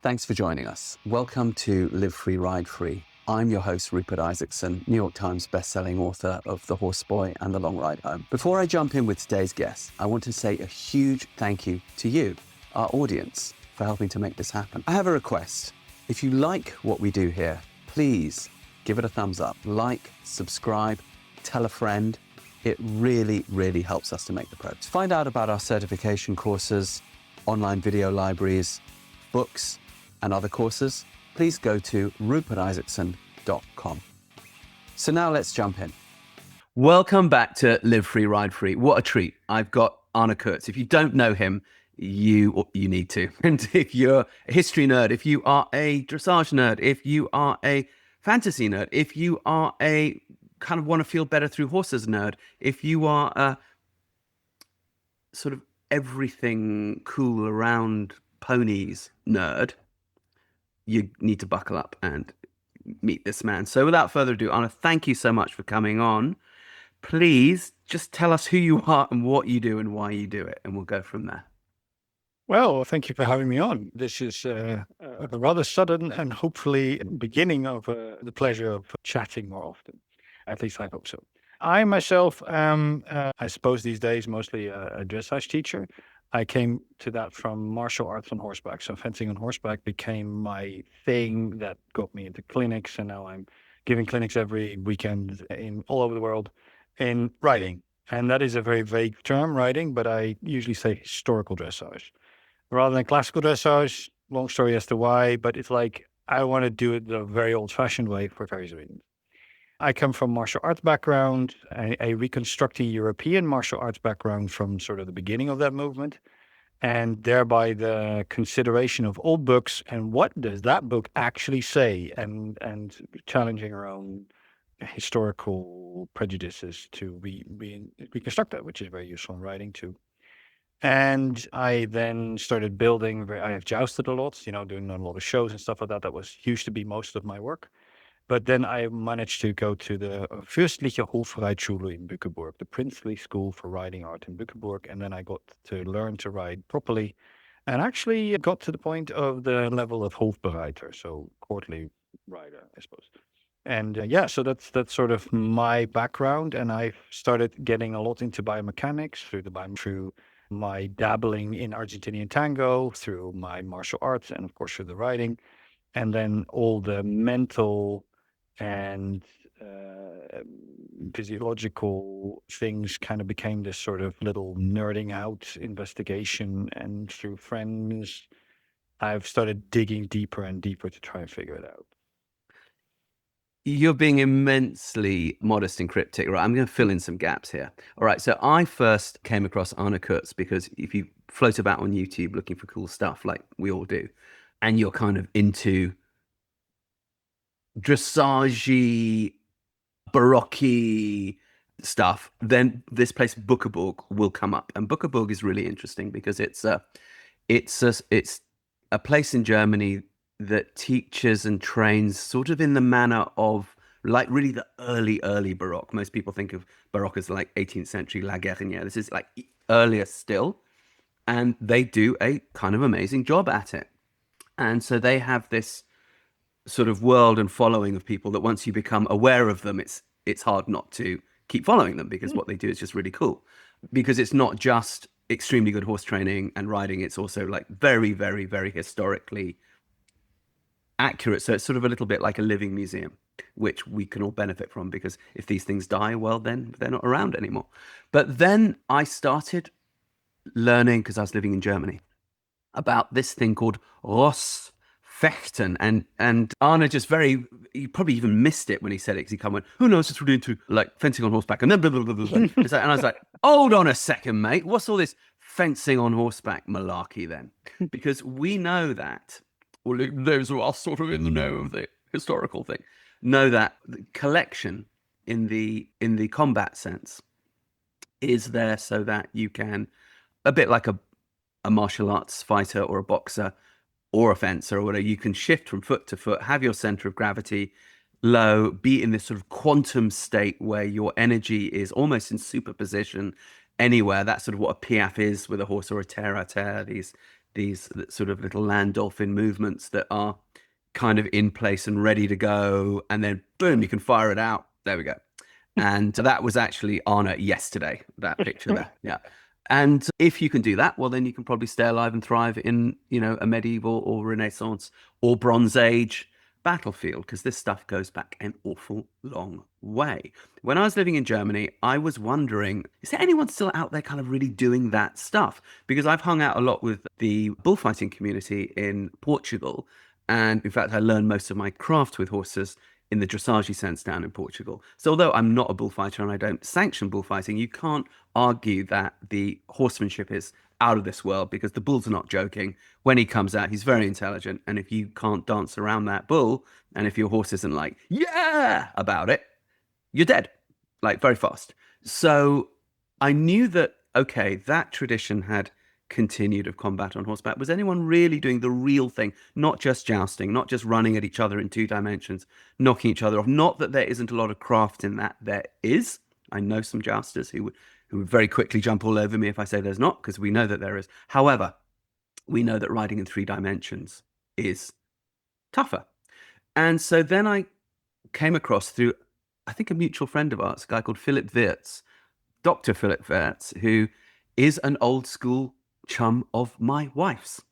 Thanks for joining us. Welcome to Live Free, Ride Free. I'm your host, Rupert Isaacson, New York Times bestselling author of The Horse Boy and The Long Ride Home. Before I jump in with today's guest, I want to say a huge thank you to you, our audience, for helping to make this happen. I have a request. If you like what we do here, please give it a thumbs up, like, subscribe, tell a friend. It really, really helps us to make the progress. Find out about our certification courses, online video libraries, books, and other courses, please go to rupertisaacson.com. So now let's jump in. Welcome back to Live Free, Ride Free. What a treat. I've got Arne Koets. If you don't know him, you need to. And if you're a history nerd, if you are a dressage nerd, if you are a fantasy nerd, if you are a kind of want to feel better through horses nerd, if you are a sort of everything cool around ponies nerd, you need to buckle up and meet this man. So without further ado, Arne, thank you so much for coming on. Please just tell us who you are and what you do and why you do it, and we'll go from there. Well, thank you for having me on. This is a rather sudden and hopefully beginning of the pleasure of chatting more often. At least I hope so. I myself am, I suppose these days, mostly a dressage teacher. I came to that from martial arts on horseback. So fencing on horseback became my thing that got me into clinics. And now I'm giving clinics every weekend all over the world in riding. And that is a very vague term, riding, but I usually say historical dressage. Rather than classical dressage, long story as to why, but it's like I want to do it the very old-fashioned way for various reasons. I come from martial arts background, a reconstructing European martial arts background from sort of the beginning of that movement, and thereby the consideration of old books and what does that book actually say, and challenging our own historical prejudices to reconstruct that, which is very useful in writing too. And I then started building, I have jousted a lot, doing a lot of shows and stuff like that. That used to be most of my work. But then I managed to go to the Fürstliche Hofreitschule in Bückeburg, the princely school for riding art in Bückeburg. And then I got to learn to ride properly and actually got to the point of the level of Hofberater, so courtly rider, I suppose. And so that's sort of my background. And I started getting a lot into biomechanics through my dabbling in Argentinian tango, through my martial arts, and of course through the riding. And then all the mental and physiological things kind of became this sort of little nerding out investigation. And through friends, I've started digging deeper and deeper to try and figure it out. You're being immensely modest and cryptic, right? I'm going to fill in some gaps here. All right, so I first came across Arne Koets because if you float about on YouTube looking for cool stuff, like we all do, and you're kind of into dressage, baroque stuff, then this place Bückeburg will come up. And Bückeburg is really interesting because it's a place in Germany that teaches and trains sort of in the manner of like really the early Baroque. Most people think of Baroque as like 18th century La Guerinière. This is like earlier still. And they do a kind of amazing job at it. And so they have this sort of world and following of people that once you become aware of them, it's hard not to keep following them because what they do is just really cool. Because it's not just extremely good horse training and riding, it's also like very, very, very historically accurate. So it's sort of a little bit like a living museum, which we can all benefit from because if these things die, well, then they're not around anymore. But then I started learning, because I was living in Germany, about this thing called Rossfechten. And Arne just you probably even missed it when he said it because he kind of went, oh no, it's just really into like fencing on horseback. And then blah, blah, blah, blah, blah. And I was like, hold on a second, mate. What's all this fencing on horseback malarkey then? Because we know that, well, those who are sort of in the know of the historical thing, know that the collection in the combat sense is there so that you can, a bit like a martial arts fighter or a boxer or a fencer or whatever, you can shift from foot to foot, have your center of gravity low, be in this sort of quantum state where your energy is almost in superposition anywhere. That's sort of what a piaffe is with a horse, or a terre à terre, these these sort of little land dolphin movements that are kind of in place and ready to go, and then boom, you can fire it out. There we go. And that was actually Arne yesterday, that picture there. Yeah. And if you can do that, well, then you can probably stay alive and thrive in, a medieval or Renaissance or Bronze Age battlefield, because this stuff goes back an awful long way. When I was living in Germany, I was wondering, is there anyone still out there kind of really doing that stuff? Because I've hung out a lot with the bullfighting community in Portugal. And in fact, I learned most of my craft with horses in the dressage sense down in Portugal. So although I'm not a bullfighter and I don't sanction bullfighting, you can't argue that the horsemanship is out of this world, because the bulls are not joking. When he comes out, he's very intelligent. And if you can't dance around that bull, and if your horse isn't like, yeah, about it, you're dead, like very fast. So I knew that, okay, that tradition had continued of combat on horseback. Was anyone really doing the real thing, not just jousting, not just running at each other in 2 dimensions, knocking each other off? Not that there isn't a lot of craft in that. There is. I know some jousters who would very quickly jump all over me if I say there's not, because we know that there is. However, we know that riding in 3 dimensions is tougher. And so then I came across, through, I think, a mutual friend of ours, a guy called Philip Wirtz, Dr. Philip Wirtz, who is an old school chum of my wife's,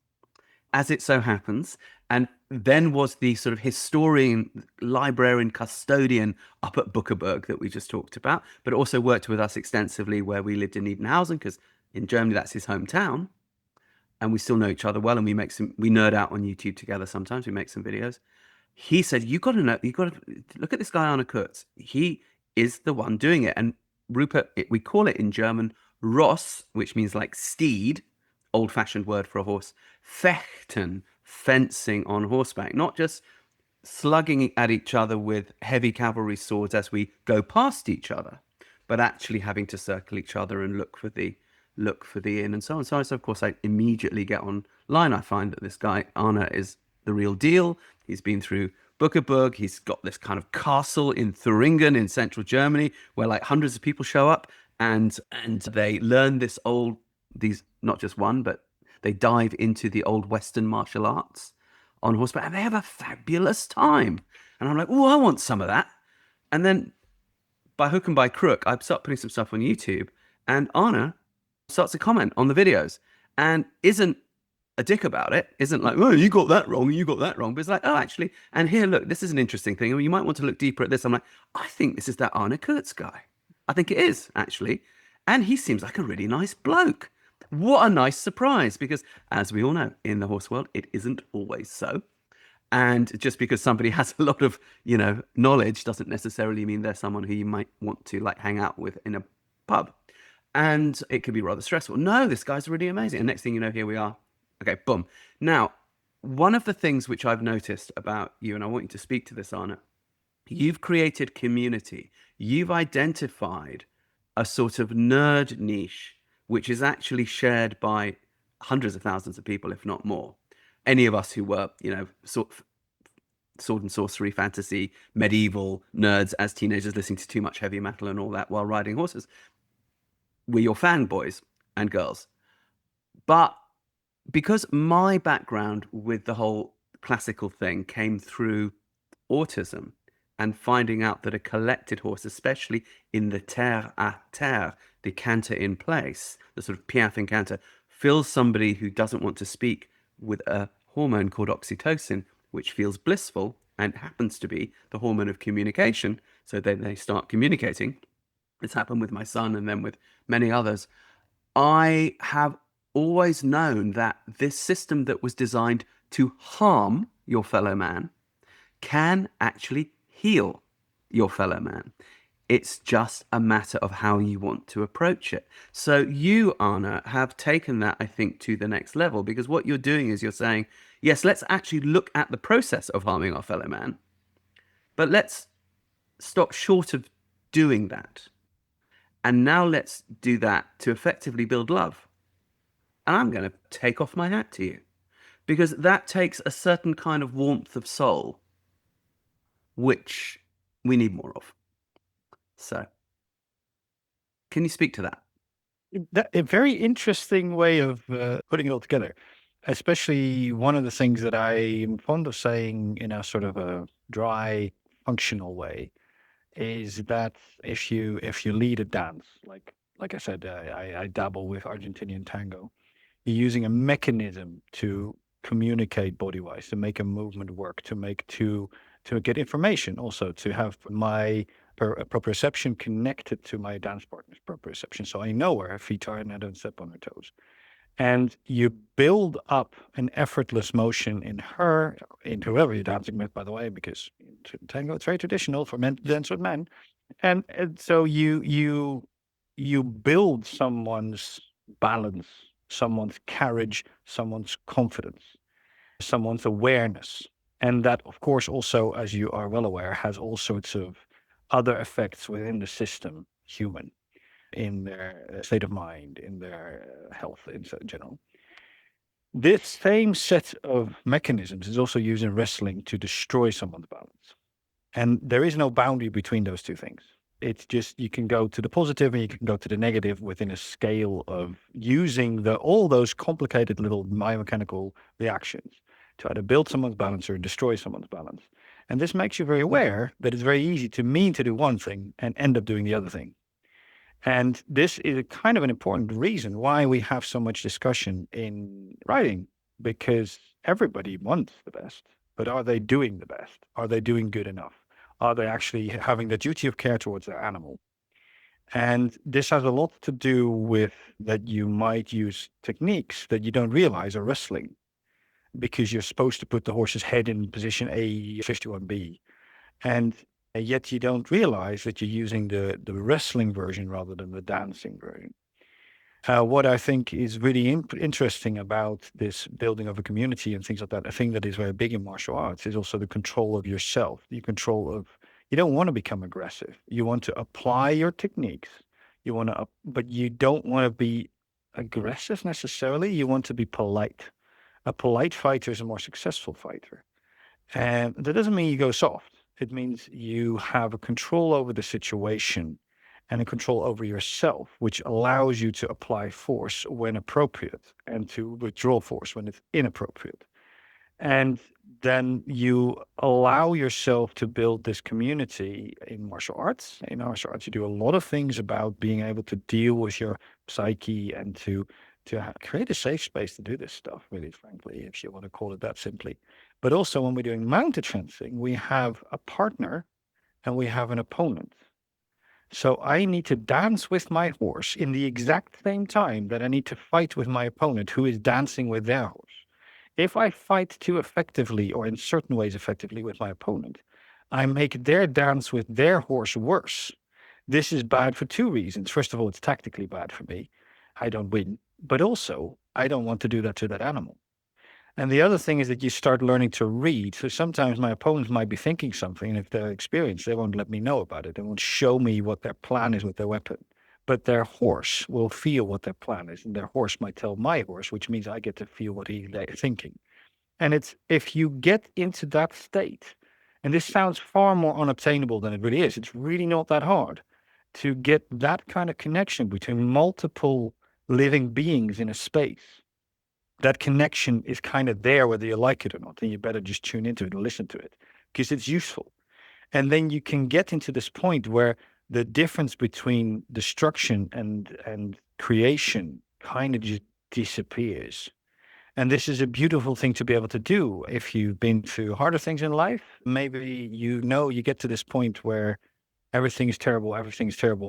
as it so happens, and then was the sort of historian, librarian, custodian up at Bückeburg that we just talked about, but also worked with us extensively where we lived in Edenhausen, because in Germany that's his hometown, and we still know each other well, and we nerd out on YouTube together sometimes. We make some videos. He said, you got to look at this guy, Arne Koets. He is the one doing it. And Rupert, we call it in German Ross, which means like steed, old-fashioned word for a horse. Fechten, fencing on horseback, not just slugging at each other with heavy cavalry swords as we go past each other, but actually having to circle each other and look for the inn and so on. So of course I immediately get online. I find that this guy Arne is the real deal. He's been through Bückeburg. He's got this kind of castle in Thuringen in central Germany where like hundreds of people show up and they learn these not just one, but they dive into the old Western martial arts on horseback, and they have a fabulous time. And I'm like, oh, I want some of that. And then by hook and by crook, I start putting some stuff on YouTube, and Arne starts to comment on the videos and isn't a dick about it, isn't like, oh, you got that wrong, but it's like, oh, actually, and here, look, this is an interesting thing. You might want to look deeper at this. I'm like, I think this is that Arne Koets guy. I think it is, actually. And he seems like a really nice bloke. What a nice surprise, because as we all know, in the horse world, it isn't always so. And just because somebody has a lot of, knowledge doesn't necessarily mean they're someone who you might want to like hang out with in a pub. And it can be rather stressful. No, this guy's really amazing. And next thing you know, here we are. Okay, boom. Now, one of the things which I've noticed about you, and I want you to speak to this, Arne, you've created community. You've identified a sort of nerd niche, which is actually shared by hundreds of thousands of people, if not more. Any of us who were, sword and sorcery, fantasy, medieval nerds as teenagers listening to too much heavy metal and all that while riding horses, we're your fanboys and girls. But because my background with the whole classical thing came through autism and finding out that a collected horse, especially in the terre à terre, the canter in place, the sort of piaffe and canter, fills somebody who doesn't want to speak with a hormone called oxytocin, which feels blissful and happens to be the hormone of communication. So then they start communicating. It's happened with my son and then with many others. I have always known that this system that was designed to harm your fellow man can actually heal your fellow man. It's just a matter of how you want to approach it. So you, Arne, have taken that, I think, to the next level, because what you're doing is you're saying, yes, let's actually look at the process of harming our fellow man, but let's stop short of doing that. And now let's do that to effectively build love. And I'm going to take off my hat to you, because that takes a certain kind of warmth of soul, which we need more of. So, can you speak to that? A very interesting way of putting it all together. especially one of the things that I'm fond of saying in a sort of a dry, functional way is that if you lead a dance, like I said, I dabble with Argentinian tango. You're using a mechanism to communicate body-wise, to make a movement work, to get information, also to have my proprioception connected to my dance partner's proprioception, so I know where her feet are and I don't step on her toes. And you build up an effortless motion in her, in whoever you're dancing with, by the way, because in tango it's very traditional for men to dance with men, and so you build someone's balance, someone's carriage, someone's confidence, someone's awareness. And that, of course, also, as you are well aware, has all sorts of other effects within the system, human, in their state of mind, in their health in general. This same set of mechanisms is also used in wrestling to destroy someone's balance. And there is no boundary between those two things. It's just you can go to the positive and you can go to the negative within a scale of using all those complicated little biomechanical reactions to either build someone's balance or destroy someone's balance. And this makes you very aware that it's very easy to mean to do one thing and end up doing the other thing. And this is a kind of an important reason why we have so much discussion in writing, because everybody wants the best, but are they doing the best? Are they doing good enough? Are they actually having the duty of care towards their animal? And this has a lot to do with that you might use techniques that you don't realize are wrestling, because you're supposed to put the horse's head in position A51B. And yet you don't realize that you're using the wrestling version rather than the dancing version. What I think is really interesting about this building of a community and things like that, a thing that is very big in martial arts is also the control of yourself, you don't want to become aggressive. You want to apply your techniques. But you don't want to be aggressive necessarily. You want to be polite. A polite fighter is a more successful fighter. And that doesn't mean you go soft. It means you have a control over the situation and a control over yourself, which allows you to apply force when appropriate and to withdraw force when it's inappropriate. And then you allow yourself to build this community in martial arts. In martial arts, you do a lot of things about being able to deal with your psyche and to create a safe space to do this stuff, really, frankly, if you want to call it that simply. But also when we're doing mounted fencing, we have a partner and we have an opponent. So I need to dance with my horse in the exact same time that I need to fight with my opponent who is dancing with their horse. If I fight too effectively or in certain ways effectively with my opponent, I make their dance with their horse worse. This is bad for two reasons. First of all, it's tactically bad for me. I don't win. But also, I don't want to do that to that animal. And the other thing is that you start learning to read. So sometimes my opponents might be thinking something, and if they're experienced, they won't let me know about it. They won't show me what their plan is with their weapon. But their horse will feel what their plan is, and their horse might tell my horse, which means I get to feel what he's thinking. And it's if you get into that state, and this sounds far more unobtainable than it really is, it's really not that hard to get that kind of connection between multiple living beings in a space. That connection is kind of there whether you like it or not, and you better just tune into it and listen to it because it's useful. And then you can get into this point where the difference between destruction and creation kind of just disappears. And this is a beautiful thing to be able to do. If you've been through harder things in life, maybe you get to this point where everything is terrible,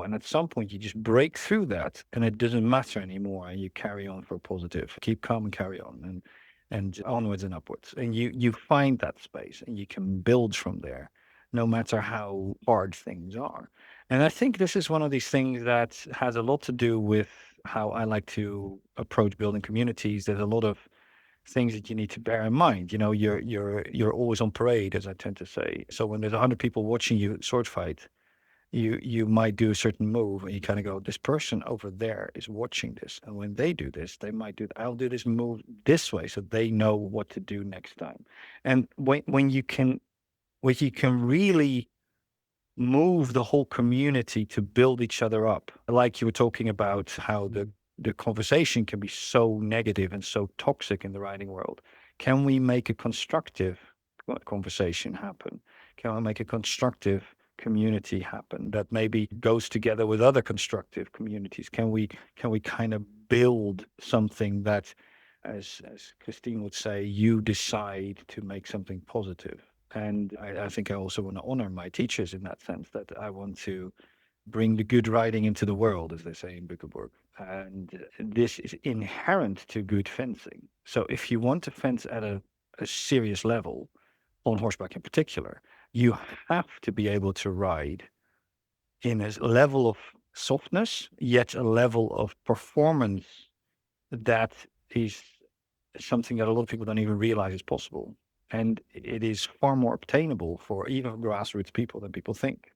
and at some point you just break through that and it doesn't matter anymore, and you carry on for positive. Keep calm and carry on, and onwards and upwards. And you find that space and you can build from there, no matter how hard things are. And I think this is one of these things that has a lot to do with how I like to approach building communities. There's a lot of things that you need to bear in mind. You're always on parade, as I tend to say. So when there's 100 people watching you sword fight, you might do a certain move and you kind of go, this person over there is watching this. And when they do this, they might I'll do this move this way so they know what to do next time. And when you can really move the whole community to build each other up, like you were talking about how the conversation can be so negative and so toxic in the riding world. Can we make a constructive conversation happen? Can we make a constructive community happen that maybe goes together with other constructive communities? Can we kind of build something that, as Christine would say, you decide to make something positive? And I think I also want to honor my teachers in that sense, that I want to bring the good riding into the world, as they say in Bückeburg. And this is inherent to good fencing. So if you want to fence at a serious level, on horseback in particular, you have to be able to ride in a level of softness, yet a level of performance that is something that a lot of people don't even realize is possible. And it is far more obtainable for even grassroots people than people think.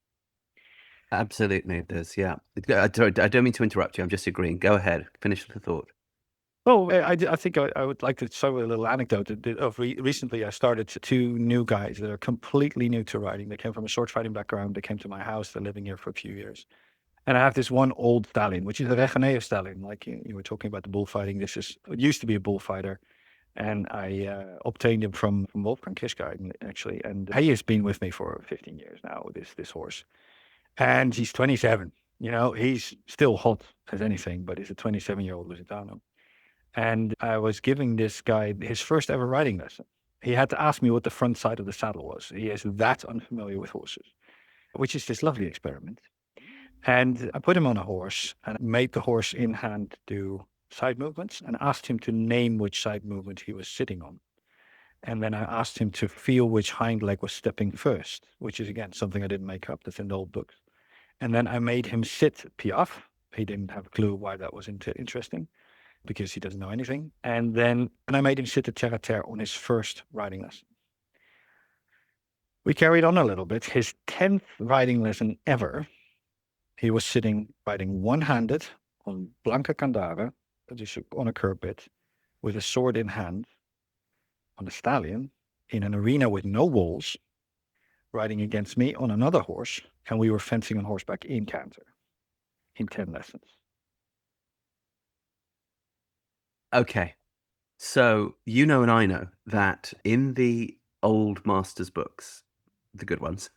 Absolutely, it is. Yeah. I don't mean to interrupt you. I'm just agreeing. Go ahead. Finish the thought. Well, I think I would like to start with a little anecdote. Recently, I started two new guys that are completely new to riding. They came from a sword fighting background. They came to my house. They're living here for a few years. And I have this one old stallion, which is a Regeneo stallion. Like you were talking about the bullfighting. It used to be a bullfighter. And I obtained him from Wolfgang Kirchgarten, actually. And he has been with me for 15 years now, this horse. And he's 27. He's still hot as anything, but he's a 27-year-old Lusitano. And I was giving this guy his first ever riding lesson. He had to ask me what the front side of the saddle was. He is that unfamiliar with horses, which is this lovely experiment. And I put him on a horse and made the horse in hand do side movements and asked him to name which side movement he was sitting on. And then I asked him to feel which hind leg was stepping first, which is, again, something I didn't make up. That's in the old books. And then I made him sit piaffe. He didn't have a clue why that was interesting, because he doesn't know anything. And I made him sit a terre-à-terre on his first riding lesson. We carried on a little bit. His 10th riding lesson ever, he was sitting riding one-handed on Blanca Candare, just on a curb bit, with a sword in hand, on a stallion, in an arena with no walls, riding against me on another horse, and we were fencing on horseback in canter, in 10 lessons. Okay. So and I know that in the old masters books, the good ones,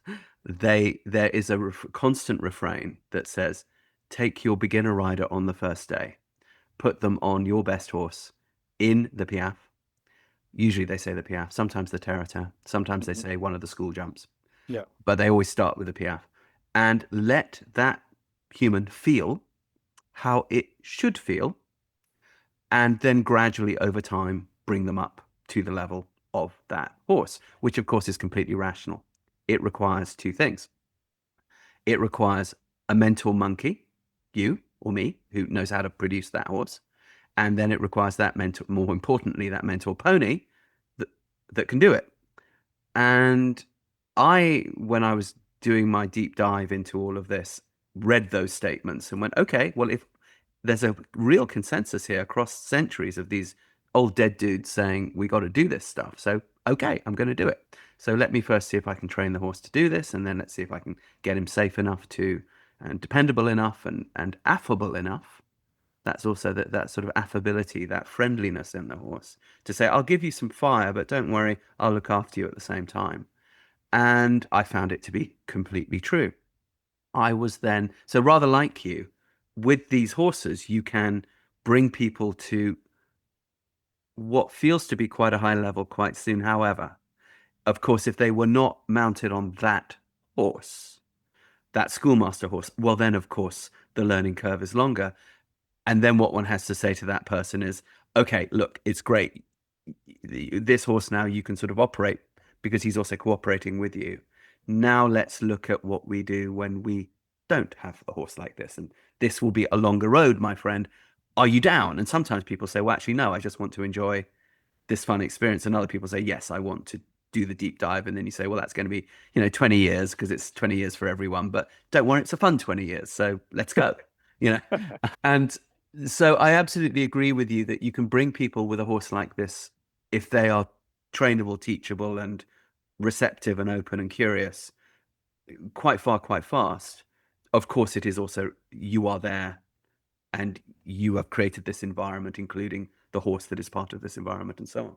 there is a constant refrain that says, take your beginner rider on the first day, put them on your best horse in the piaffe. Usually they say the piaffe, sometimes the terre-à-terre, sometimes they say one of the school jumps. Yeah. But they always start with the piaffe. And let that human feel how it should feel, and then gradually over time bring them up to the level of that horse, which of course is completely rational. It requires two things. It requires a mentor monkey, you or me, who knows how to produce that horse. And then it requires that mentor, more importantly, that mentor pony that can do it. And when I was doing my deep dive into all of this, read those statements and went, okay, well, if there's a real consensus here across centuries of these old dead dudes saying we got to do this stuff. So, okay, I'm going to do it. So let me first see if I can train the horse to do this. And then let's see if I can get him safe enough and dependable enough and affable enough. That's also that sort of affability, that friendliness in the horse to say, I'll give you some fire, but don't worry, I'll look after you at the same time. And I found it to be completely true. I was then, so rather like you, with these horses, you can bring people to what feels to be quite a high level quite soon. However, of course, if they were not mounted on that horse, that schoolmaster horse, well, then, of course, the learning curve is longer. And then what one has to say to that person is, okay, look, it's great. This horse now you can sort of operate because he's also cooperating with you. Now let's look at what we do when we don't have a horse like this. And this will be a longer road, my friend. Are you down? And sometimes people say, well, actually, no, I just want to enjoy this fun experience. And other people say, yes, I want to do the deep dive. And then you say, well, that's going to be, 20 years because it's 20 years for everyone. But don't worry, it's a fun 20 years. So let's go, And so I absolutely agree with you that you can bring people with a horse like this if they are trainable, teachable, and receptive and open and curious quite far, quite fast. Of course, it is also you are there and you have created this environment, including the horse that is part of this environment, and so on.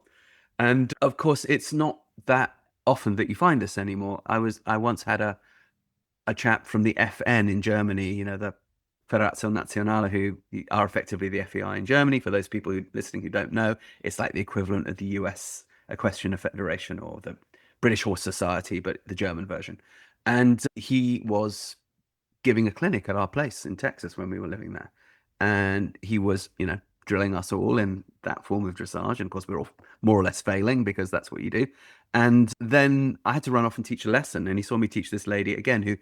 And of course, it's not that often that you find this anymore. I once had a chap from the FN in Germany, the Federation Nationale, who are effectively the FEI in Germany. For those people listening who don't know, it's like the equivalent of the US Equestrian Federation or the British Horse Society, but the German version. And he was giving a clinic at our place in Texas when we were living there. And he was, drilling us all in that form of dressage. And of course, we were all more or less failing because that's what you do. And then I had to run off and teach a lesson. And he saw me teach this lady again who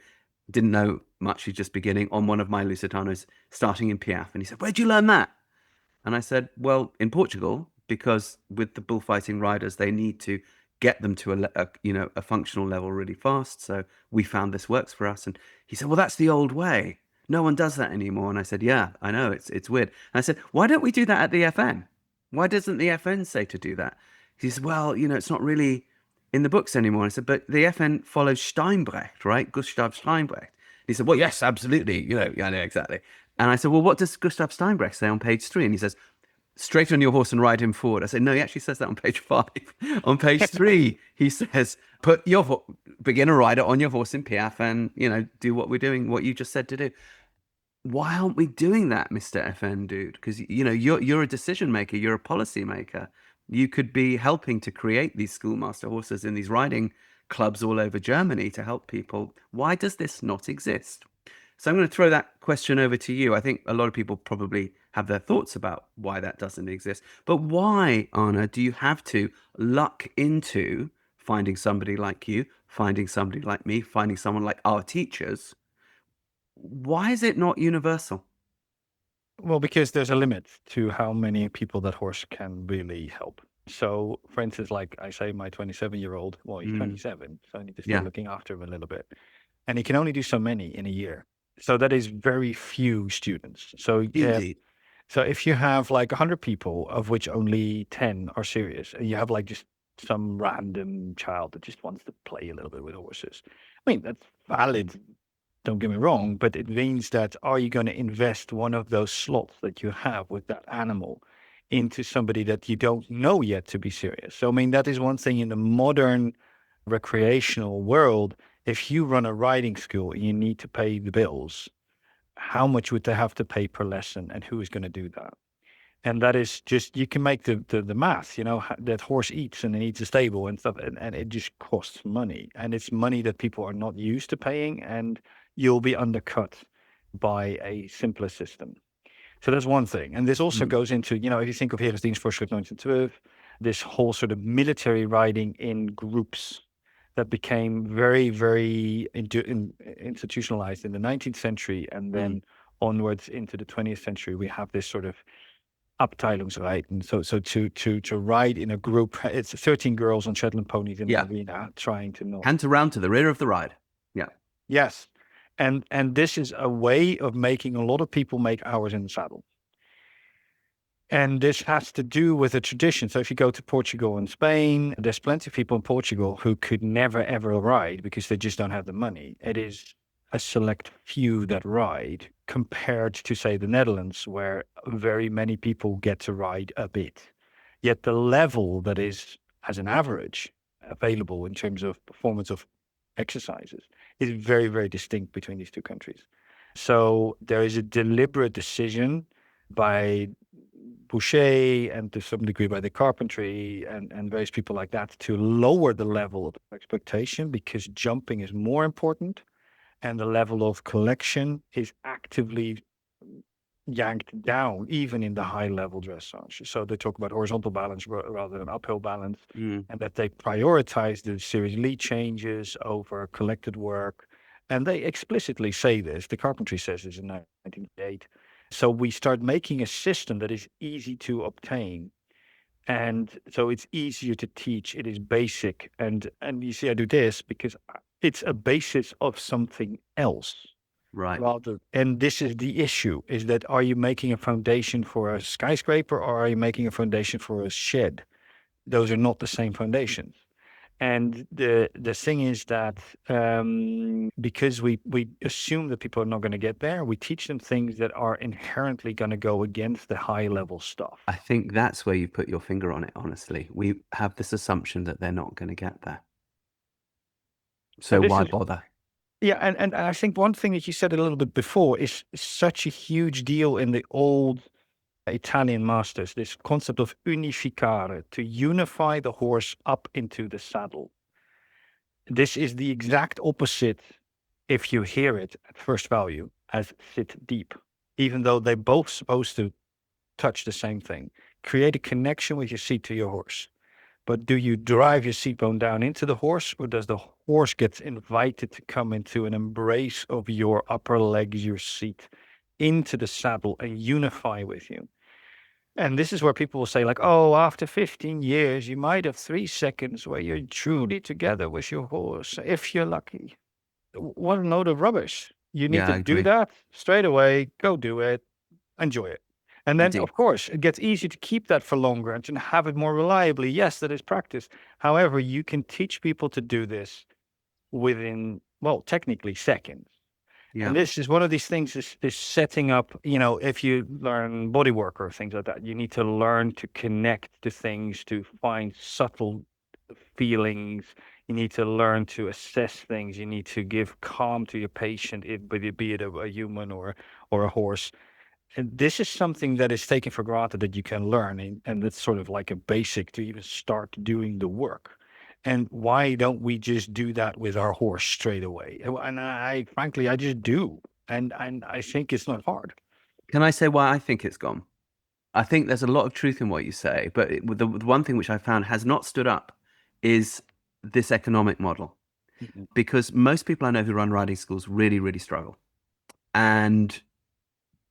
didn't know much. She's just beginning on one of my Lusitanos, starting in Piaffe. And he said, "Where'd you learn that?" And I said, "Well, in Portugal, because with the bullfighting riders, they need to get them to a functional level really fast. So we found this works for us." And he said, "Well, that's the old way. No one does that anymore." And I said, "Yeah, I know, it's weird." And I said, "Why don't we do that at the FN? Why doesn't the FN say to do that?" He said, "Well, it's not really in the books anymore." I said, "But the FN follows Steinbrecht, right? Gustav Steinbrecht." And he said, "Well, yes, absolutely. Yeah, I know exactly." And I said, "Well, what does Gustav Steinbrecht say on page 3? And he says, "Straight on your horse and ride him forward." I said, "No, he actually says that on page 5. On page 3, he says, put your beginner rider on your horse in Piaffe and, do what we're doing, what you just said to do." Why aren't we doing that, Mr. FN dude? Because, you're a decision maker. You're a policy maker. You could be helping to create these schoolmaster horses in these riding clubs all over Germany to help people. Why does this not exist? So I'm going to throw that question over to you. I think a lot of people probably have their thoughts about why that doesn't exist. But why, Arne, do you have to luck into finding somebody like you, finding somebody like me, finding someone like our teachers? Why is it not universal? Well, because there's a limit to how many people that horse can really help. So, for instance, like I say, my 27-year-old, well, he's 27, so I need to start looking after him a little bit. And he can only do so many in a year. So that is very few students. So Indeed. so if you have like 100 people, of which only 10 are serious, and you have like just some random child that just wants to play a little bit with horses, I mean, that's valid. Don't get me wrong, but it means that are you going to invest one of those slots that you have with that animal into somebody that you don't know yet to be serious? So, I mean, that is one thing in the modern recreational world. If you run a riding school and you need to pay the bills, how much would they have to pay per lesson and who is going to do that? And that is just, you can make the math, that horse eats and it needs a stable and stuff, and it just costs money. And it's money that people are not used to paying, and you'll be undercut by a simpler system. So that's one thing. And this also goes into, if you think of Heeresdienstvorschrift 1912, this whole sort of military riding in groups that became very, very institutionalized in the 19th century. And then onwards into the 20th century, we have this sort of Abteilungsreiten. So to ride in a group, it's 13 girls on Shetland ponies in the arena trying to know. Canter round to the rear of the ride. Yeah. Yes. And this is a way of making a lot of people make hours in the saddle. And this has to do with a tradition. So if you go to Portugal and Spain, there's plenty of people in Portugal who could never, ever ride because they just don't have the money. It is a select few that ride compared to, say, the Netherlands, where very many people get to ride a bit. Yet the level that is, as an average, available in terms of performance of exercises is very, very distinct between these two countries. So there is a deliberate decision by Boucher and to some degree by the carpentry and various people like that to lower the level of expectation because jumping is more important and the level of collection is actively yanked down, even in the high level dressage. So they talk about horizontal balance rather than uphill balance, and that they prioritize the series lead changes over collected work. And they explicitly say this. The carpentry says this in 1908. So we start making a system that is easy to obtain. And so it's easier to teach. It is basic. And you see, I do this because it's a basis of something else. Right. And this is the issue, is that are you making a foundation for a skyscraper or are you making a foundation for a shed? Those are not the same foundations. And the thing is that because we assume that people are not going to get there, we teach them things that are inherently going to go against the high level stuff. I think that's where you put your finger on it, honestly. We have this assumption that they're not going to get there. So So this why is bother? Yeah, and I think one thing that you said a little bit before is such a huge deal in the old Italian masters, this concept of unificare, to unify the horse up into the saddle. This is the exact opposite, if you hear it at first value, as sit deep, even though they're both supposed to touch the same thing. Create a connection with your seat to your horse. But do you drive your seat bone down into the horse, or does the horse get invited to come into an embrace of your upper legs, your seat, into the saddle and unify with you? And this is where people will say, like, oh, after 15 years, you might have 3 seconds where you're truly together with your horse, if you're lucky. What a load of rubbish. You need Yeah, to I do agree. that straight away, go do it, enjoy it. And then, Indeed. of course, it gets easier to keep that for longer and to have it more reliably. Yes, that is practice. However, you can teach people to do this within, well, technically seconds. Yeah. And this is one of these things is setting up, if you learn body work or things like that, you need to learn to connect to things, to find subtle feelings. You need to learn to assess things. You need to give calm to your patient, be it a human or a horse. And this is something that is taken for granted that you can learn. And it's sort of like a basic to even start doing the work. And why don't we just do that with our horse straight away? And I frankly, I just do. And I think it's not hard. Can I say why I think it's gone? I think there's a lot of truth in what you say, but the one thing which I found has not stood up is this economic model. Mhm. Because most people I know who run riding schools really, really struggle. And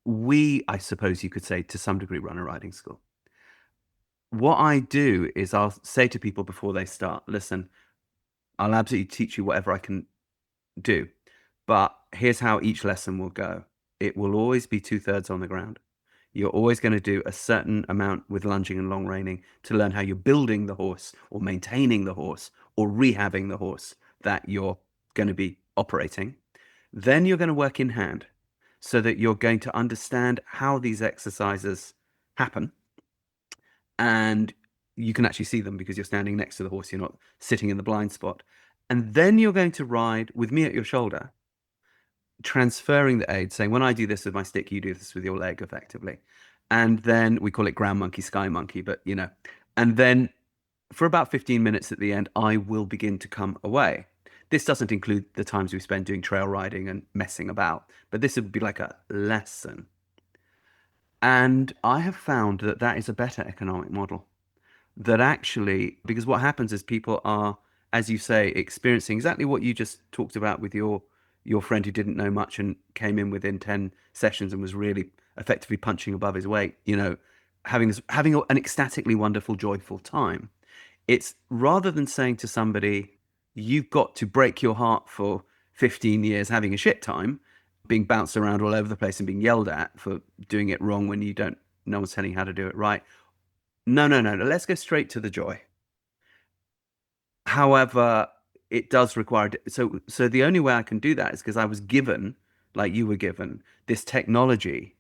we, I suppose you could say, to some degree, run a riding school. What I do is I'll say to people before they start, listen, I'll absolutely teach you whatever I can do, but here's how each lesson will go. It will always be 2/3 on the ground. You're always going to do a certain amount with lunging and long reining to learn how you're building the horse or maintaining the horse or rehabbing the horse that you're going to be operating. Then you're going to work in hand so that you're going to understand how these exercises happen. And you can actually see them because you're standing next to the horse. You're not sitting in the blind spot. And then you're going to ride with me at your shoulder, transferring the aid, saying, when I do this with my stick, you do this with your leg effectively. And then we call it ground monkey, sky monkey, but and then for about 15 minutes at the end, I will begin to come away. This doesn't include the times we spend doing trail riding and messing about, but this would be like a lesson. And I have found that that is a better economic model. That actually, because what happens is people are, as you say, experiencing exactly what you just talked about with your friend who didn't know much and came in within 10 sessions and was really effectively punching above his weight, having an ecstatically wonderful, joyful time. It's rather than saying to somebody, you've got to break your heart for 15 years having a shit time, being bounced around all over the place and being yelled at for doing it wrong when no one's telling you how to do it right. No, no, no, no. Let's go straight to the joy. However, it does require so the only way I can do that is because I was given, like you were given, this technology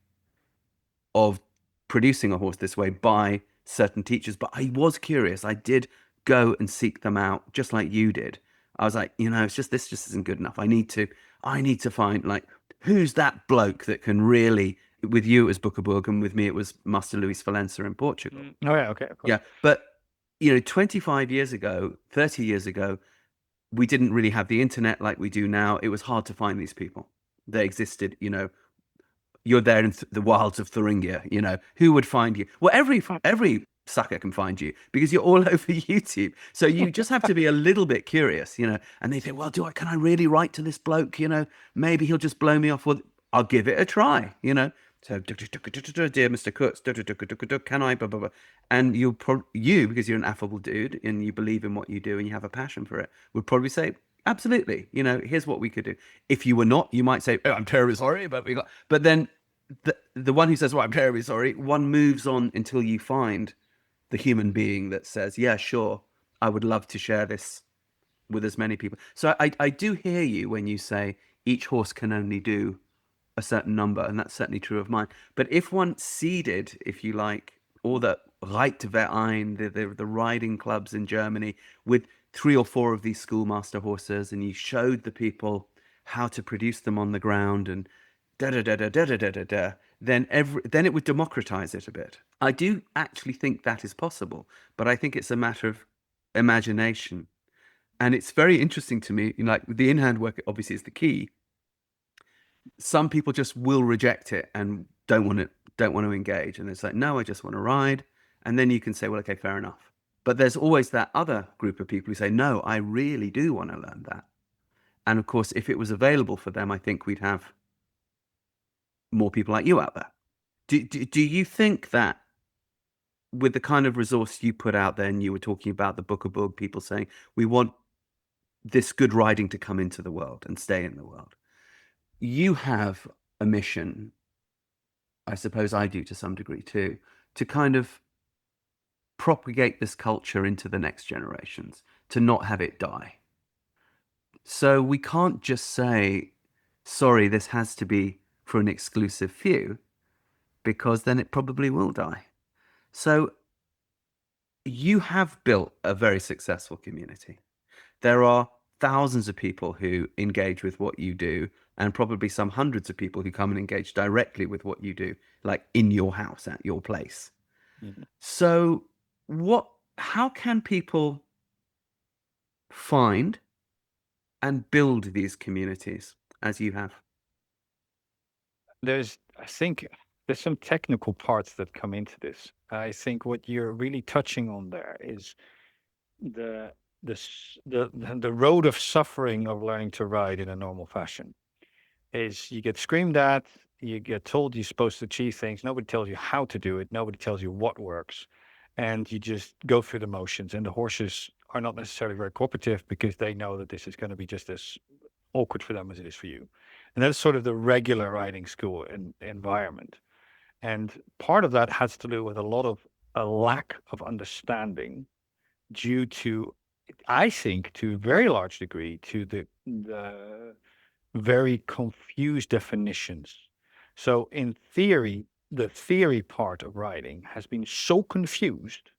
of producing a horse this way by certain teachers. But I was curious. I did go and seek them out, just like you did. I was like, it's just this just isn't good enough. I need to find, like, who's that bloke that can really. With you it was Bückeburg, and with me it was Master Luis Valença in Portugal. Oh, yeah. Okay. Of course. Yeah, but 25 years ago, 30 years ago, we didn't really have the internet like we do now. It was hard to find these people. They existed, you're there in the wilds of Thuringia, who would find you? Well, every sucker can find you because you're all over YouTube. So you just have to be a little bit curious, and they think, well, can I really write to this bloke? Maybe he'll just blow me off. Well, I'll give it a try, So, dear Mr. Koets, can I, blah, blah, blah. And you, because you're an affable dude and you believe in what you do and you have a passion for it, would probably say, absolutely, here's what we could do. If you were not, you might say, oh, I'm terribly sorry, but then the one who says, well, I'm terribly sorry, one moves on until you find the human being that says, yeah, sure, I would love to share this with as many people. So I do hear you when you say each horse can only do a certain number, and that's certainly true of mine. But if one seeded, if you like, all the Reitverein, the riding clubs in Germany, with 3 or 4 of these schoolmaster horses, and you showed the people how to produce them on the ground and da da da da da da da da da, then it would democratize it a bit. I do actually think that is possible, but I think it's a matter of imagination. And it's very interesting to me, like the in-hand work obviously is the key. Some people just will reject it and don't want to engage, and it's like, no, I just want to ride. And then you can say, well, okay, fair enough. But there's always that other group of people who say, no, I really do want to learn that. And of course, if it was available for them, I think we'd have more people like you out there. Do you think that with the kind of resource you put out there, and you were talking about the Bückeburg people saying, we want this good riding to come into the world and stay in the world, you have a mission, I suppose I do to some degree too, to kind of propagate this culture into the next generations, to not have it die. So we can't just say, sorry, this has to be for an exclusive few, because then it probably will die. So you have built a very successful community. There are thousands of people who engage with what you do, and probably some hundreds of people who come and engage directly with what you do, like in your house, at your place. Mhm. So how can people find and build these communities as you have? I think there's some technical parts that come into this. I think what you're really touching on there is the the road of suffering of learning to ride in a normal fashion. Is you get screamed at, you get told you're supposed to achieve things. Nobody tells you how to do it. Nobody tells you what works, and you just go through the motions. And the horses are not necessarily very cooperative because they know that this is going to be just as awkward for them as it is for you. And that's sort of the regular riding school environment. And part of that has to do with a lack of understanding due to, I think, to a very large degree, to the very confused definitions. So in theory, the theory part of writing has been so confused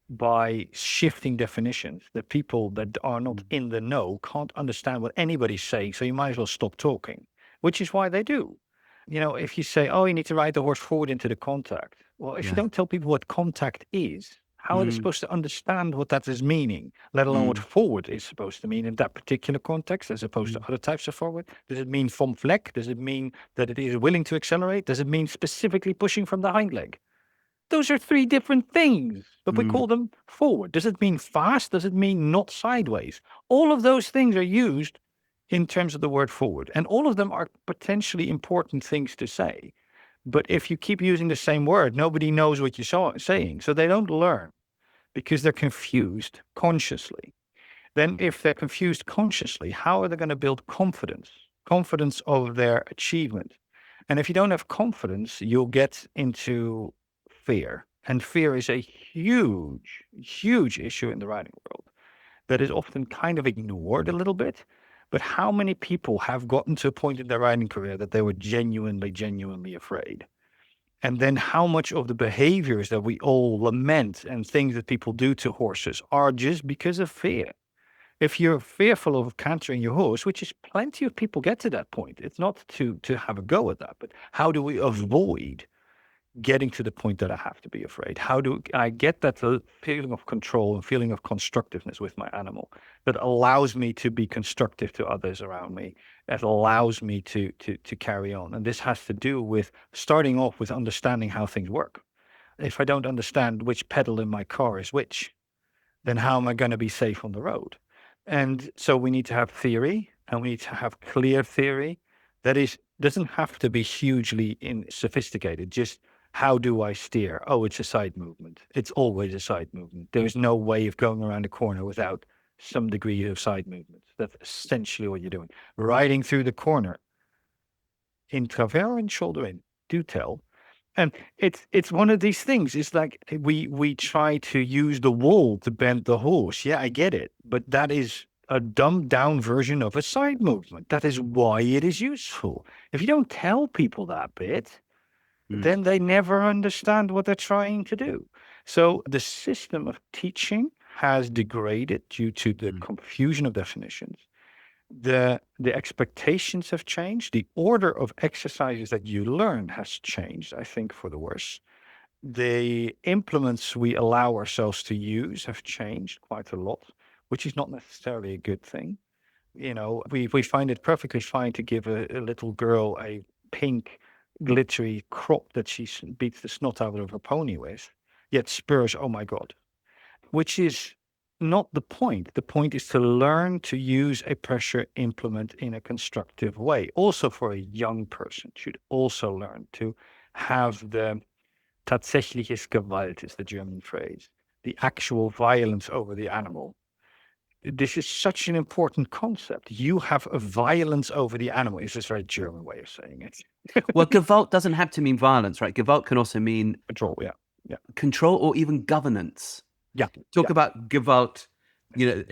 by shifting definitions that people that are not in the know can't understand what anybody's saying. So you might as well stop talking, which is why they do. If you say, oh, you need to ride the horse forward into the contact. Well, if you Yeah. don't tell people what contact is, how are they Mm, supposed to understand what that is meaning, let alone what mm, forward is supposed to mean in that particular context as opposed to mm, other types of forward? Does it mean vom Fleck? Does it mean that it is willing to accelerate? Does it mean specifically pushing from the hind leg? Those are 3 different things, but we mm, call them forward. Does it mean fast? Does it mean not sideways? All of those things are used in terms of the word forward, and all of them are potentially important things to say. But if you keep using the same word, nobody knows what you're saying, so they don't learn because they're confused consciously. Then if they're confused consciously, how are they going to build confidence? Confidence of their achievement. And if you don't have confidence, you'll get into fear. And fear is a huge, huge issue in the writing world that is often kind of ignored a little bit. But how many people have gotten to a point in their writing career that they were genuinely, genuinely afraid? And then how much of the behaviors that we all lament and things that people do to horses are just because of fear? If you're fearful of cantering your horse, which is plenty of people get to that point, it's not to have a go at that, but how do we avoid getting to the point that I have to be afraid? How do I get that feeling of control and feeling of constructiveness with my animal that allows me to be constructive to others around me, that allows me to carry on? And this has to do with starting off with understanding how things work. If I don't understand which pedal in my car is which, then how am I going to be safe on the road? And so we need to have theory, and we need to have clear theory that doesn't have to be hugely sophisticated. Just how do I steer? Oh, it's a side movement. It's always a side movement. There's no way of going around a corner without some degree of side movement. That's essentially what you're doing. Riding through the corner in travers and shoulder in, do tell. And it's one of these things. It's like we try to use the wall to bend the horse. Yeah, I get it. But that is a dumbed down version of a side movement. That is why it is useful. If you don't tell people that bit, then they never understand what they're trying to do. So the system of teaching has degraded due to the confusion of definitions. The expectations have changed. The order of exercises that you learn has changed, I think, for the worse. The implements we allow ourselves to use have changed quite a lot, which is not necessarily a good thing. You know, we find it perfectly fine to give a little girl a pink glittery crop that she beats the snot out of her pony with, yet spurs, oh my God, which is not the point. The point is to learn to use a pressure implement in a constructive way. Also for a young person should also learn to have the tatsächliches Gewalt is the German phrase, the actual violence over the animal. This is such an important concept. You have a violence over the animal. It's a very German way of saying it. Well, Gewalt doesn't have to mean violence, right? Gewalt can also mean Control, yeah. control or even governance. Yeah. Talk about Gewalt. You know,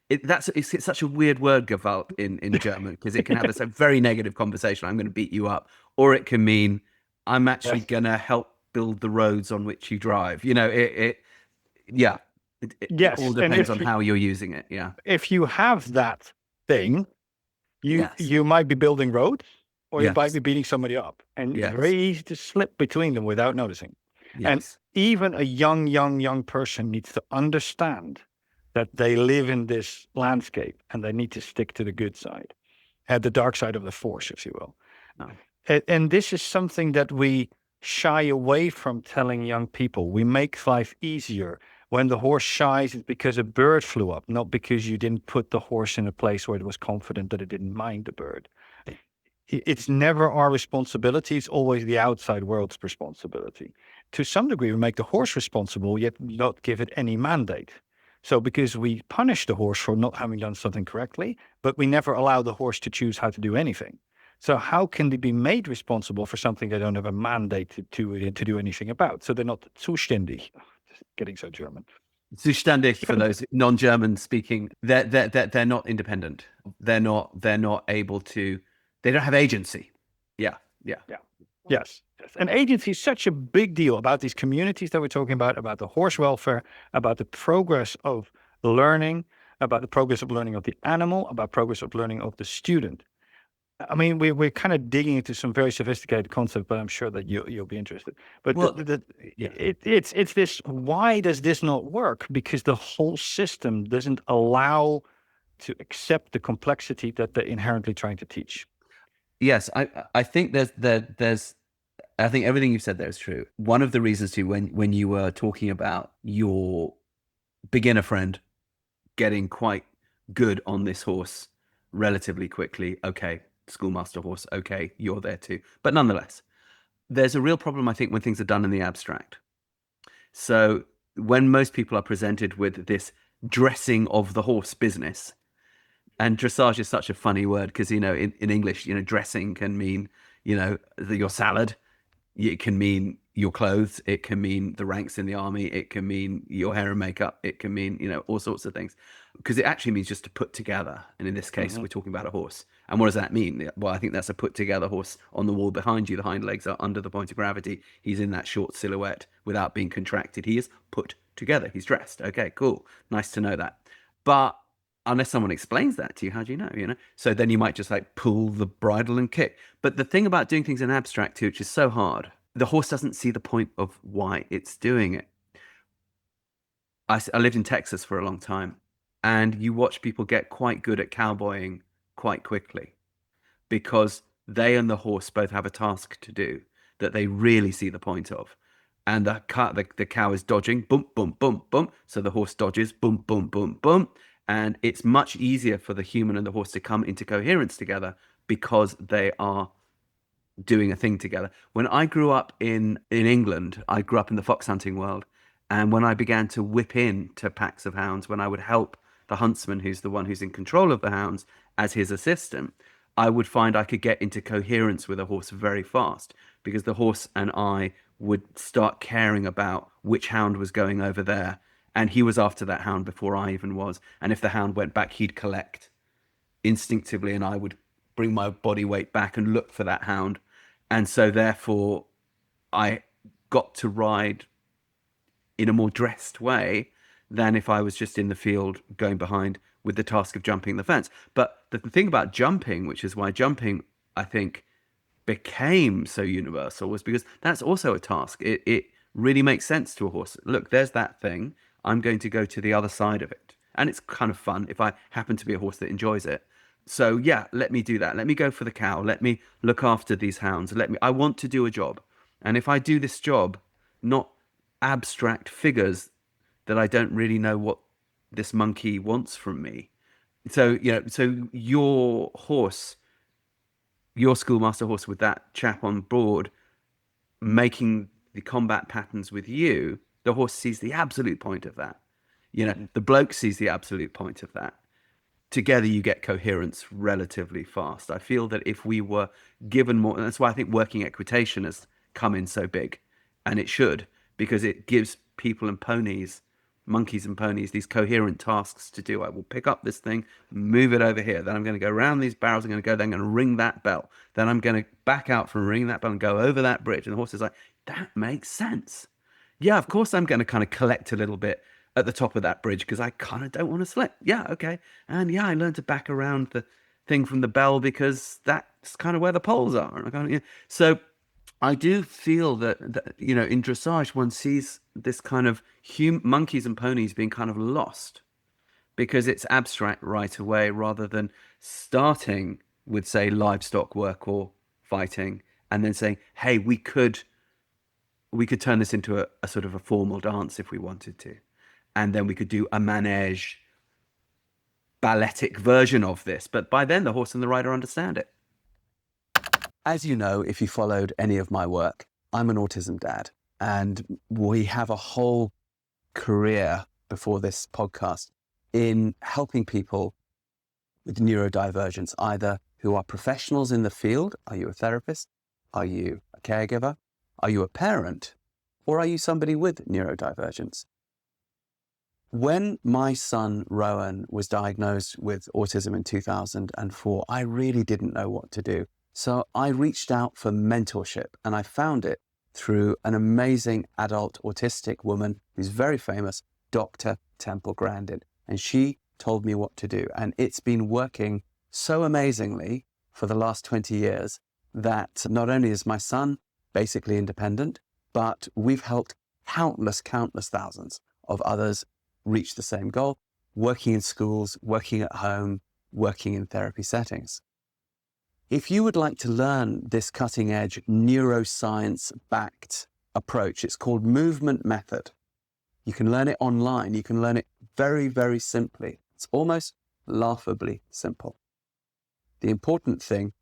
it's such a weird word, Gewalt, in German, because it can have a very negative conversation. I'm going to beat you up, or it can mean I'm actually going to help build the roads on which you drive. You know, it all depends on how you're using it. Yeah. If you have that thing, you might be building roads, or you might be beating somebody up, and it's very easy to slip between them without noticing. And even a young person needs to understand that they live in this landscape and they need to stick to the good side, at the dark side of the force, if you will. And this is something that we shy away from telling young people. We make life easier. When the horse shies, it's because a bird flew up, not because you didn't put the horse in a place where it was confident that it didn't mind the bird. It's never our responsibility. It's always the outside world's responsibility. To some degree, we make the horse responsible, yet not give it any mandate. So because we punish the horse for not having done something correctly, but we never allow the horse to choose how to do anything. So how can they be made responsible for something they don't have a mandate to do anything about? So they're not zuständig. Just getting so German. Zuständig, for those non-German speaking, they're not independent. They're not able to. They don't have agency. Yeah. Yes. And agency is such a big deal about these communities that we're talking about the horse welfare, about the progress of learning, about the progress of learning of the animal, about progress of learning of the student. I mean, we're kind of digging into some very sophisticated concepts, but I'm sure that you'll be interested. But it's this. Why does this not work? Because the whole system doesn't allow to accept the complexity that they're inherently trying to teach. Yes, I think there's I think everything you've said there is true. One of the reasons too, when you were talking about your beginner friend getting quite good on this horse relatively quickly, okay, schoolmaster horse, okay, you're there too. But nonetheless, there's a real problem, I think, when things are done in the abstract. So when most people are presented with this dressing of the horse business, and dressage is such a funny word because, you know, in English, you know, dressing can mean, you know, your salad. It can mean your clothes. It can mean the ranks in the army. It can mean your hair and makeup. It can mean, you know, all sorts of things, because it actually means just to put together. And in this case, we're talking about a horse. And what does that mean? Well, I think that's a put together horse on the wall behind you. The hind legs are under the point of gravity. He's in that short silhouette without being contracted. He is put together. He's dressed. Okay, cool. Nice to know that. But unless someone explains that to you, how do you know? So then you might just like pull the bridle and kick. But the thing about doing things in abstract too, which is so hard, the horse doesn't see the point of why it's doing it. I lived in Texas for a long time, and you watch people get quite good at cowboying quite quickly because they and the horse both have a task to do that they really see the point of. And the cow is dodging, boom, boom, boom, boom. So the horse dodges, boom, boom, boom, boom. And it's much easier for the human and the horse to come into coherence together because they are doing a thing together. When I grew up in England, I grew up in the fox hunting world. And when I began to whip in to packs of hounds, when I would help the huntsman, who's the one who's in control of the hounds, as his assistant, I would find I could get into coherence with a horse very fast, because the horse and I would start caring about which hound was going over there And he was after that hound before I even was. And if the hound went back, he'd collect instinctively, and I would bring my body weight back and look for that hound. And so therefore I got to ride in a more dressed way than if I was just in the field going behind with the task of jumping the fence. But the thing about jumping, which is why jumping, I think, became so universal, was because that's also a task. It really makes sense to a horse. Look, there's that thing. I'm going to go to the other side of it. And it's kind of fun if I happen to be a horse that enjoys it. So yeah, let me do that. Let me go for the cow. Let me look after these hounds. I want to do a job. And if I do this job, not abstract figures that I don't really know what this monkey wants from me. So, so your horse, your schoolmaster horse with that chap on board, making the combat patterns with you, the horse sees the absolute point of that. The bloke sees the absolute point of that. Together you get coherence relatively fast. I feel that if we were given more, and that's why I think working equitation has come in so big, and it should, because it gives people and ponies, monkeys and ponies, these coherent tasks to do. I will pick up this thing, move it over here, then I'm going to go around these barrels, I'm going to go, then I'm going to ring that bell, then I'm going to back out from ringing that bell and go over that bridge. And the horse is like, that makes sense. Yeah, of course I'm going to kind of collect a little bit at the top of that bridge because I kind of don't want to slip. Yeah, okay. And yeah, I learned to back around the thing from the bell because that's kind of where the poles are. And I kind of, so I do feel that in dressage one sees this kind of monkeys and ponies being kind of lost because it's abstract right away rather than starting with, say, livestock work or fighting and then saying, hey, we could turn this into a sort of a formal dance if we wanted to. And then we could do a manège balletic version of this. But by then the horse and the rider understand it. As you know, if you followed any of my work, I'm an autism dad. And we have a whole career before this podcast in helping people with neurodivergence, either who are professionals in the field. Are you a therapist? Are you a caregiver? Are you a parent? Or are you somebody with neurodivergence? When my son, Rowan, was diagnosed with autism in 2004, I really didn't know what to do. So I reached out for mentorship, and I found it through an amazing adult autistic woman who's very famous, Dr. Temple Grandin. And she told me what to do. And it's been working so amazingly for the last 20 years that not only is my son basically independent, but we've helped countless thousands of others reach the same goal, working in schools, working at home, working in therapy settings. If you would like to learn this cutting-edge neuroscience-backed approach, it's called Movement Method. You can learn it online. You can learn it very, very simply. It's almost laughably simple. The important thing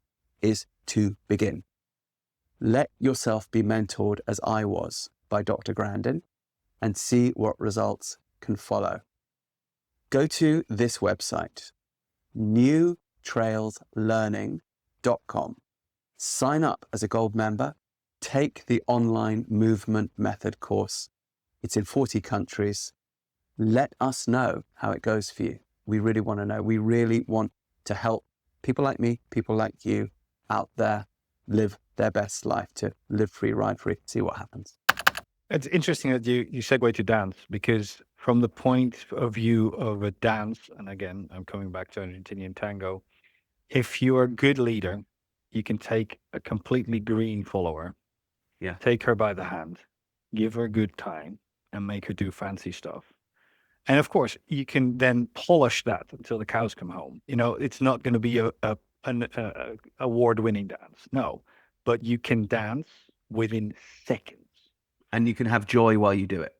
is to begin. Let yourself be mentored as I was by Dr. Grandin and see what results can follow. Go to this website, newtrailslearning.com. Sign up as a gold member. Take the online movement method course. It's in 40 countries. Let us know how it goes for you. We really want to know. We really want to help people like me, people like you out there live their best life, to live free, ride free, see what happens. It's interesting that you segue to dance, because from the point of view of a dance, and again, I'm coming back to Argentinian tango, if you're a good leader, you can take a completely green follower, take her by the hand, give her good time, and make her do fancy stuff. And of course, you can then polish that until the cows come home. It's not going to be an award-winning dance, no, but you can dance within seconds. And you can have joy while you do it.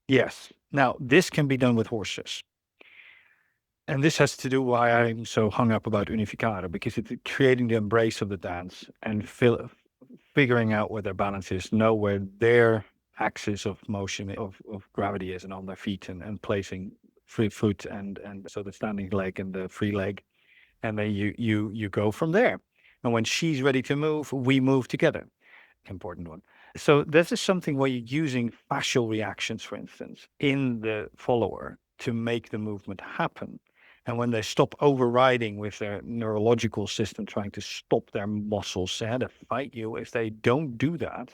Yes. Now, this can be done with horses. And this has to do why I'm so hung up about unificare, because it's creating the embrace of the dance and figuring out where their balance is, know where their axis of motion of gravity is, and on their feet, and placing free foot and so the standing leg and the free leg. And then you go from there. And when she's ready to move, we move together. Important one. So this is something where you're using facial reactions, for instance, in the follower to make the movement happen. And when they stop overriding with their neurological system, trying to stop their muscles to fight you, if they don't do that,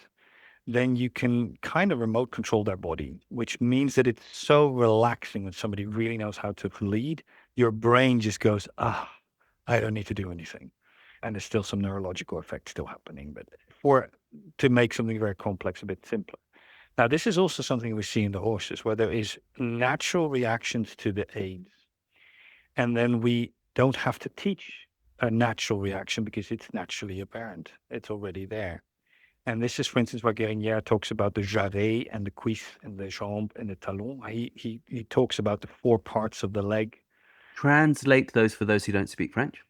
then you can kind of remote control their body, which means that it's so relaxing when somebody really knows how to lead. Your brain just goes, I don't need to do anything. And there's still some neurological effect still happening, but to make something very complex a bit simpler. Now, this is also something we see in the horses, where there is natural reactions to the aids. And then we don't have to teach a natural reaction because it's naturally apparent. It's already there. And this is, for instance, where Guérinière talks about the jarret and the cuisse and the jambe and the talon. He talks about the 4 parts of the leg. Translate those for those who don't speak French.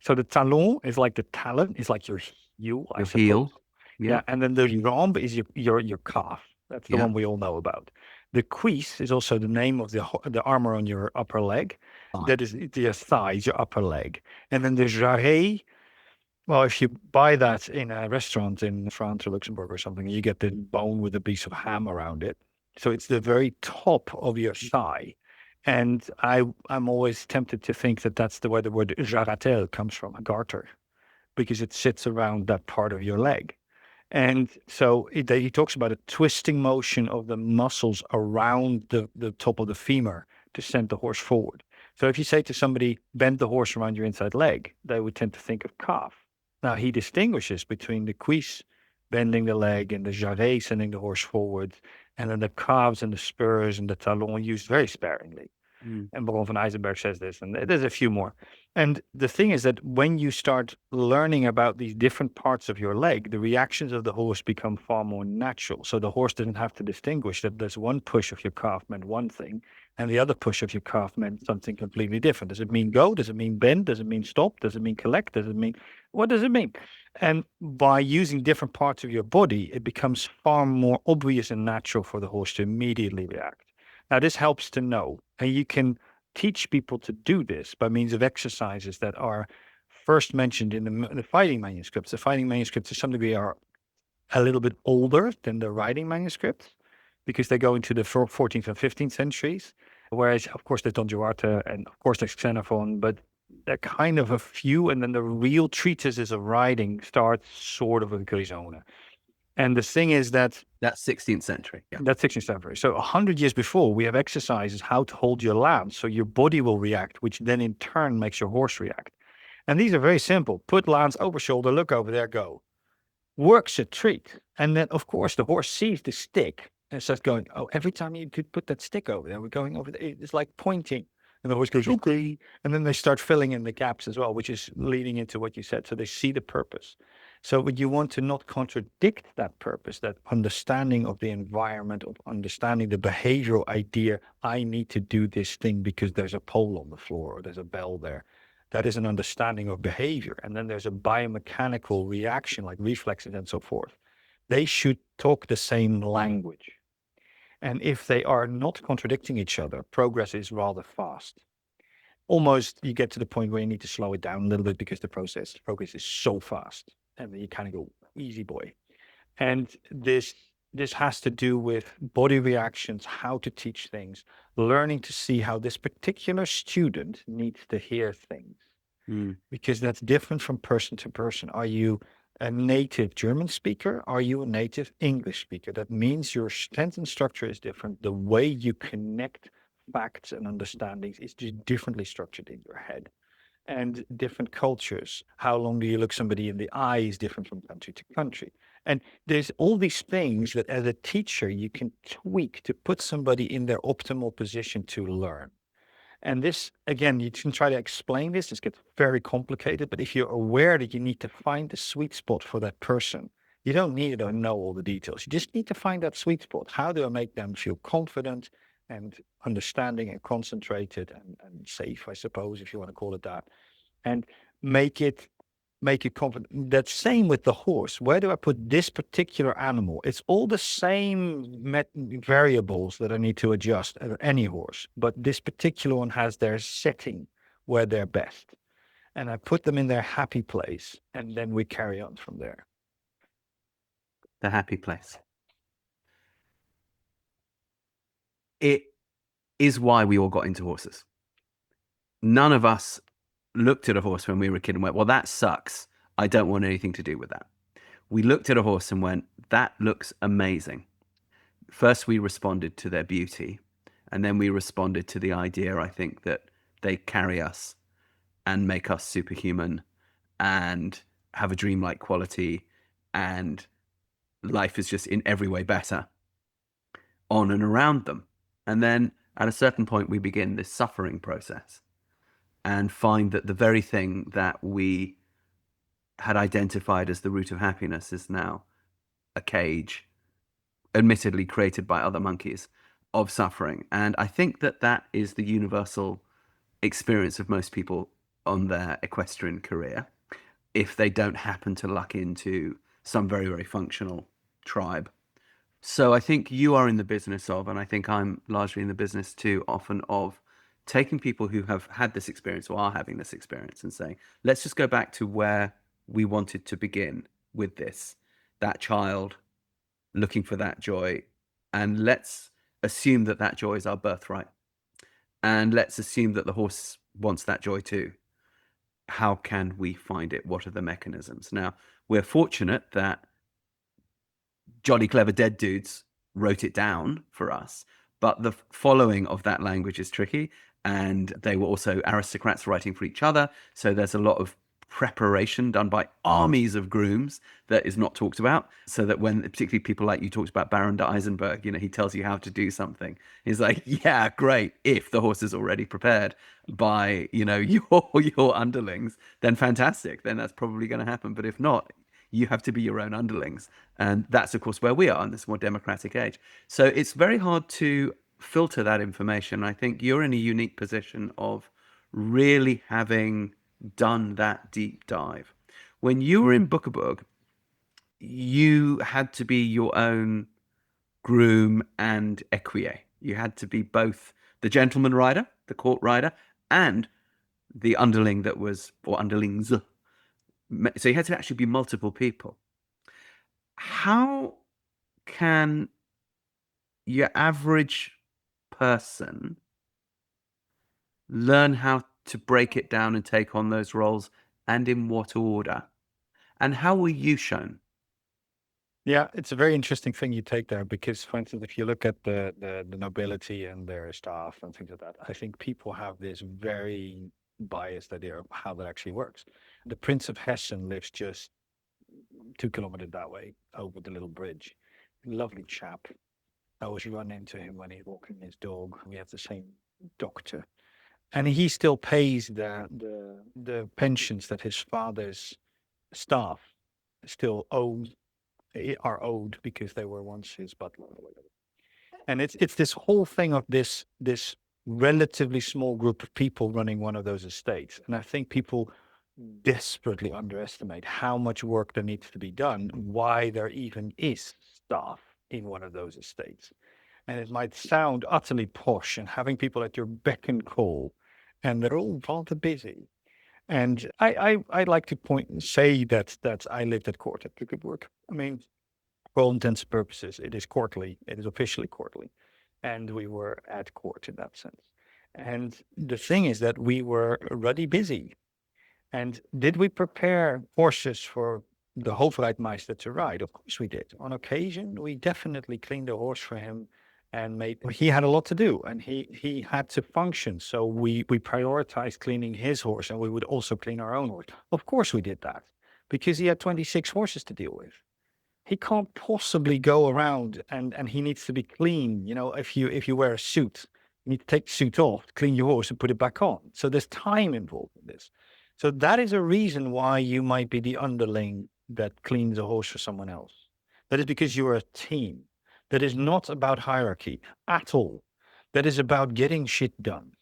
So the talon is like the talon, is like your heel, I Your suppose. heel. Yeah. And then the jambe is your calf. That's the one we all know about. The cuisse is also the name of the armor on your upper leg. That is your thighs, your upper leg. And then the jarret, well, if you buy that in a restaurant in France or Luxembourg or something, you get the bone with a piece of ham around it. So it's the very top of your thigh. And I'm always tempted to think that that's where the word jarratel comes from, a garter, because it sits around that part of your leg. And so he talks about a twisting motion of the muscles around the top of the femur to send the horse forward. So if you say to somebody, bend the horse around your inside leg, they would tend to think of calf. Now, he distinguishes between the cuisse, bending the leg, and the jarret, sending the horse forward, and then the calves and the spurs and the talon used very sparingly. And Baron van Eisenberg says this, and there's a few more. And the thing is that when you start learning about these different parts of your leg, the reactions of the horse become far more natural. So the horse doesn't have to distinguish that there's one push of your calf meant one thing, and the other push of your calf meant something completely different. Does it mean go? Does it mean bend? Does it mean stop? Does it mean collect? Does it mean, what does it mean? And by using different parts of your body, it becomes far more obvious and natural for the horse to immediately react. Now, this helps to know, and you can teach people to do this by means of exercises that are first mentioned in the fighting manuscripts. The fighting manuscripts, to some degree, are a little bit older than the writing manuscripts because they go into the 14th and 15th centuries. Whereas, of course, there's Don Duarte and, of course, there's Xenophon, but they're kind of a few. And then the real treatises of writing start sort of with Grisone. And the thing is that that's 16th century. Yeah. That's 16th century. So 100 years before, we have exercises how to hold your lance so your body will react, which then in turn makes your horse react. And these are very simple. Put lance over shoulder, look over there, go. Works a treat. And then, of course, the horse sees the stick and starts going, oh, every time you could put that stick over there, we're going over there. It's like pointing. And the horse goes, okay. And then they start filling in the gaps as well, which is leading into what you said. So they see the purpose. So you want to not contradict that purpose, that understanding of the environment, of understanding the behavioral idea. I need to do this thing because there's a pole on the floor or there's a bell there. That is an understanding of behavior. And then there's a biomechanical reaction like reflexes and so forth. They should talk the same language. And if they are not contradicting each other, progress is rather fast. Almost you get to the point where you need to slow it down a little bit because the progress is so fast. And then you kind of go, easy boy. And this has to do with body reactions, how to teach things, learning to see how this particular student needs to hear things. Because that's different from person to person. Are you a native German speaker? Are you a native English speaker? That means your sentence structure is different. The way you connect facts and understandings is just differently structured in your head. And different cultures. How long do you look somebody in the eye is different from country to country. And there's all these things that as a teacher, you can tweak to put somebody in their optimal position to learn. And this, again, you can try to explain this. This gets very complicated. But if you're aware that you need to find the sweet spot for that person, you don't need to know all the details. You just need to find that sweet spot. How do I make them feel confident and understanding and concentrated and safe, I suppose, if you want to call it that, and make it confident. That's same with the horse. Where do I put this particular animal? It's all the same variables that I need to adjust at any horse, but this particular one has their setting where they're best. And I put them in their happy place, and then we carry on from there. the happy place. It is why we all got into horses. None of us looked at a horse when we were a kid and went, well, that sucks. I don't want anything to do with that. We looked at a horse and went, that looks amazing. First, we responded to their beauty, and then we responded to the idea, I think, that they carry us and make us superhuman and have a dreamlike quality, and life is just in every way better on and around them. And then at a certain point, we begin this suffering process and find that the very thing that we had identified as the root of happiness is now a cage, admittedly created by other monkeys, of suffering. And I think that that is the universal experience of most people on their equestrian career, if they don't happen to luck into some very, very functional tribe. So I think you are in the business of, and I think I'm largely in the business too, often of taking people who have had this experience or are having this experience and saying, let's just go back to where we wanted to begin with this, that child looking for that joy, and let's assume that that joy is our birthright. And let's assume that the horse wants that joy too. How can we find it? What are the mechanisms? Now, we're fortunate that jolly clever dead dudes wrote it down for us, but the following of that language is tricky. And they were also aristocrats writing for each other. So there's a lot of preparation done by armies of grooms that is not talked about, so that when particularly people like you talked about Baron de Eisenberg, he tells you how to do something, he's like, yeah, great, if the horse is already prepared by your underlings, then fantastic, then that's probably going to happen. But if not, you have to be your own underlings. And that's of course where we are in this more democratic age. So it's very hard to filter that information. I think you're in a unique position of really having done that deep dive. When you were in Bückeburg, you had to be your own groom and equier. You had to be both the gentleman rider, the court rider, and the underling that was, or underlings. So you had to actually be multiple people. How can your average person learn how to break it down and take on those roles, and in what order? And how were you shown? Yeah, it's a very interesting thing you take there because, for instance, if you look at the nobility and their staff and things like that, I think people have this very biased idea of how that actually works. The Prince of Hessen lives just 2 kilometers that way over the little bridge. Lovely chap. I always run into him when he's walking his dog. We have the same doctor, and he still pays the pensions that his father's staff still are owed because they were once his butler or whatever. And it's this whole thing of this relatively small group of people running one of those estates. And I think people desperately underestimate how much work there needs to be done, why there even is staff in one of those estates. And it might sound utterly posh and having people at your beck and call, and they're all rather busy. And I like to say that I lived at court at Bückeburg. I mean, for all intents and purposes, it is courtly. It is officially courtly, and we were at court in that sense. And the thing is that we were ruddy busy. And did we prepare horses for the Hofreitmeister to ride? Of course we did. On occasion, we definitely cleaned the horse for him and he had a lot to do and he had to function. So we prioritized cleaning his horse and we would also clean our own horse. Of course we did that because he had 26 horses to deal with. He can't possibly go around and he needs to be clean. If you wear a suit, you need to take the suit off, clean your horse and put it back on. So there's time involved in this. So that is a reason why you might be the underling that cleans a horse for someone else. That is because you're a team. That is not about hierarchy at all. That is about getting shit done.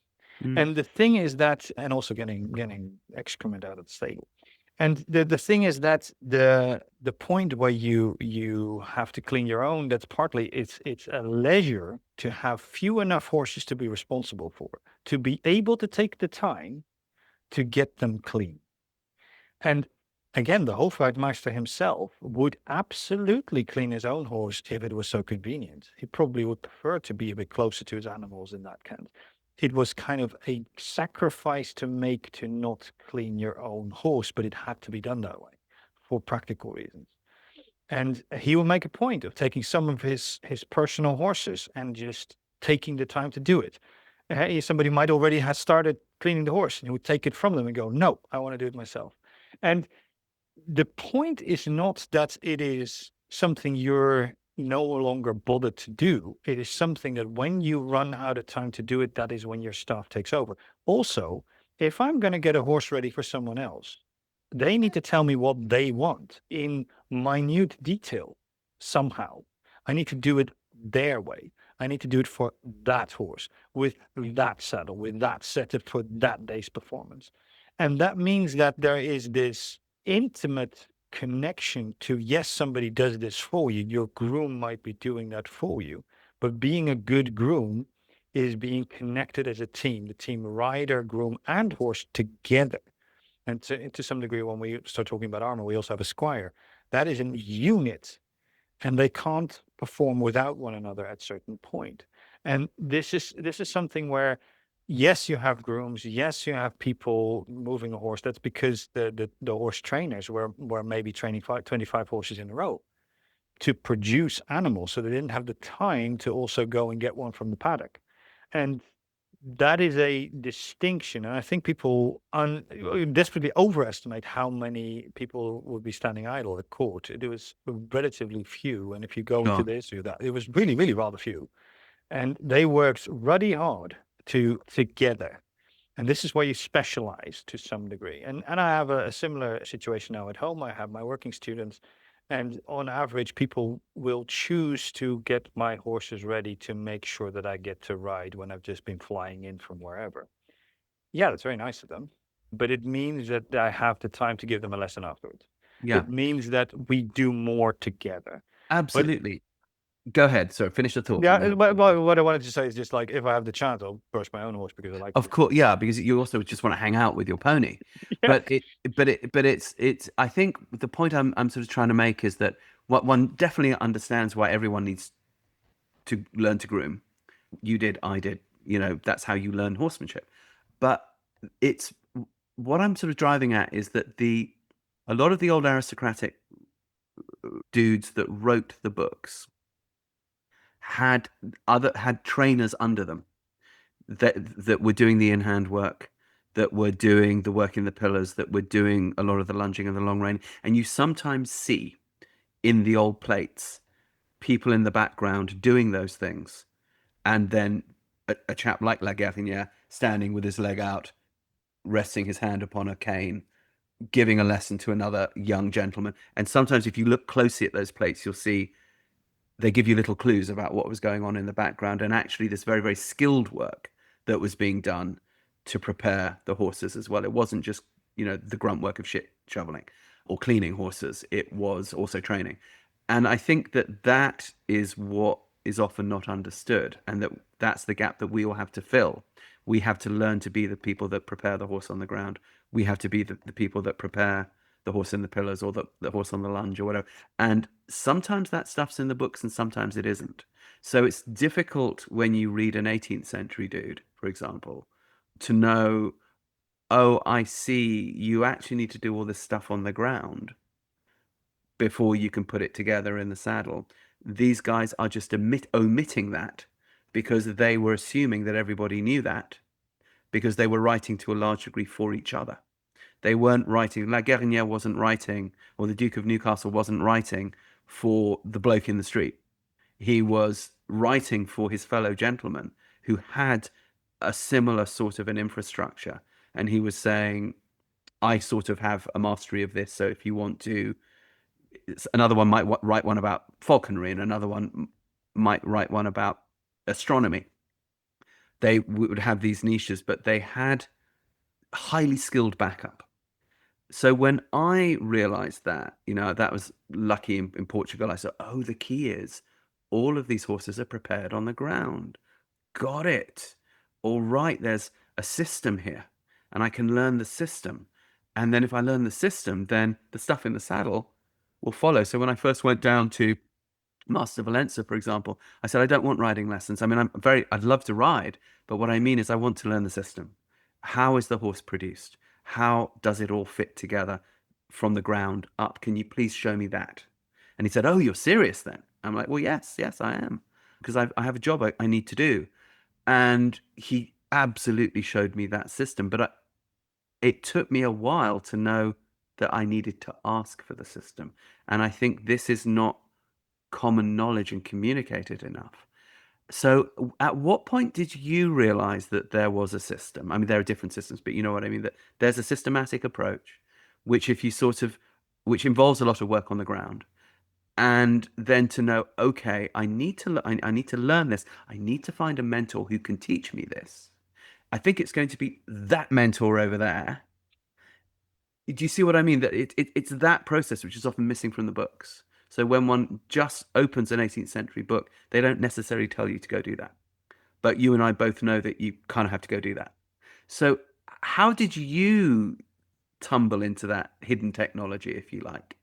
And the thing is that, and also getting excrement out of the stable. And the thing is that the point where you have to clean your own, that's partly it's a leisure to have few enough horses to be responsible for, to be able to take the time to get them clean. And Again, the Hofreitmeister himself would absolutely clean his own horse if it was so convenient. He probably would prefer to be a bit closer to his animals in that sense. It was kind of a sacrifice to make to not clean your own horse, but it had to be done that way for practical reasons. And he will make a point of taking some of his personal horses and just taking the time to do it. Somebody might already have started cleaning the horse, and he would take it from them and go, "No, I want to do it myself." And the point is not that it is something you're no longer bothered to do. It is something that when you run out of time to do it, that is when your staff takes over. Also, if I'm going to get a horse ready for someone else, they need to tell me what they want in minute detail somehow. I need to do it their way. I need to do it for that horse, with that saddle, with that setup for that day's performance. And that means that there is this intimate connection to, yes, somebody does this for you. Your groom might be doing that for you. But being a good groom is being connected as a team, the team rider, groom, and horse together. And to some degree, when we start talking about armor, we also have a squire. That is a unit, and they can't perform without one another at a certain point. And this is something where, yes, you have grooms, yes, you have people moving a horse. That's because the horse trainers were maybe training 25 horses in a row to produce animals, so they didn't have the time to also go and get one from the paddock. And that is a distinction. And I think people desperately overestimate how many people would be standing idle at court. It was relatively few. And if you go into Sure. this or that, it was really, really rather few. And they worked ruddy hard together. And this is where you specialize to some degree. And I have a similar situation now at home. I have my working students, and on average, people will choose to get my horses ready to make sure that I get to ride when I've just been flying in from wherever. Yeah, that's very nice of them. But it means that I have the time to give them a lesson afterwards. Yeah, It means that we do more together. But absolutely. Go ahead. Sorry, finish the thought. yeah, what I wanted to say is just like, if I have the chance, I'll brush my own horse because I like Of to. course, yeah, because you also just want to hang out with your pony. Yeah. But it's. I think the point I'm sort of trying to make is that what one definitely understands why everyone needs to learn to groom. You did, I did. That's how you learn horsemanship. But it's what I'm sort of driving at is that a lot of the old aristocratic dudes that wrote the books had trainers under them that were doing the in-hand work, that were doing the work in the pillars, that were doing a lot of the lunging and the long rein. And you sometimes see in the old plates people in the background doing those things, and then a chap like La Guerinière standing with his leg out, resting his hand upon a cane, giving a lesson to another young gentleman. And sometimes if you look closely at those plates, you'll see they give you little clues about what was going on in the background, and actually this very, very skilled work that was being done to prepare the horses as well. It wasn't just, the grunt work of shit shoveling or cleaning horses. It was also training. And I think that is what is often not understood, and that's the gap that we all have to fill. We have to learn to be the people that prepare the horse on the ground. We have to be the people that prepare the horse in the pillars, or the horse on the lunge, or whatever. And sometimes that stuff's in the books and sometimes it isn't. So it's difficult when you read an 18th century dude, for example, to know, oh, I see, you actually need to do all this stuff on the ground before you can put it together in the saddle. These guys are just omitting that because they were assuming that everybody knew that, because they were writing to a large degree for each other. They weren't writing, La Guerinière wasn't writing, or the Duke of Newcastle wasn't writing for the bloke in the street. He was writing for his fellow gentlemen who had a similar sort of an infrastructure. And he was saying, I sort of have a mastery of this. So if you want to, another one might write one about falconry, and another one might write one about astronomy. They would have these niches, but they had highly skilled backup. So when I realized that, that was lucky in Portugal, I said, oh, the key is all of these horses are prepared on the ground. Got it. All right, there's a system here, and I can learn the system. And then if I learn the system, then the stuff in the saddle will follow. So when I first went down to Master Valenza, for example, I said, I don't want riding lessons. I mean, I'd love to ride, but what I mean is I want to learn the system. How is the horse produced? How does it all fit together from the ground up? Can you please show me that? And he said, oh, you're serious then? I'm like, well, yes, I am. Because I have a job I need to do. And he absolutely showed me that system. But it took me a while to know that I needed to ask for the system. And I think this is not common knowledge and communicated enough. So at what point did you realize that there was a system? I mean, there are different systems, but you know what I mean, that there's a systematic approach, which if you which involves a lot of work on the ground. And then to know, okay, I need to learn this. I need to find a mentor who can teach me this. I think it's going to be that mentor over there. Do you see what I mean? That it's that process which is often missing from the books. So when one just opens an 18th century book, they don't necessarily tell you to go do that. But you and I both know that you kind of have to go do that. So how did you tumble into that hidden technology, if you like?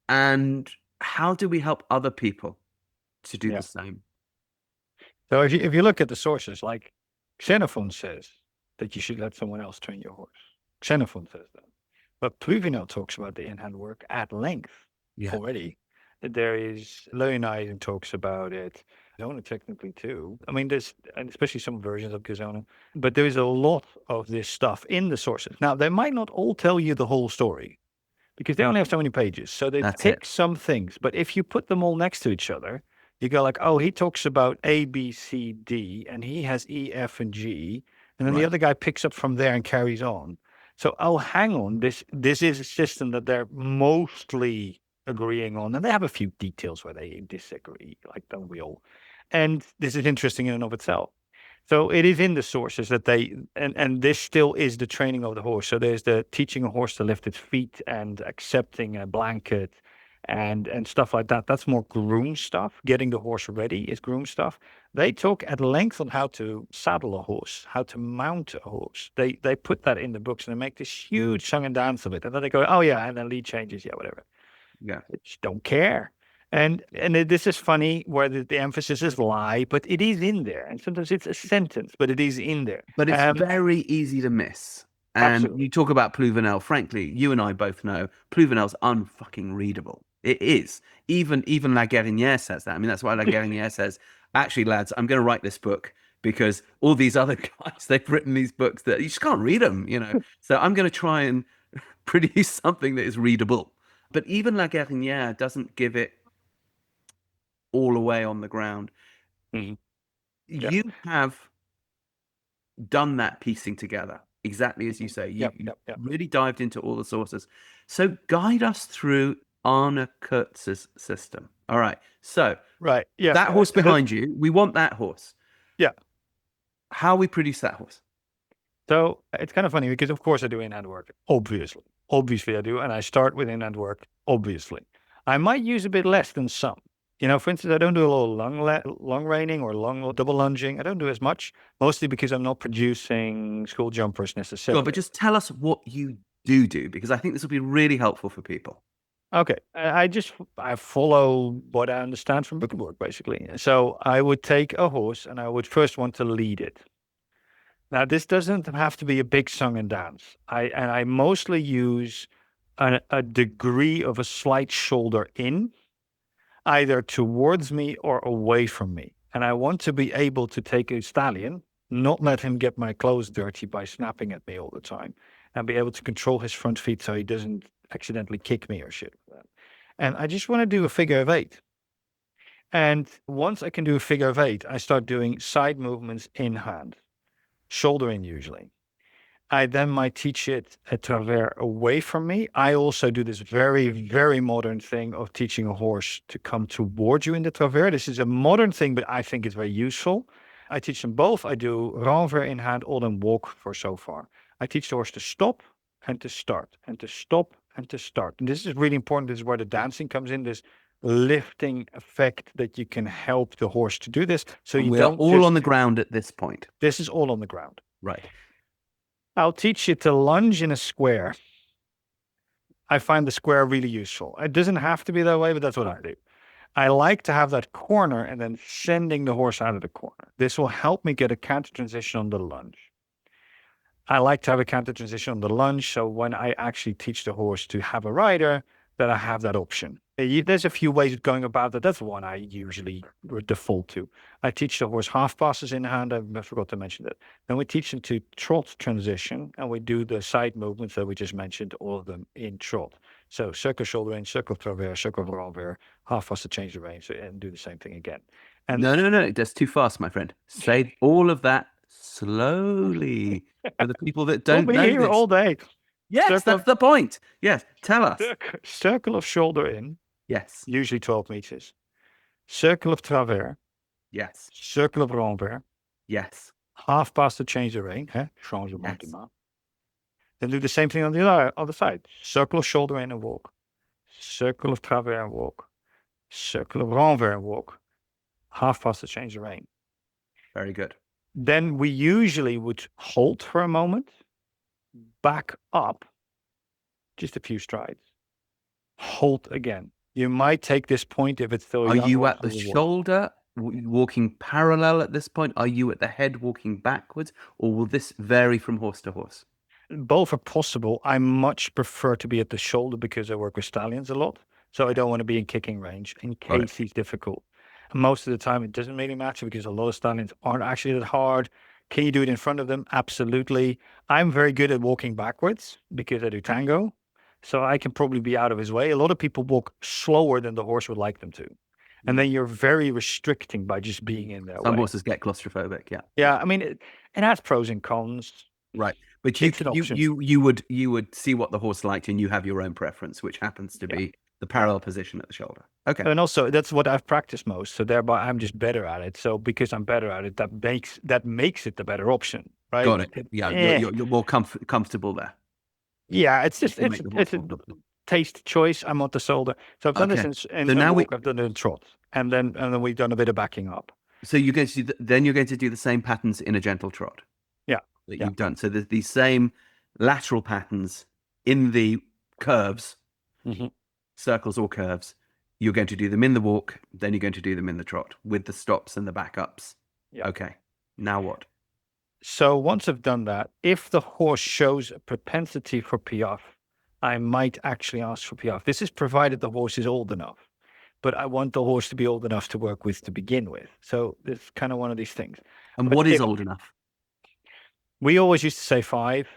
And how do we help other people to do Yeah. the same? So if you look at the sources, like Xenophon says that you should let someone else train your horse. Xenophon says that. But Pluvinel talks about the in-hand work at length Yeah. already. There is Leoniden talks about it. Gazona technically too. I mean, there's, and especially some versions of Gazona, but there is a lot of this stuff in the sources. Now, they might not all tell you the whole story because they only have so many pages. So they That's pick it. some things, but if you put them all next to each other, you go like, oh, he talks about A, B, C, D, and he has E, F, and G. And then the Right. other guy picks up from there and carries on. So, oh, hang on, this is a system that they're mostly agreeing on. And they have a few details where they disagree, like don't we all? And this is interesting in and of itself. So it is in the sources that they, and this still is the training of the horse. So there's the teaching a horse to lift its feet and accepting a blanket and stuff like that. That's more groom stuff. Getting the horse ready is groom stuff. They talk at length on how to saddle a horse, how to mount a horse. They put that in the books and they make this huge song and dance of it. And then they go, oh yeah, and then lead changes, yeah, whatever. Yeah. I just don't care. This is funny where the emphasis is lie, but it is in there. And sometimes it's a sentence, but it is in there. But it's very easy to miss. And Absolutely. you talk about Pluvinel. Frankly, you and I both know Pluvinel's unfucking readable. It is. Even La Guerinière says that. I mean, that's why La Guerinière says, actually, lads, I'm going to write this book because all these other guys, they've written these books that you just can't read them, you know. So I'm going to try and produce something that is readable. But even La Guerinière doesn't give it all away on the ground. Mhm. Yeah. You have done that piecing together, exactly as you say. You Yep. really dived into all the sources. So guide us through Arne Koets' system. All right. So Right. Yeah. that horse behind you, we want that horse. Yeah. How we produce that horse? So it's kind of funny because, of course, I do in-hand work. Obviously, I do. And I start with in-hand work, obviously. I might use a bit less than some. You know, for instance, I don't do a lot of long reining or long double lunging. I don't do as much, mostly because I'm not producing school jumpers necessarily. Sure, but just tell us what you do, because I think this will be really helpful for people. Okay. I follow what I understand from Bückeburg, basically. So I would take a horse and I would first want to lead it. Now, this doesn't have to be a big song and dance. I mostly use a degree of a slight shoulder in, either towards me or away from me. And I want to be able to take a stallion, not let him get my clothes dirty by snapping at me all the time, and be able to control his front feet so he doesn't accidentally kick me or shit like that. And I just want to do a figure of 8. And once I can do a figure of 8, I start doing side movements in hand, shoulder in usually. I then might teach it a travers away from me. I also do this very, very modern thing of teaching a horse to come towards you in the travers. This is a modern thing, but I think it's very useful. I teach them both. I do renvers in hand, all them walk for so far. I teach the horse to stop and to start and to stop and to start. And this is really important. This is where the dancing comes in, this lifting effect that you can help the horse to do this. So you We're don't all just, on the ground at this point. this is all on the ground. Right. I'll teach you to lunge in a square. I find the square really useful. It doesn't have to be that way, but that's what I do. I like to have that corner and then sending the horse out of the corner. This will help me get a counter transition on the lunge. I like to have a counter transition on the lunge. So when I actually teach the horse to have a rider, that I have that option. There's a few ways of going about that. That's one I usually default to. I teach the horse half passes in hand. I forgot to mention that. Then we teach them to trot transition, and we do the side movements that we just mentioned, all of them in trot. So circle shoulder in, circle travers, circle renvers, half pass to change the range, and do the same thing again. And No, that's too fast, my friend. Say all of that slowly for the people that we'll don't be know here this. all day. Yes, Circle that's the point. Yes, tell us. Circle of shoulder in, Yes, usually 12 meters. Circle of travers, yes, circle of renvers, yes, half pass to change the rein, changement yes. de main. Then do the same thing on the other side. Circle of shoulder in and walk. Circle of travers and walk. Circle of renvers and walk. Half pass to change the rein. Very good. Then we usually would halt for a moment, back up just a few strides, halt again. You might take this point if it's still Are young you or at the overwhelmed. shoulder walking parallel at this point? Are you at the head walking backwards? Or will this vary from horse to horse? Both are possible. I much prefer to be at the shoulder because I work with stallions a lot. So I don't want to be in kicking range in case he's difficult. And most of the time, it doesn't really matter because a lot of stallions aren't actually that hard. Can you do it in front of them? Absolutely. I'm very good at walking backwards because I do tango. So I can probably be out of his way. A lot of people walk slower than the horse would like them to. And then you're very restricting by just being in their way. Some horses get claustrophobic, yeah. Yeah, I mean, it has pros and cons. Right. But It's an option. you would see what the horse liked and you have your own preference, which happens to be the parallel position at the shoulder. Okay. And also that's what I've practiced most. So thereby I'm just better at it. So because I'm better at it, that makes it the better option, right? Got it. Yeah, you're more comfortable there. Yeah, it's just You it's make the horse a more comfortable. taste choice. I'm on the shoulder. So I've done this in So now walk, I've done it in trot. And then we've done a bit of backing up. So you're going to then you're going to do the same patterns in a gentle trot. Yeah. That you've done. So there's these same lateral patterns in the curves, circles or curves. You're going to do them in the walk, then you're going to do them in the trot with the stops and the backups. Yeah. Okay. Now what? So once I've done that, if the horse shows a propensity for piaffe, I might actually ask for piaffe. This is provided the horse is old enough, but I want the horse to be old enough to work with to begin with. So it's kind of one of these things. And what is old enough? We always used to say 5.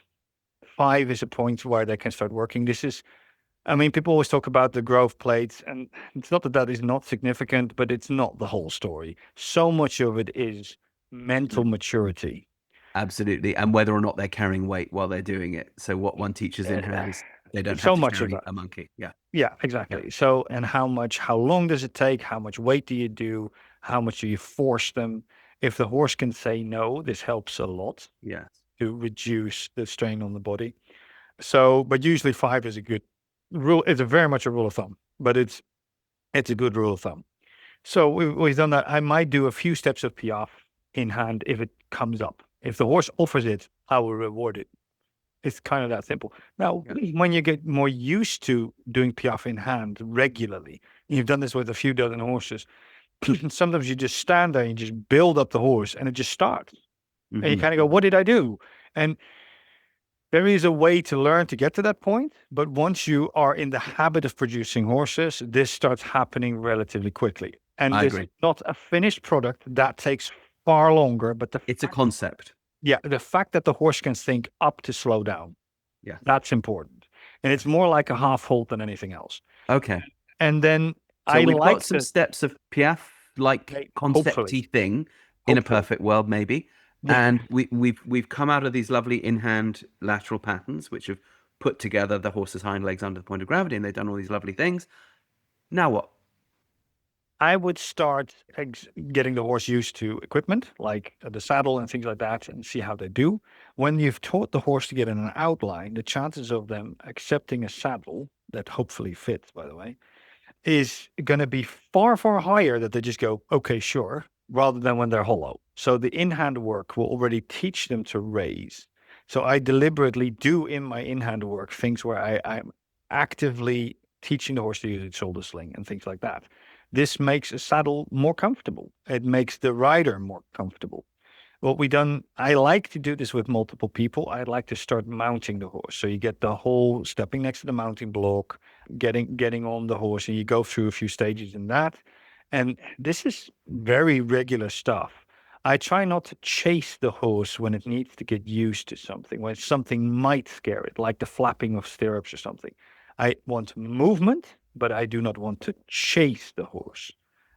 5 is a point where they can start working. People always talk about the growth plates, and it's not that is not significant, but it's not the whole story. So much of it is mental maturity. Absolutely. And whether or not they're carrying weight while they're doing it. So what one teaches in hands, they don't have to carry a monkey. Yeah. Yeah, exactly. Yeah. So, and how long does it take? How much weight do you do? How much do you force them? If the horse can say no, this helps a lot. Yeah. To reduce the strain on the body. So, but usually 5 is a good rule. It's very much a rule of thumb, but it's a good rule of thumb. So we've done that. I might do a few steps of piaffe in hand if it comes up. If the horse offers it, I will reward it. It's kind of that simple. Now, when you get more used to doing piaffe in hand regularly, you've done this with a few dozen horses, sometimes you just stand there and you just build up the horse and it just starts. And you kind of go, what did I do? And there is a way to learn to get to that point. But once you are in the habit of producing horses, this starts happening relatively quickly. And this is not a finished product. That takes far longer. But it's a concept. Yeah. The fact that the horse can think up to slow down. Yeah. That's important. And it's more like a half halt than anything else. Okay. And then so we've got some steps of piaffe, like concept-y thing in a perfect world, maybe. Yeah. And we've come out of these lovely in-hand lateral patterns, which have put together the horse's hind legs under the point of gravity, and they've done all these lovely things. Now what? I would start getting the horse used to equipment, like the saddle and things like that, and see how they do. When you've taught the horse to get in an outline, the chances of them accepting a saddle that hopefully fits, by the way, is going to be far, far higher that they just go, okay, sure, rather than when they're hollow. So the in-hand work will already teach them to raise. So I deliberately do in my in-hand work things where I'm actively teaching the horse to use its shoulder sling and things like that. This makes a saddle more comfortable. It makes the rider more comfortable. What we done, I like to do this with multiple people. I like to start mounting the horse. So you get the whole stepping next to the mounting block, getting on the horse, and you go through a few stages in that. And this is very regular stuff. I try not to chase the horse when it needs to get used to something, when something might scare it, like the flapping of stirrups or something. I want movement, but I do not want to chase the horse.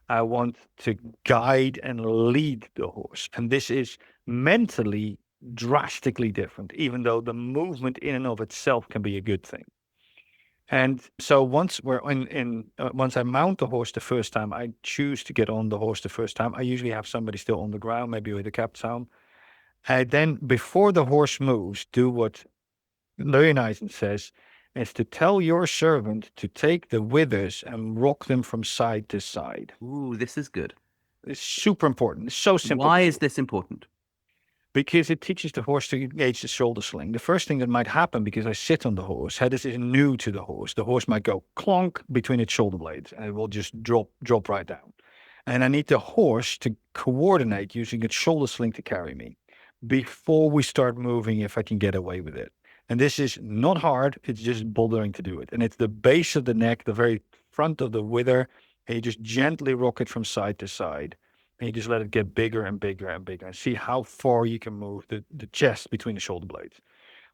I want to guide and lead the horse. And this is mentally drastically different, even though the movement in and of itself can be a good thing. And so once we're once I mount the horse the first time, I choose to get on the horse the first time. I usually have somebody still on the ground, maybe with a cap's helm. I then, before the horse moves, do what Leonisen says, is to tell your servant to take the withers and rock them from side to side. Ooh, this is good. It's super important. It's so simple. Why is this important? Because it teaches the horse to engage the shoulder sling. The first thing that might happen, because I sit on the horse, this is new to the horse might go clonk between its shoulder blades and it will just drop right down. And I need the horse to coordinate using its shoulder sling to carry me before we start moving, if I can get away with it. And this is not hard, it's just bothering to do it. And it's the base of the neck, the very front of the wither, and you just gently rock it from side to side. And you just let it get bigger and bigger and bigger and see how far you can move the chest between the shoulder blades.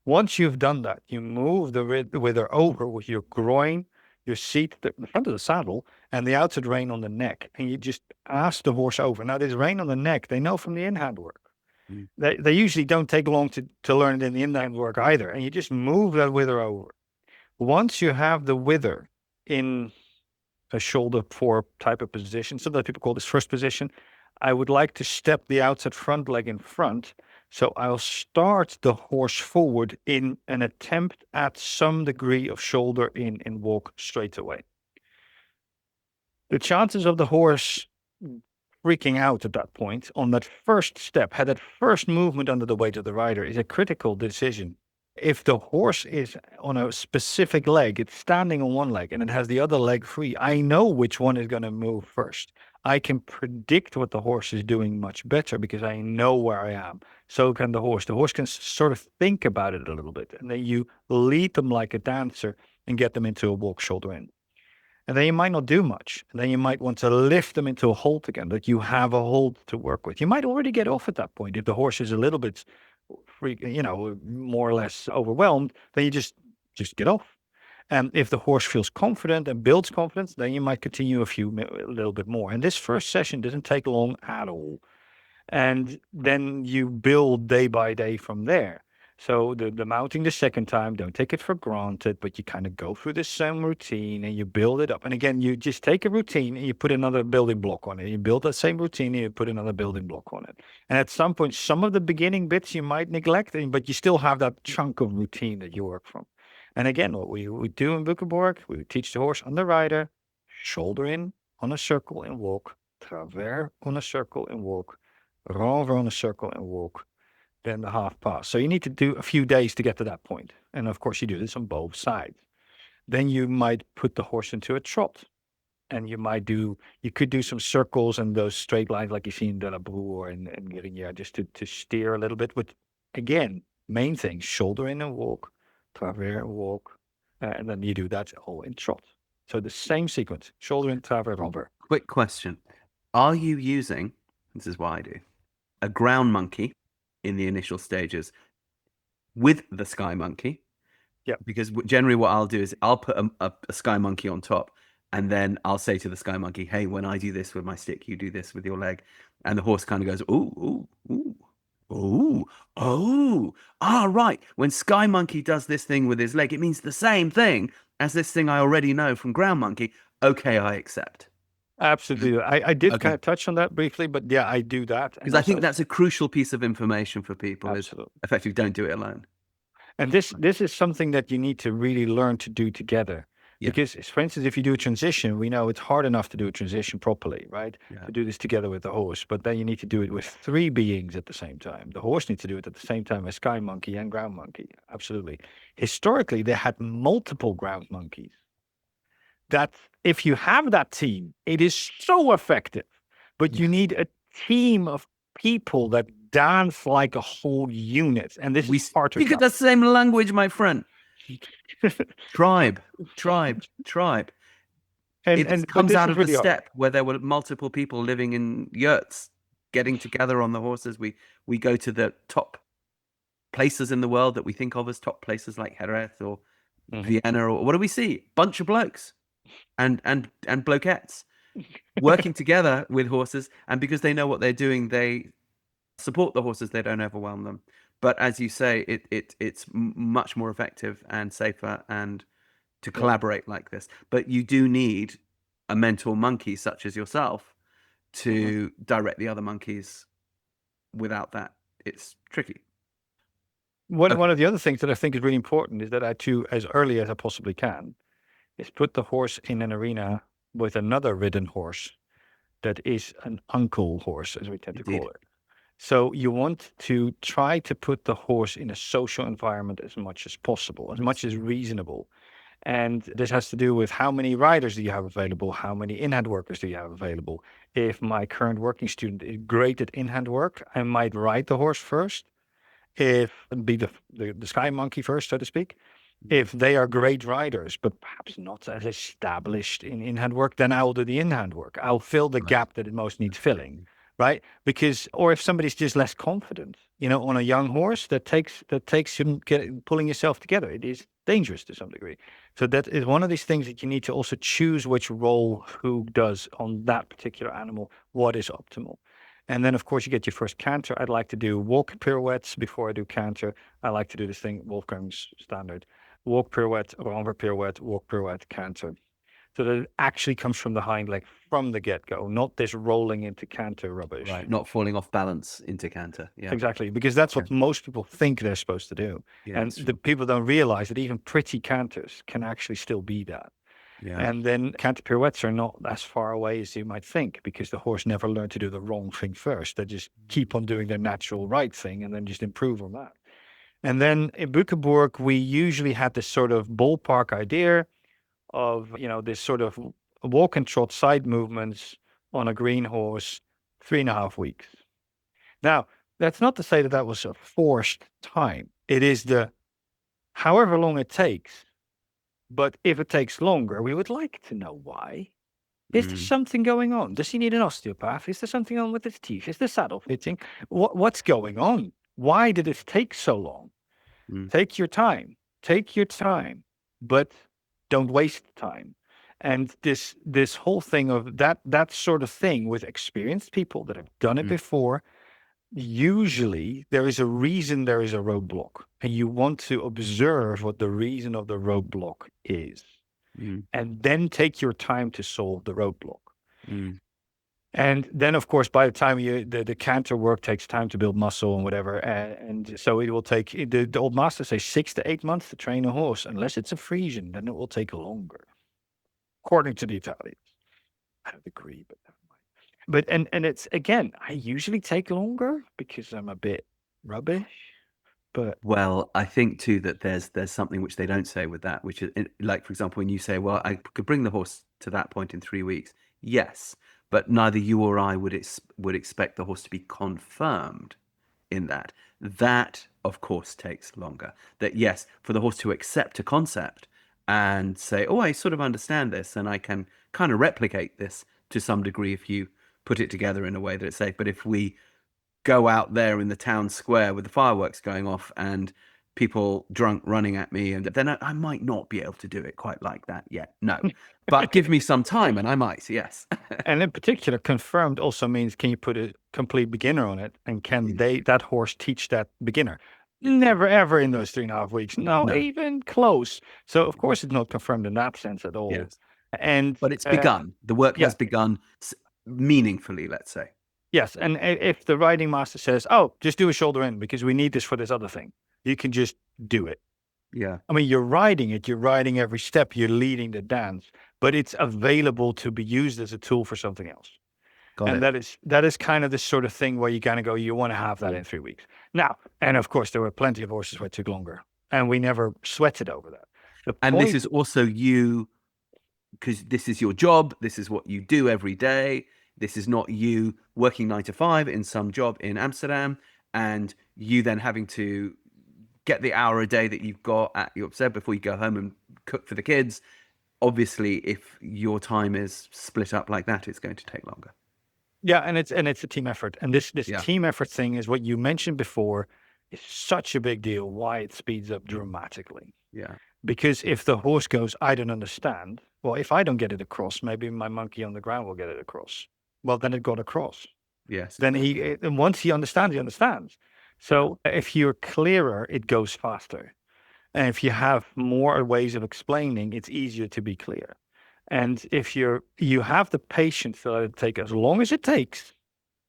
Once you've done that, you move the wither over with your groin, your seat, the front of the saddle, and the outside rein on the neck. And you just ask the horse over. Now, this rein on the neck, they know from the in-hand work. They usually don't take long to learn it in the in-hand work either. And you just move that wither over. Once you have the wither in a shoulder four type of position, sometimes people call this first position, I would like to step the outside front leg in front. So I'll start the horse forward in an attempt at some degree of shoulder in and walk straight away. The chances of the horse freaking out at that point on that first step, had that first movement under the weight of the rider, is a critical decision. If the horse is on a specific leg, it's standing on one leg and it has the other leg free, I know which one is going to move first. I can predict what the horse is doing much better because I know where I am. So can the horse. The horse can sort of think about it a little bit. And then you lead them like a dancer and get them into a walk shoulder in. And then you might not do much. And then you might want to lift them into a halt again, that you have a hold to work with. You might already get off at that point. If the horse is a little bit more or less overwhelmed, then you just get off. And if the horse feels confident and builds confidence, then you might continue a little bit more. And this first session doesn't take long at all. And then you build day by day from there. So the mounting the second time, don't take it for granted, but you kind of go through the same routine and you build it up. And again, you just take a routine and you put another building block on it. You build that same routine and you put another building block on it. And at some point, some of the beginning bits you might neglect, but you still have that chunk of routine that you work from. And again, what we do in Bückeburg, we teach the horse on the rider, shoulder in on a circle and walk, travers on a circle and walk, renvers on a circle and walk, then the half pass. So you need to do a few days to get to that point. And of course, you do this on both sides. Then you might put the horse into a trot. And you could do some circles and those straight lines like you see in Delabru or in Guérinière, just to steer a little bit. But again, main thing, shoulder in and walk, travers and walk, and then you do that all in trot. So the same sequence, shoulder in, travers, renvers. Quick question. Are you using, this is what I do, a ground monkey in the initial stages with the sky monkey? Yeah. Because generally what I'll do is I'll put a sky monkey on top, and then I'll say to the sky monkey, hey, when I do this with my stick, you do this with your leg. And the horse kind of goes, ooh, ooh, ooh, oh, right. When sky monkey does this thing with his leg, it means the same thing as this thing I already know from ground monkey. Okay, I accept. Absolutely. I did kind of touch on that briefly, but yeah, I do that. Because I think that's a crucial piece of information for people. Absolutely. Is effectively don't do it alone. And this is something that you need to really learn to do together. Yeah. Because, for instance, if you do a transition, we know it's hard enough to do a transition properly, right? Yeah. To do this together with the horse, but then you need to do it with 3 beings at the same time. The horse needs to do it at the same time as sky monkey and ground monkey. Absolutely. Historically, they had multiple ground monkeys. That if you have that team, it is so effective. But you need a team of people that dance like a whole unit, and this We is part of speak the same language, my friend. Tribe. It but comes this out is of the really hard. steppe where there were multiple people living in yurts, getting together on the horses. We go to the top places in the world that we think of as top places, like Jerez or Vienna, or what do we see? Bunch of blokes and blokettes working together with horses, and because they know what they're doing, they support the horses. They don't overwhelm them. But as you say, it's much more effective and safer and to collaborate like this. But you do need a mentor monkey such as yourself to direct the other monkeys. Without that, it's tricky. One of the other things that I think is really important is that I too, as early as I possibly can, is put the horse in an arena with another ridden horse that is an uncle horse, as we tend to call it. So you want to try to put the horse in a social environment as much as possible, as much as reasonable. And this has to do with how many riders do you have available? How many in-hand workers do you have available? If my current working student is great at in-hand work, I might ride the horse first. Be the sky monkey first, so to speak. If they are great riders, but perhaps not as established in in-hand work, then I will do the in-hand work. I'll fill the gap that it most needs filling, right? Because, or if somebody's just less confident, on a young horse, that takes him pulling yourself together. It is dangerous to some degree. So that is one of these things that you need to also choose which role who does on that particular animal, what is optimal. And then, of course, you get your first canter. I'd like to do walk pirouettes before I do canter. I like to do this thing, Wolfgang's standard. Walk pirouette, renvers pirouette, walk pirouette, canter. So that it actually comes from the hind leg from the get-go, not this rolling into canter rubbish. Right, not falling off balance into canter. Yeah, exactly, because that's what most people think they're supposed to do. Yeah, and the people don't realize that even pretty canters can actually still be that. Yeah. And then canter pirouettes are not as far away as you might think, because the horse never learned to do the wrong thing first. They just keep on doing their natural right thing and then just improve on that. And then in Bückeburg, we usually had this sort of ballpark idea of, this sort of walk and trot side movements on a green horse, 3.5 weeks. Now, that's not to say that that was a forced time. It is however long it takes. But if it takes longer, we would like to know why. Is there something going on? Does he need an osteopath? Is there something on with his teeth? Is the saddle fitting? What's going on? Why did it take so long? Take your time, but don't waste time. And this whole thing of that sort of thing with experienced people that have done it before, usually there is a reason there is a roadblock, and you want to observe what the reason of the roadblock is, and then take your time to solve the roadblock. And then, of course, by the time the canter work takes time to build muscle and whatever. And so it will take, the old masters say 6 to 8 months to train a horse. Unless it's a Frisian, then it will take longer, according to the Italians. I don't agree, but never mind. But, and it's, again, I usually take longer because I'm a bit rubbish. But well, I think too that there's something which they don't say with that, which is like, for example, when you say, well, I could bring the horse to that point in 3 weeks. Yes. But neither you or I would expect the horse to be confirmed in that. That, of course, takes longer. That, yes, for the horse to accept a concept and say, oh, I sort of understand this and I can kind of replicate this to some degree if you put it together in a way that it's safe. But if we go out there in the town square with the fireworks going off and people drunk running at me, and then I might not be able to do it quite like that yet. No, but give me some time and I might, yes. And in particular, confirmed also means, can you put a complete beginner on it? And can that horse teach that beginner? Never, ever in those 3.5 weeks. No, even close. So of course it's not confirmed in that sense at all. Yes. But it's begun. The work has begun meaningfully, let's say. Yes. And if the riding master says, oh, just do a shoulder in because we need this for this other thing, you can just do it. Yeah. I mean, you're riding it, you're riding every step, you're leading the dance, but it's available to be used as a tool for something else. Got And it. that is kind of the sort of thing where you kind of go, you want to have that in 3 weeks. Now, and of course, there were plenty of horses where it took longer, and we never sweated over that. The And this point, is also you, because this is your job. This is what you do every day. This is not you working 9 to 5 in some job in Amsterdam and you then having to get the hour a day that you've got at your set before you go home and cook for the kids. Obviously, if your time is split up like that, it's going to take longer. yeah, and it's a team effort. And this Yeah. team effort thing is what you mentioned before is such a big deal, why it speeds up dramatically. Yeah. Because if the horse goes, I don't understand, well, if I don't get it across, maybe my monkey on the ground will get it across. Well, then it got across. Yes. Then and once he understands, he understands. So if you're clearer, it goes faster. And if you have more ways of explaining, it's easier to be clear. And if you have the patience to let it take as long as it takes,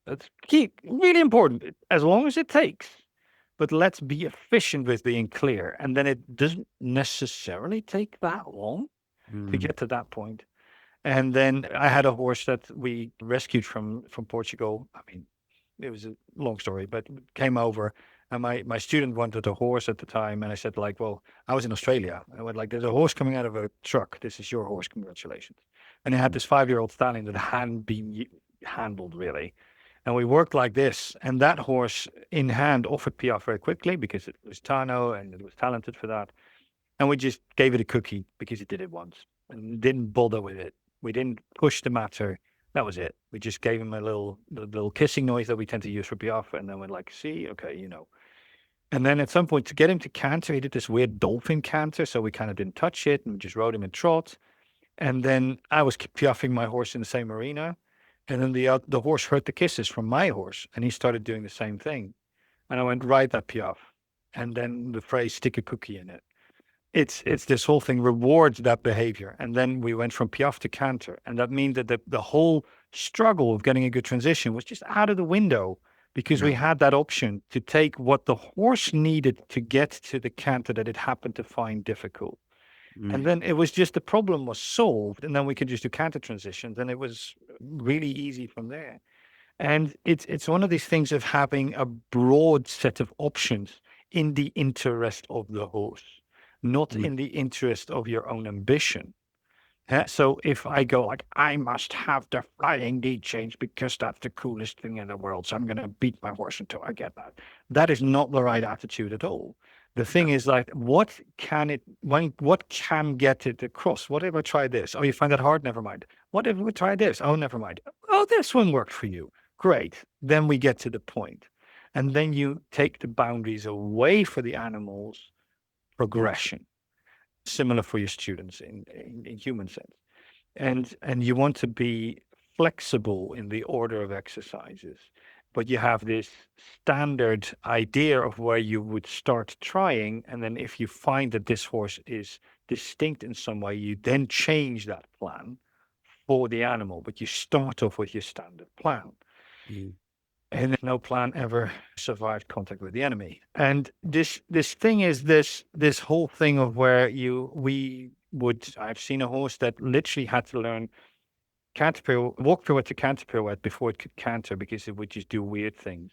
that's key, really important, as long as it takes. But let's be efficient with being clear. And then it doesn't necessarily take that long to get to that point. And then I had a horse that we rescued from Portugal. I mean, it was a long story, but came over. And my student wanted a horse at the time. And I said, like, well, I was in Australia. I went like, there's a horse coming out of a truck. This is your horse. Congratulations. And he had this 5-year-old stallion that hadn't been handled really. And we worked like this. And that horse in hand offered Piaffe very quickly because it was Tano and it was talented for that. And we just gave it a cookie because it did it once and didn't bother with it. We didn't push the matter. That was it. We just gave him the little kissing noise that we tend to use for Piaffe. And then we're like, see, okay, you know. And then at some point to get him to canter, he did this weird dolphin canter. So we kind of didn't touch it and we just rode him in trot. And then I was Piaffing my horse in the same arena. And then the horse heard the kisses from my horse and he started doing the same thing. And I went, ride that Piaffe. And then the phrase, stick a cookie in it. It's this whole thing rewards that behavior. And then we went from Piaffe to canter. And that means that the whole struggle of getting a good transition was just out of the window because we had that option to take what the horse needed to get to the canter that it happened to find difficult. And then it was just the problem was solved. And then we could just do canter transitions. And it was really easy from there. And it's one of these things of having a broad set of options in the interest of the horse, not in the interest of your own ambition. So if I go like, I must have the flying lead change because that's the coolest thing in the world, so I'm going to beat my horse until I get that. That is not the right attitude at all. The thing is like, what can get it across? What if I try this? Oh, you find that hard? Never mind. What if we try this? Oh, never mind. Oh, this one worked for you. Great. Then we get to the point. And then you take the boundaries away for the animal's progression. Similar for your students in human sense. And you want to be flexible in the order of exercises, but you have this standard idea of where you would start trying. And then if you find that this horse is distinct in some way, you then change that plan for the animal, but you start off with your standard plan. And then no plan ever survived contact with the enemy. And this thing is this whole thing of where I've seen a horse that literally had to learn walk pirouette to canter pirouette before it could canter because it would just do weird things.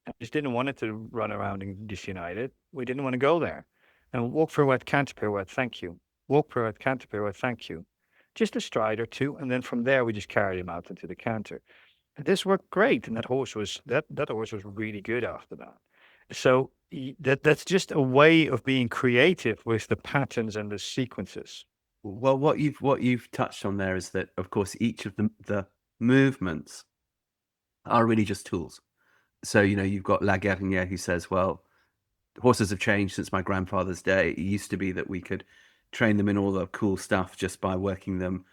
I just didn't want it to run around and disunite it. We didn't want to go there. And walk pirouette, canter pirouette, thank you. Walk pirouette, canter pirouette, thank you. Just a stride or two, and then from there we just carried him out into the canter. And this worked great, and that horse was really good after that. So that's just a way of being creative with the patterns and the sequences. Well, what you've touched on there is that, of course, each of the movements are really just tools. So, you've got La Guerinière who says, well, horses have changed since my grandfather's day. It used to be that we could train them in all the cool stuff just by working them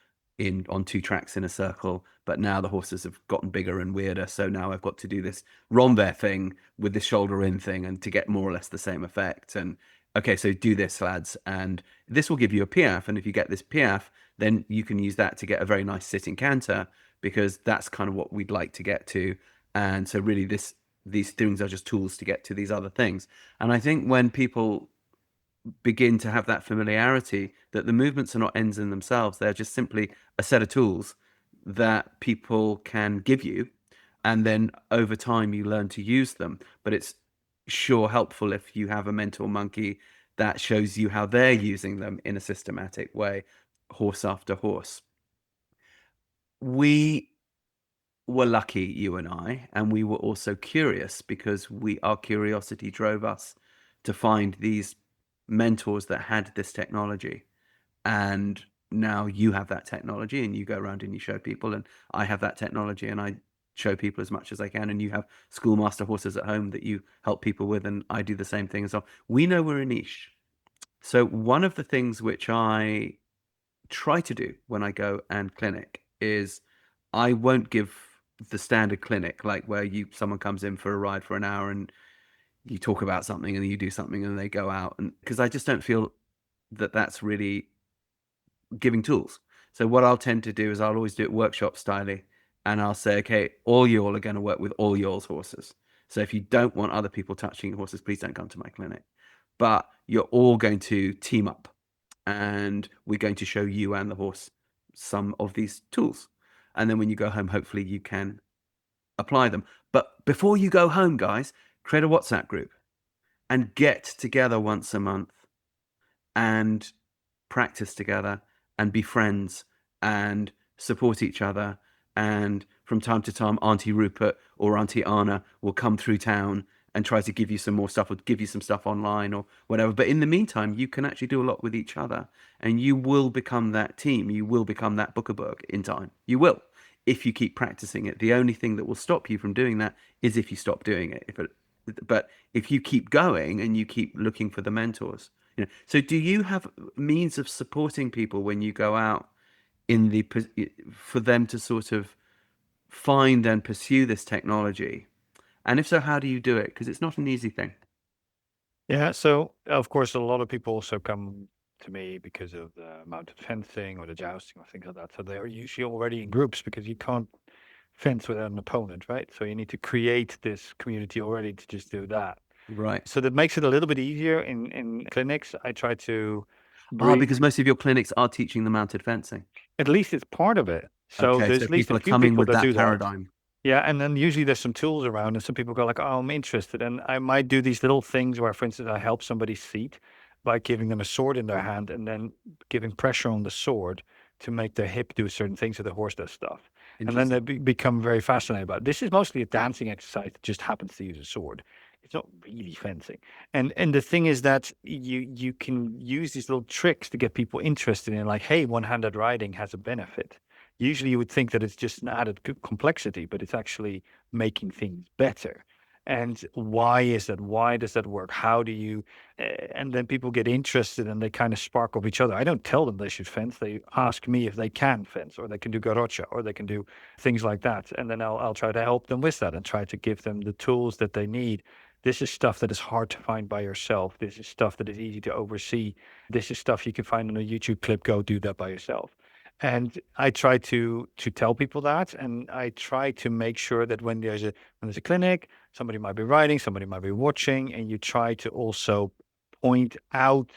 on 2 tracks in a circle, but now the horses have gotten bigger and weirder, so now I've got to do this renvers thing with the shoulder in thing and to get more or less the same effect. And okay, so do this, lads, and this will give you a piaffe, and if you get this piaffe, then you can use that to get a very nice sitting canter, because that's kind of what we'd like to get to. And so really these things are just tools to get to these other things. And I think when people begin to have that familiarity that the movements are not ends in themselves. They're just simply a set of tools that people can give you. And then over time, you learn to use them. But it's sure helpful if you have a mentor monkey that shows you how they're using them in a systematic way, horse after horse. We were lucky, you and we were also curious because our curiosity drove us to find these mentors that had this technology. And now you have that technology and you go around and you show people, and I have that technology and I show people as much as I can, and you have schoolmaster horses at home that you help people with, and I do the same thing as well. We know we're a niche. So one of the things which I try to do when I go and clinic is I won't give the standard clinic, like where someone comes in for a ride for an hour and you talk about something and you do something and they go out, and because I just don't feel that that's really giving tools. So what I'll tend to do is I'll always do it workshop styly, and I'll say, okay, all y'all are going to work with all y'all's horses. So if you don't want other people touching your horses, please don't come to my clinic. But you're all going to team up, and we're going to show you and the horse some of these tools. And then when you go home, hopefully you can apply them. But before you go home, guys, create a WhatsApp group and get together once a month and practice together and be friends and support each other. And from time to time, Auntie Rupert or Auntie Arne will come through town and try to give you some more stuff or give you some stuff online or whatever. But in the meantime, you can actually do a lot with each other, and you will become that team. You will become that Bückeburg in time. You will, if you keep practicing it. The only thing that will stop you from doing that is if you stop doing it. But if you keep going and you keep looking for the mentors, So do you have means of supporting people when you go out for them to sort of find and pursue this technology? And if so, how do you do it? Because it's not an easy thing. Yeah, so of course, a lot of people also come to me because of the mounted fencing or the jousting or things like that. So they're usually already in groups because you can't fence without an opponent, right? So you need to create this community already to just do that. Right. So that makes it a little bit easier in clinics. I try to Because most of your clinics are teaching the mounted fencing. at least it's part of it. So Okay, there's so at least people a are few coming people with that that do that. paradigm. Yeah, and then usually there's some tools around, and some people go like, "Oh, I'm interested," and I might do these little things where, for instance, I help somebody seat by giving them a sword in their hand and then giving pressure on the sword to make their hip do certain things so the horse does stuff, and then they Interesting. become very fascinated about it. This is mostly a dancing exercise that just happens to use a sword. It's not really fencing, and the thing is that you can use these little tricks to get people interested in, like, hey, one-handed riding has a benefit. Usually you would think that it's just an added complexity, but it's actually making things better. And why is that? Why does that work? How do you? And then people get interested and they kind of spark off each other. I don't tell them they should fence. They ask me if they can fence or they can do garocha or they can do things like that. And then I'll try to help them with that and try to give them the tools that they need. This is stuff that is hard to find by yourself. This is stuff that is easy to oversee. This is stuff you can find on a YouTube clip. Go do that by yourself. And I try to tell people that, and I try to make sure that when there's a clinic, somebody might be writing, somebody might be watching, and you try to also point out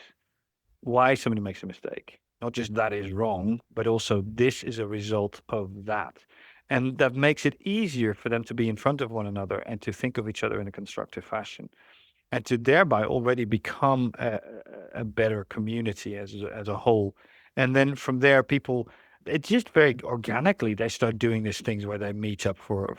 why somebody makes a mistake. Not just that is wrong, but also this is a result of that. And that makes it easier for them to be in front of one another and to think of each other in a constructive fashion and to thereby already become a better community as a whole. And then from there, people, it's just very organically they start doing these things where they meet up for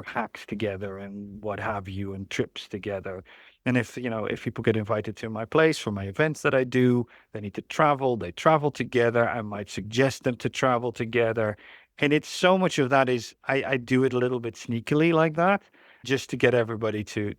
hacks together and what have you, and trips together. And if people get invited to my place for my events that I do, they need to travel. They travel together. I might suggest them to travel together. And it's so much of that is I do it a little bit sneakily like that just to get everybody to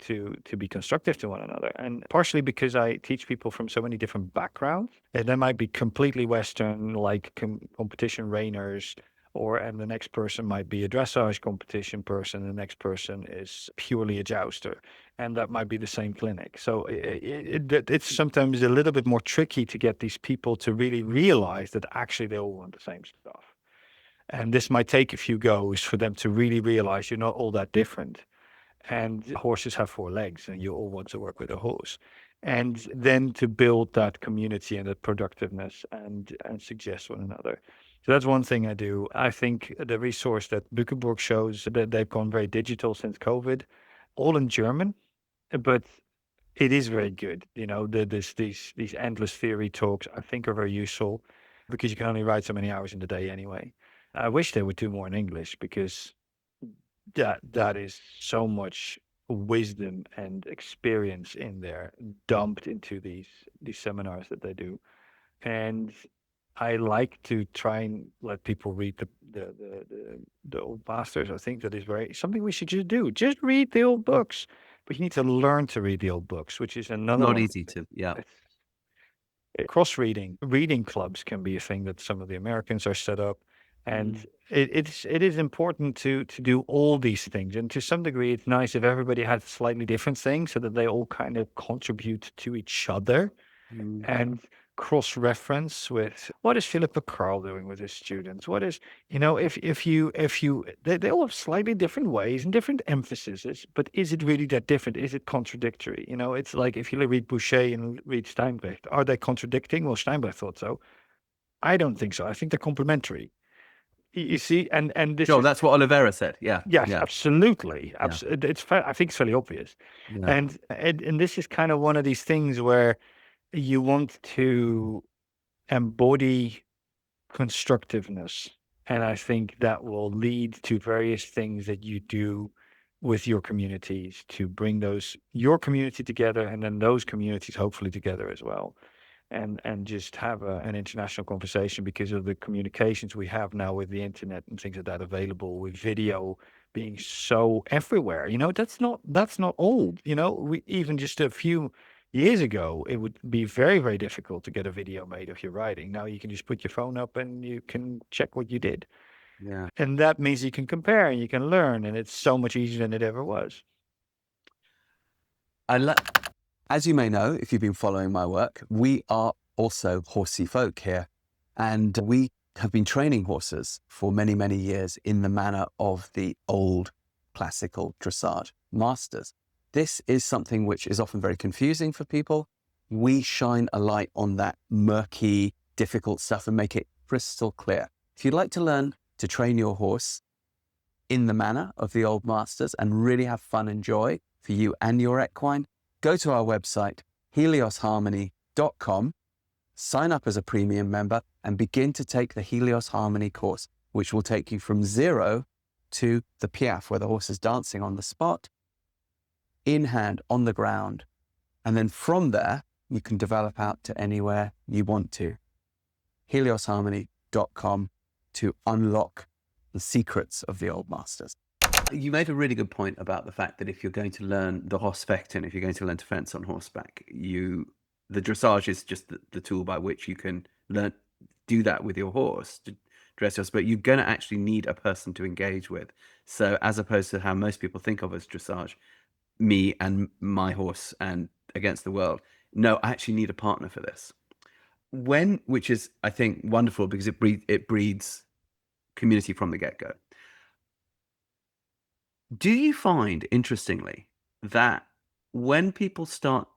be constructive to one another. And partially because I teach people from so many different backgrounds, and they might be completely Western, like competition reiners, and the next person might be a dressage competition person, the next person is purely a jouster, and that might be the same clinic. So it's sometimes a little bit more tricky to get these people to really realize that actually they all want the same stuff. And this might take a few goes for them to really realize you're not all that different. And horses have four legs, and you all want to work with a horse. and then to build that community and that productiveness and suggest one another. So that's one thing I do. I think the resource that Bückeburg shows, that they've gone very digital since COVID, all in German, but it is very good. These endless theory talks I think are very useful because you can only write so many hours in the day anyway. I wish they would do more in English because that is so much wisdom and experience in there dumped into these seminars that they do. And I like to try and let people read the old masters. I think that is very something we should just do. Just read the old books. But you need to learn to read the old books, which is another Not one. easy to, yeah. Cross reading clubs can be a thing that some of the Americans are set up. And it is important to do all these things. And to some degree, it's nice if everybody has slightly different things so that they all kind of contribute to each other and cross-reference with what is Philippa Carl doing with his students? What is, if you, they all have slightly different ways and different emphases, but is it really that different? Is it contradictory? It's like if you read Boucher and read Steinbrecht, are they contradicting? Well, Steinbrecht thought so. I don't think so. I think they're complementary. You see, and this Sure, is, that's what Oliveira said. Yeah. yes, Yeah. absolutely. Yeah. I think it's fairly obvious. Yeah. And this is kind of one of these things where you want to embody constructiveness. And I think that will lead to various things that you do with your communities to bring your community together and then those communities hopefully together as well. And just have an international conversation because of the communications we have now with the internet and things like that available, with video being so everywhere. That's not old. We even just a few years ago, it would be very, very difficult to get a video made of your writing. Now you can just put your phone up and you can check what you did. Yeah. And that means you can compare and you can learn, and it's so much easier than it ever was. As you may know, if you've been following my work, we are also horsey folk here. And we have been training horses for many, many years in the manner of the old classical dressage masters. This is something which is often very confusing for people. We shine a light on that murky, difficult stuff and make it crystal clear. If you'd like to learn to train your horse in the manner of the old masters and really have fun and joy for you and your equine, go to our website, heliosharmony.com, sign up as a premium member and begin to take the Helios Harmony course, which will take you from 0 to the piaffe, where the horse is dancing on the spot, in hand, on the ground. And then from there, you can develop out to anywhere you want to. heliosharmony.com to unlock the secrets of the old masters. You made a really good point about the fact that if you're going to learn the Rossfechten, if you're going to learn to fence on horseback, the dressage is just the tool by which you can do that with your horse, to dress your horse, but you're going to actually need a person to engage with. So as opposed to how most people think of as dressage, me and my horse and against the world, no, I actually need a partner for this. Which is, I think, wonderful because it breeds community from the get-go. Do you find, interestingly, that when people start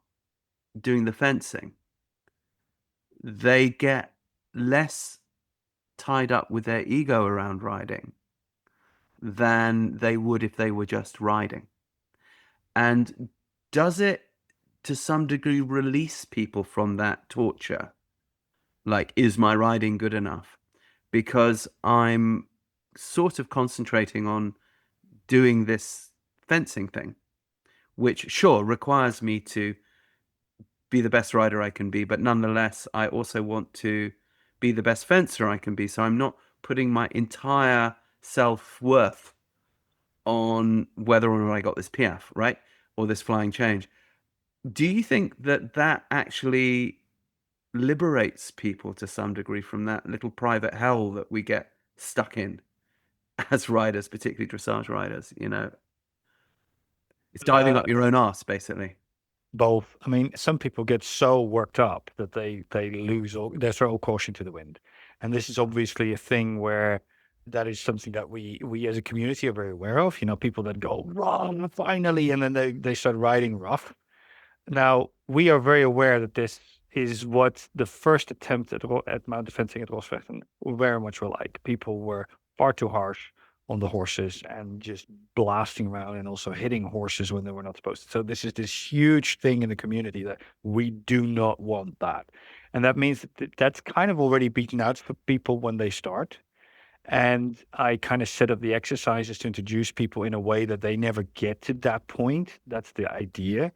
doing the fencing, they get less tied up with their ego around riding than they would if they were just riding? And does it, to some degree, release people from that torture? Like, is my riding good enough? Because I'm sort of concentrating on doing this fencing thing, which sure requires me to be the best rider I can be, but nonetheless, I also want to be the best fencer I can be. So I'm not putting my entire self-worth on whether or not I got this piaffe, right? Or this flying change. Do you think that actually liberates people to some degree from that little private hell that we get stuck in as riders, particularly dressage riders? It's diving up your own arse, basically. Both. I mean, some people get so worked up that they throw all caution to the wind. And this is obviously a thing where that is something that we as a community are very aware of. People that go, run, finally, and then they start riding rough. Now, we are very aware that this is what the first attempt at mount fencing at Rossfechten very much were like. People were far too harsh on the horses and just blasting around and also hitting horses when they were not supposed to. So this is this huge thing in the community that we do not want that. And that means that that's kind of already beaten out for people when they start. And I kind of set up the exercises to introduce people in a way that they never get to that point. That's the idea.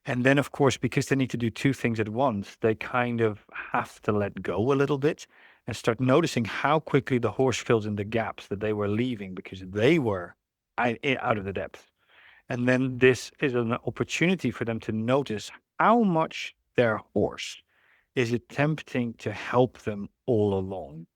And then, of course, because they need to do two things at once, they kind of have to let go a little bit and start noticing how quickly the horse fills in the gaps that they were leaving because they were out of the depth. And then this is an opportunity for them to notice how much their horse is attempting to help them all along.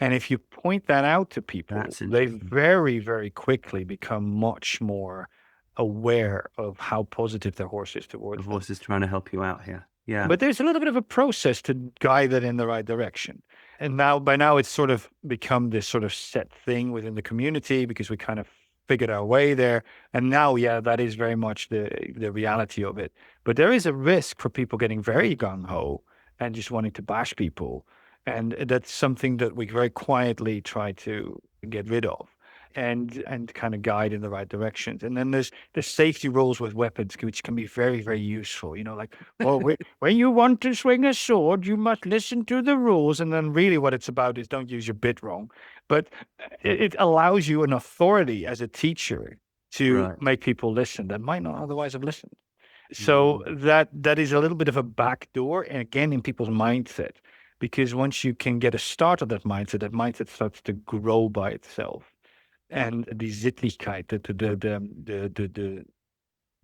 And if you point that out to people, That's they interesting. very, very quickly become much more aware of how positive their horse is The towards them. horse is trying to help you out here. Yeah. But there's a little bit of a process to guide it in the right direction. And by now it's sort of become this sort of set thing within the community because we kind of figured our way there. And now, yeah, that is very much the reality of it. But there is a risk for people getting very gung-ho and just wanting to bash people. And that's something that we very quietly try to get rid of and kind of guide in the right directions. And then there's the safety rules with weapons, which can be very, very useful. Like, well, when you want to swing a sword, you must listen to the rules. And then really what it's about is don't use your bit wrong. But it allows you an authority as a teacher to Right. make people listen that might not otherwise have listened. So that is a little bit of a backdoor, and again, in people's mindset. Because once you can get a start of that mindset starts to grow by itself. And the Sittlichkeit,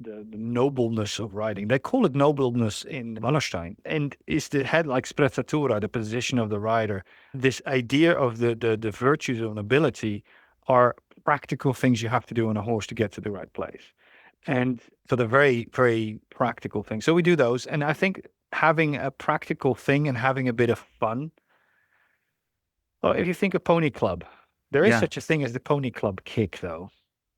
the nobleness of riding. They call it nobleness in Wallerstein. And is the head like sprezzatura, the position of the rider. This idea of the virtues of nobility are practical things you have to do on a horse to get to the right place. And so they're very, very practical things. So we do those. And I think having a practical thing and having a bit of fun. Well, if you think of Pony Club, there is Yeah. such a thing as the Pony Club kick, though.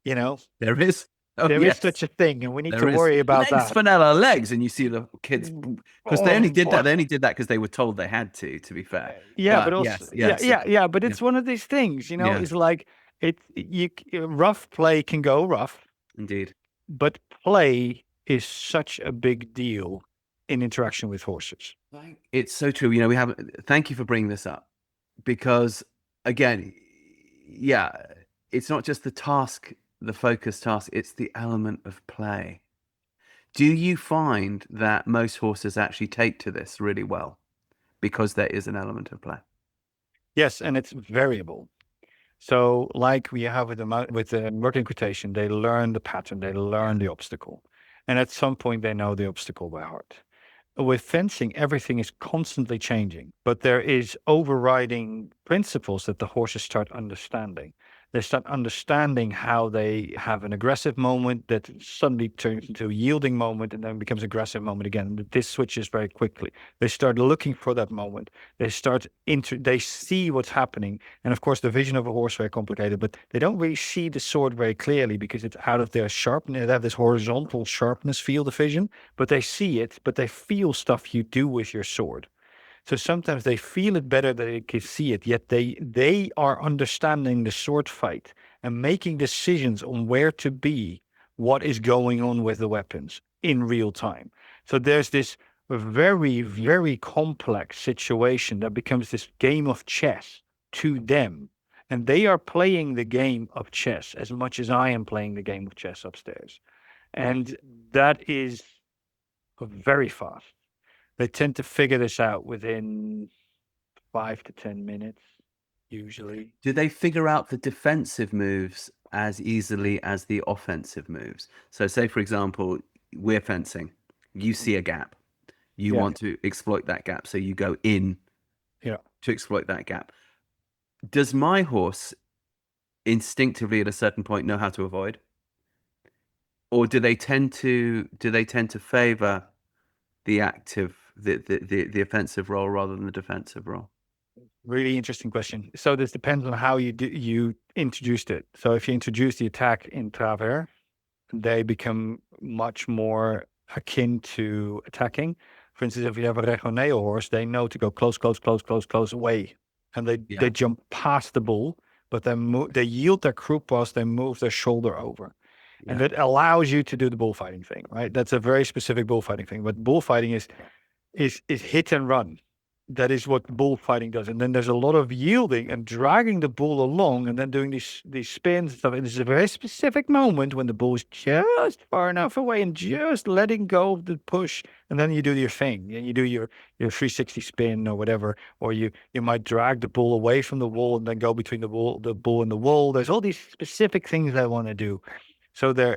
There is. Oh, There is yes. such a thing, and we need There to is. worry about Legs, that. Fenella, legs. And you see the kids, because they only Oh, did that. They only did that because they were told they had to be fair. yeah, but But also, yes, yeah, yes. yeah. But Yeah. it's one of these things, Yeah. It's like rough play can go rough, Indeed. but play is such a big deal in interaction with horses. It's so true. Thank you for bringing this up because, again, yeah, it's not just the task, the focus task, it's the element of play. Do you find that most horses actually take to this really well because there is an element of play? Yes, and it's variable. So, like we have with the working quotation, they learn the pattern, they learn the obstacle, and at some point they know the obstacle by heart. With fencing, everything is constantly changing, but there is overriding principles that the horses start understanding. They start understanding how they have an aggressive moment that suddenly turns into a yielding moment and then becomes aggressive moment again. This switches very quickly. They start looking for that moment. They they see what's happening. And of course, the vision of a horse is very complicated, but they don't really see the sword very clearly because it's out of their sharpness. They have this horizontal sharpness field of vision, but they see it, but they feel stuff you do with your sword. So sometimes they feel it better than they can see it, yet they are understanding the sword fight and making decisions on where to be, what is going on with the weapons in real time. So there's this very, very complex situation that becomes this game of chess to them. And they are playing the game of chess as much as I am playing the game of chess upstairs. And that is very fast. They tend to figure this out within 5 to 10 minutes, usually. Do they figure out the defensive moves as easily as the offensive moves? So, say, for example, we're fencing, you see a gap, you Yeah. want to exploit that gap, so you go in Yeah. to exploit that gap. Does my horse instinctively at a certain point know how to avoid? Or do they tend to favor the the offensive role rather than the defensive role? Really interesting question. So this depends on how you introduced it. So if you introduce the attack in travers, they become much more akin to attacking. For instance, if you have a regoneo horse, they know to go close, close, close, close, close away, and they Yeah. jump past the bull, but then they yield their croup pass, they move their shoulder over. And Yeah. that allows you to do the bullfighting thing, right? That's a very specific bullfighting thing. But bullfighting is hit and run. That is what bullfighting does. And then there's a lot of yielding and dragging the bull along and then doing these spins and stuff. And it's a very specific moment when the bull is just far enough away and just letting go of the push. And then you do your thing. And you do your 360 spin or whatever. Or you might drag the bull away from the wall and then go between the bull and the wall. There's all these specific things I want to do. So they're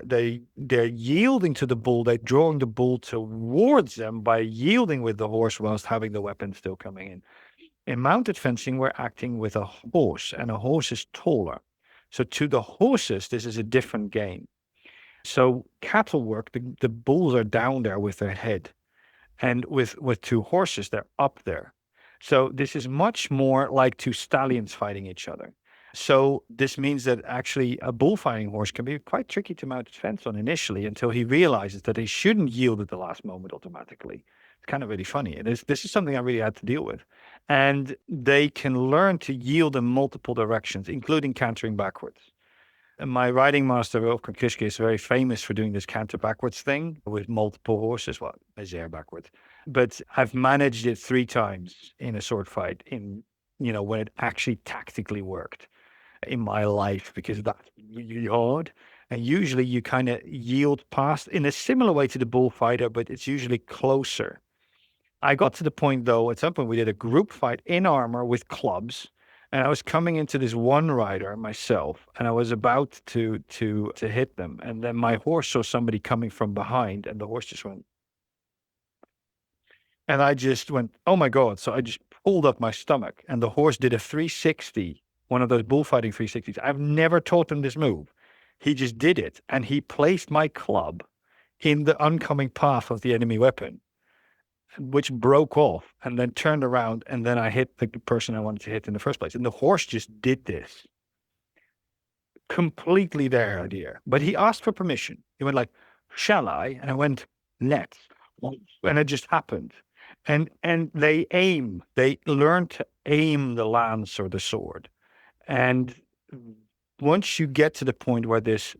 yielding to the bull. They're drawing the bull towards them by yielding with the horse whilst having the weapon still coming in. In mounted fencing, we're acting with a horse, and a horse is taller. So to the horses, this is a different game. So cattle work, the bulls are down there with their head, and with two horses, they're up there. So this is much more like two stallions fighting each other. So this means that actually a bullfighting horse can be quite tricky to mount its fence on initially until he realizes that he shouldn't yield at the last moment automatically. It's kind of really funny. This is something I really had to deal with. And they can learn to yield in multiple directions, including cantering backwards. And my riding master, Rupert Isaacson, is very famous for doing this canter backwards thing with multiple horses. Well, I air backwards. But I've managed it 3 times in a sword fight when it actually tactically worked in my life, because that's really hard. And usually you kind of yield past in a similar way to the bullfighter, but it's usually closer. I got to the point, though, at some point we did a group fight in armor with clubs, and I was coming into this one rider myself, and I was about to hit them, and then my horse saw somebody coming from behind, and the horse just went, and I just went, oh my God. So I just pulled up my stomach, and the horse did a 360, one of those bullfighting 360s. I've never taught him this move. He just did it, and he placed my club in the oncoming path of the enemy weapon, which broke off and then turned around, and then I hit the person I wanted to hit in the first place. And the horse just did this. Completely their idea. But he asked for permission. He went like, shall I? And I went, let's. And it just happened. And they learn to aim the lance or the sword. And once you get to the point where this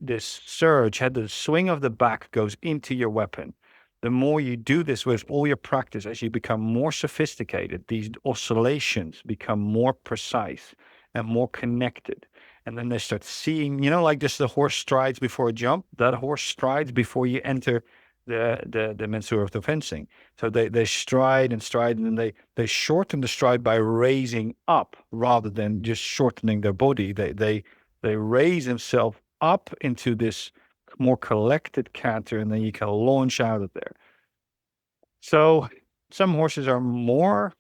surge, the swing of the back goes into your weapon, the more you do this with all your practice, as you become more sophisticated, these oscillations become more precise and more connected. And then they start seeing, like just the horse strides before a jump, that horse strides before you enter the mensura of the fencing. So they stride and stride, and then they shorten the stride by raising up rather than just shortening their body. They raise themselves up into this more collected canter, and then you can launch out of there. So some horses are more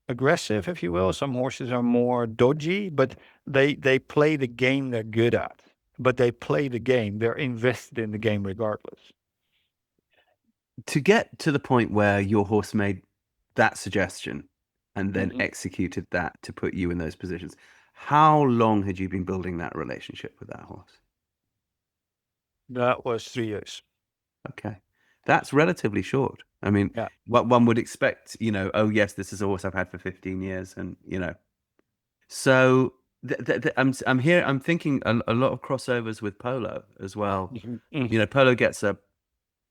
aggressive, if you will. Some horses are more dodgy, but they play the game they're good at. But they play the game. They're invested in the game regardless. To get to the point where your horse made that suggestion and then executed that to put you in those positions, how long had you been building that relationship with that horse? That was 3 years. Okay. That's relatively short. I mean, Yeah. what one would expect, oh yes, this is a horse I've had for 15 years, and so I'm here. I'm thinking a lot of crossovers with polo as well. Polo gets a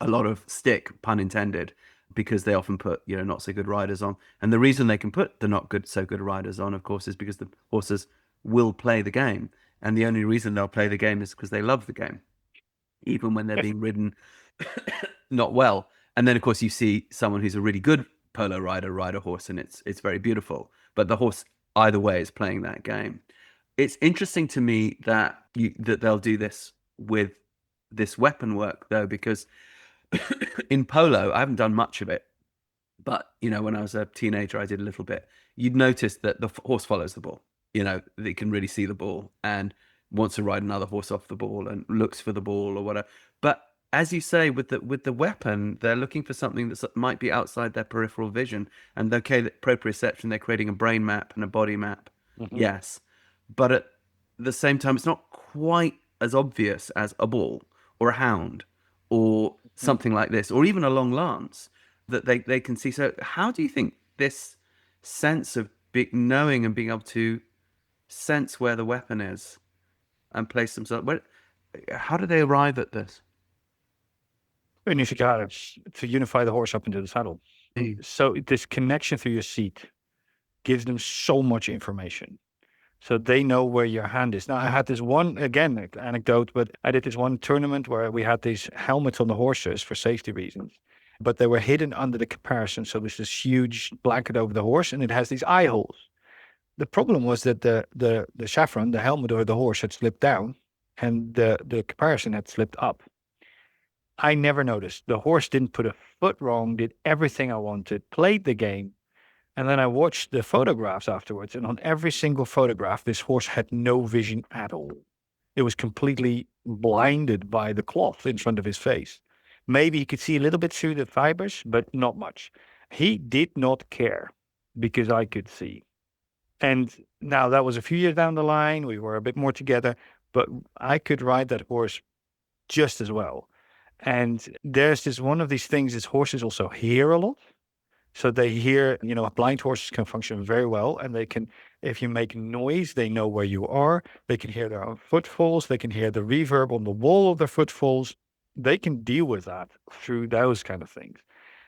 lot of stick, pun intended, because they often put not so good riders on, and the reason they can put the not so good riders on, of course, is because the horses will play the game, and the only reason they'll play the game is because they love the game, even when they're being ridden not well. And then of course you see someone who's a really good polo rider ride a horse, and it's very beautiful, but the horse either way is playing that game. It's interesting to me that they'll do this with this weapon work, though, because in polo I haven't done much of it, but when I was a teenager I did a little bit. You'd notice that the horse follows the ball. They can really see the ball and wants to ride another horse off the ball and looks for the ball or whatever. But as you say, with the weapon, they're looking for something that might be outside their peripheral vision. And okay, proprioception, they're creating a brain map and a body map. Yes, but at the same time, it's not quite as obvious as a bull or a hound or something like this, or even a long lance that they can see. So how do you think this sense of knowing and being able to sense where the weapon is and place themselves, how do they arrive at this? Unificare, to unify the horse up into the saddle. So this connection through your seat gives them so much information. So they know where your hand is. Now, I had this one, again, anecdote, but I did this one tournament where we had these helmets on the horses for safety reasons, but they were hidden under the caparison. So there's this huge blanket over the horse and it has these eye holes. The problem was that the chevron, the helmet over the horse, had slipped down and the caparison had slipped up. I never noticed. The horse didn't put a foot wrong, did everything I wanted, played the game. And then I watched the photographs afterwards. And on every single photograph, this horse had no vision at all. It was completely blinded by the cloth in front of his face. Maybe he could see a little bit through the fibers, but not much. He did not care because I could see. And now that was a few years down the line. We were a bit more together, but I could ride that horse just as well. And there's this one of these things is horses also hear a lot. So they hear, blind horses can function very well. And they can, if you make noise, they know where you are. They can hear their own footfalls. They can hear the reverb on the wall of their footfalls. They can deal with that through those kind of things.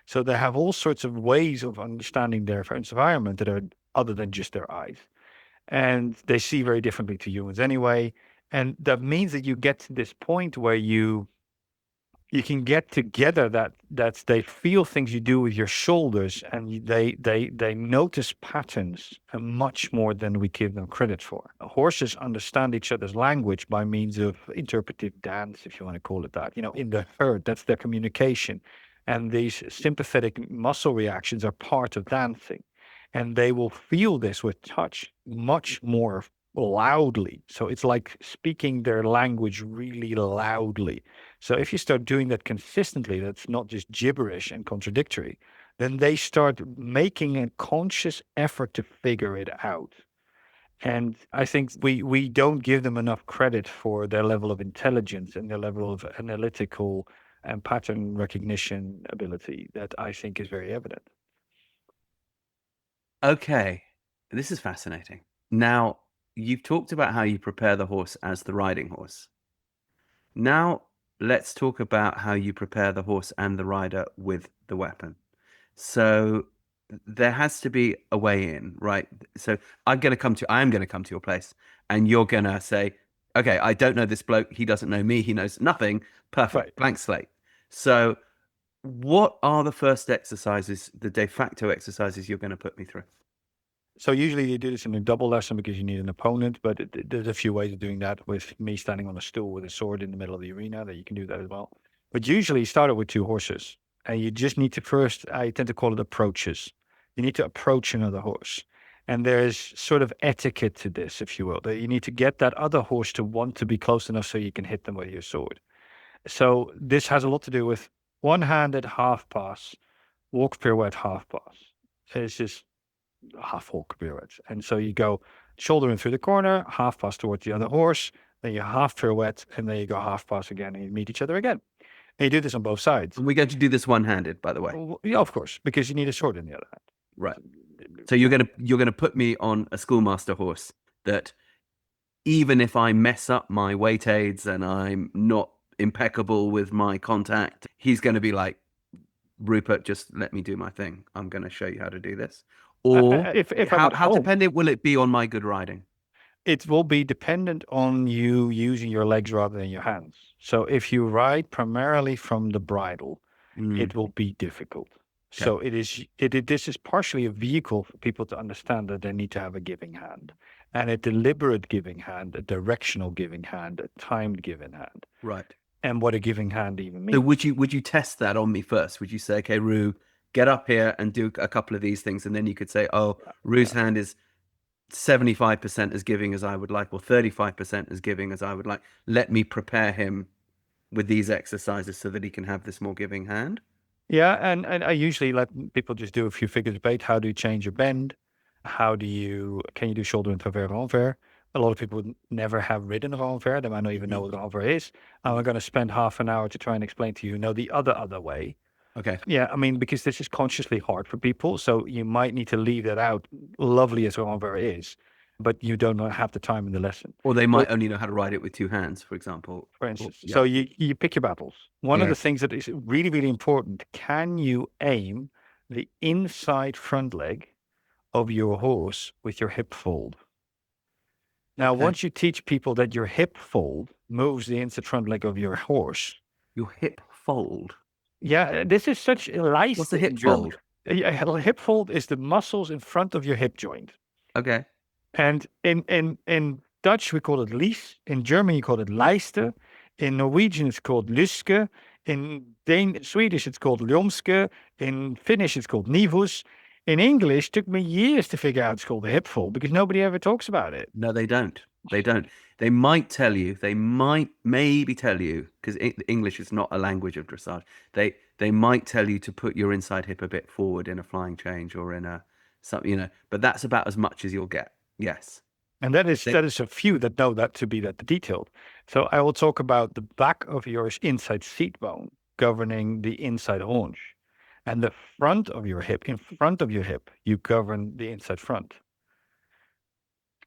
So they have all sorts of ways of understanding their environment that are other than just their eyes. And they see very differently to humans anyway. And that means that you get to this point where you can get together that they feel things you do with your shoulders, and they notice patterns much more than we give them credit for. Horses understand each other's language by means of interpretive dance, if you want to call it that. In the herd, that's their communication. And these sympathetic muscle reactions are part of dancing. And they will feel this with touch much more loudly. So it's like speaking their language really loudly. So if you start doing that consistently, that's not just gibberish and contradictory, then they start making a conscious effort to figure it out. And I think we don't give them enough credit for their level of intelligence and their level of analytical and pattern recognition ability that I think is very evident. Okay, this is fascinating. Now, you've talked about how you prepare the horse as the riding horse. Now, let's talk about how you prepare the horse and the rider with the weapon. So there has to be a way in, right? So I am going to come to your place and you're going to say, okay, I don't know this bloke. He doesn't know me. He knows nothing. Perfect. Right. Blank slate. So what are the first exercises, the de facto exercises you're going to put me through? So usually you do this in a double lesson because you need an opponent, but there's a few ways of doing that with me standing on a stool with a sword in the middle of the arena that you can do that as well. But usually you start it with two horses and you just need to first, I tend to call it approaches. You need to approach another horse. And there's sort of etiquette to this, if you will, that you need to get that other horse to want to be close enough so you can hit them with your sword. So this has a lot to do with one-handed half pass, walk pirouette half pass. It's just half walk pirouette. And so you go shoulder in through the corner, half pass towards the other horse, then you half pirouette, and then you go half pass again, and you meet each other again. And you do this on both sides. And we're going to do this one-handed, by the way. Yeah, of course, because you need a sword in the other hand. Right. So you're gonna put me on a schoolmaster horse that even if I mess up my weight aids and I'm not impeccable with my contact, he's going to be like, Rupert, just let me do my thing. I'm going to show you how to do this. Or how dependent will it be on my good riding? It will be dependent on you using your legs rather than your hands. So if you ride primarily from the bridle, it will be difficult. Okay. So this is partially a vehicle for people to understand that they need to have a giving hand, and a deliberate giving hand, a directional giving hand, a timed giving hand. Right. And what a giving hand even means. So would you test that on me first? Would you say, okay, Ru, get up here and do a couple of these things, and then you could say, oh, Ru's hand is 75% as giving as I would like, or 35% as giving as I would like. Let me prepare him with these exercises so that he can have this more giving hand. Yeah, and I usually let people just do a few figures of eight. How do you change your bend? Can you do shoulder and travers renvers? a lot of people would never have ridden a renvers. They might not even know what a renvers is. And we're going to spend half an hour to try and explain to you, the other way. Okay. Yeah, I mean, because this is consciously hard for people. So you might need to leave that out, lovely as a renvers is, but you don't have the time in the lesson. Or they might only know how to ride it with two hands, for example. For instance. Yeah. So you pick your battles. One of Yeah. the things that is really, really important, can you aim the inside front leg of your horse with your hip fold? Now, Okay. once you teach people that your hip fold moves the inside front leg of your horse. Your hip fold. Yeah, this is such a license. What's the hip fold? Hip fold is the muscles in front of your hip joint. Okay. And in Dutch, we call it lies. In German, you call it Leiste. In Norwegian, it's called lyske. In Swedish, it's called ljomske. In Finnish, it's called nivus. In English, it took me years to figure out it's called the hip fold because nobody ever talks about it. No, they don't. They don't. They might tell you. They might maybe tell you, because English is not a language of dressage. They might tell you to put your inside hip a bit forward in a flying change or in a something, but that's about as much as you'll get. Yes. And that is a few that know that to be that detailed. So I will talk about the back of your inside seat bone governing the inside haunch. And the front of your hip, in front of your hip, you govern the inside front.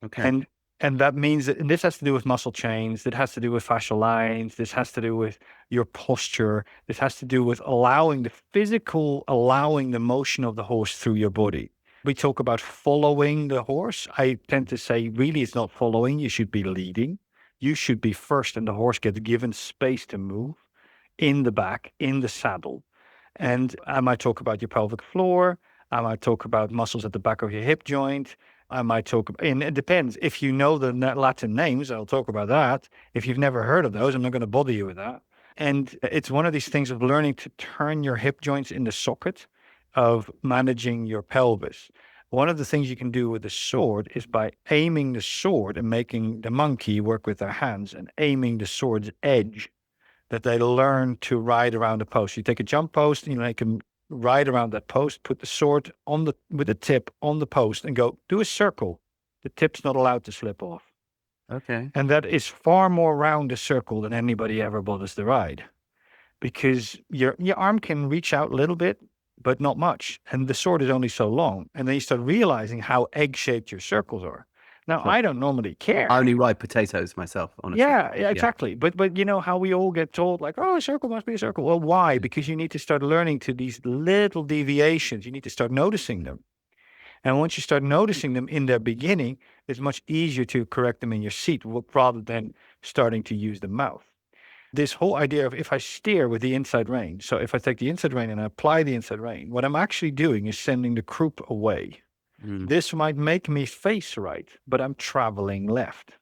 Okay. And that means that, and this has to do with muscle chains, that has to do with fascial lines, this has to do with your posture, this has to do with allowing the motion of the horse through your body. We talk about following the horse. I tend to say, really, it's not following. You should be leading. You should be first, and the horse gets given space to move in the back, in the saddle. And I might talk about your pelvic floor. I might talk about muscles at the back of your hip joint. I might talk, and it depends. If you know the Latin names, I'll talk about that. If you've never heard of those, I'm not going to bother you with that. And it's one of these things of learning to turn your hip joints in the socket of managing your pelvis. One of the things you can do with the sword is by aiming the sword and making the monkey work with their hands and aiming the sword's edge, that they learn to ride around the post. You take a jump post, and you make them ride around that post, put the sword with the tip on the post and go, do a circle. The tip's not allowed to slip off. Okay. And that is far more round a circle than anybody ever bothers to ride, because your arm can reach out a little bit, but not much. And the sword is only so long. And then you start realizing how egg-shaped your circles are. Now, Sure. I don't normally care. I only ride potatoes myself, honestly. Yeah, exactly. But you know how we all get told, like, oh, a circle must be a circle. Well, why? Because you need to start learning to these little deviations. You need to start noticing them. And once you start noticing them in their beginning, it's much easier to correct them in your seat rather than starting to use the mouth. This whole idea of, if I steer with the inside rein, so if I take the inside rein and I apply the inside rein, what I'm actually doing is sending the croup away. This might make me face right, but I'm traveling left.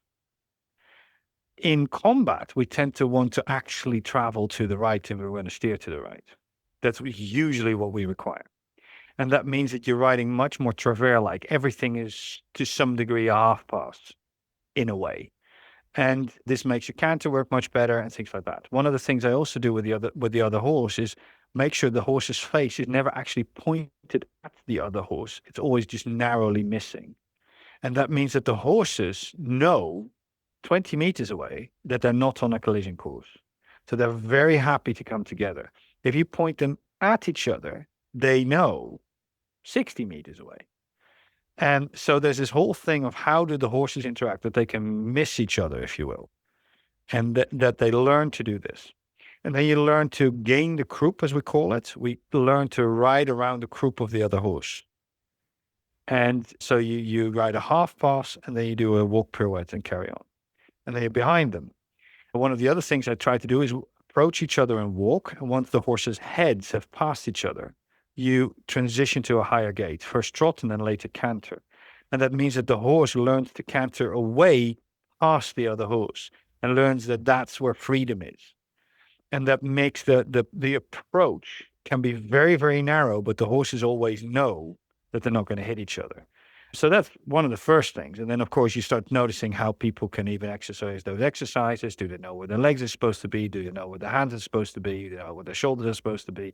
In combat, we tend to want to actually travel to the right, and we're going to steer to the right. That's usually what we require. And that means that you're riding much more travers-like. Everything is to some degree a half pass, in a way. And this makes your canter work much better and things like that. One of the things I also do with the other horse is make sure the horse's face is never actually pointed at the other horse. It's always just narrowly missing. And that means that the horses know 20 meters away that they're not on a collision course. So they're very happy to come together. If you point them at each other, they know 60 meters away. And so there's this whole thing of how do the horses interact, that they can miss each other, if you will, and that they learn to do this. And then you learn to gain the croup, as we call it. We learn to ride around the croup of the other horse. And so you ride a half pass, and then you do a walk pirouette and carry on. And then you're behind them. And one of the other things I try to do is approach each other and walk. And once the horses' heads have passed each other, you transition to a higher gait, first trot and then later canter. And that means that the horse learns to canter away past the other horse and learns that that's where freedom is. And that makes the approach can be very, very narrow, but the horses always know that they're not going to hit each other. So that's one of the first things. And then, of course, you start noticing how people can even exercise those exercises. Do they know where their legs are supposed to be? Do they know where their hands are supposed to be? Do they know where their shoulders are supposed to be?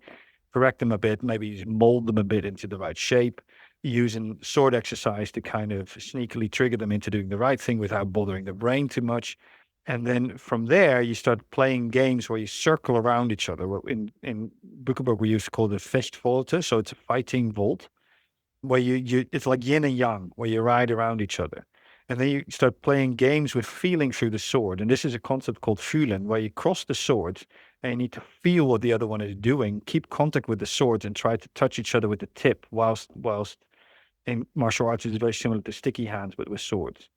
Correct them a bit, maybe mold them a bit into the right shape. using sword exercise to kind of sneakily trigger them into doing the right thing without bothering the brain too much. And then from there, you start playing games where you circle around each other. In Bückeburg, we used to call it Festvolte, so it's a fighting vault, where it's like yin and yang, where you ride around each other. And then you start playing games with feeling through the sword. And this is a concept called fühlen, where you cross the swords and you need to feel what the other one is doing, keep contact with the swords and try to touch each other with the tip, whilst in martial arts it's very similar to sticky hands, but with swords.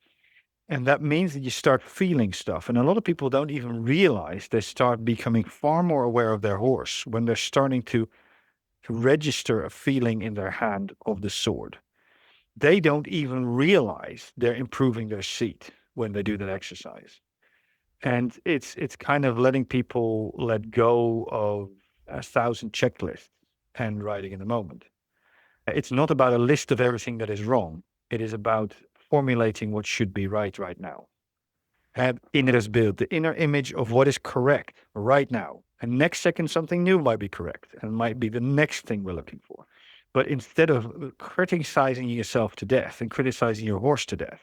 And that means that you start feeling stuff. And a lot of people don't even realize they start becoming far more aware of their horse when they're starting to register a feeling in their hand of the sword. They don't even realize they're improving their seat when they do that exercise. And it's kind of letting people let go of 1,000 checklists and riding in the moment. It's not about a list of everything that is wrong. It is about formulating what should be right now. Have inneres beeld, the inner image of what is correct right now. And next second, something new might be correct and might be the next thing we're looking for. But instead of criticizing yourself to death and criticizing your horse to death,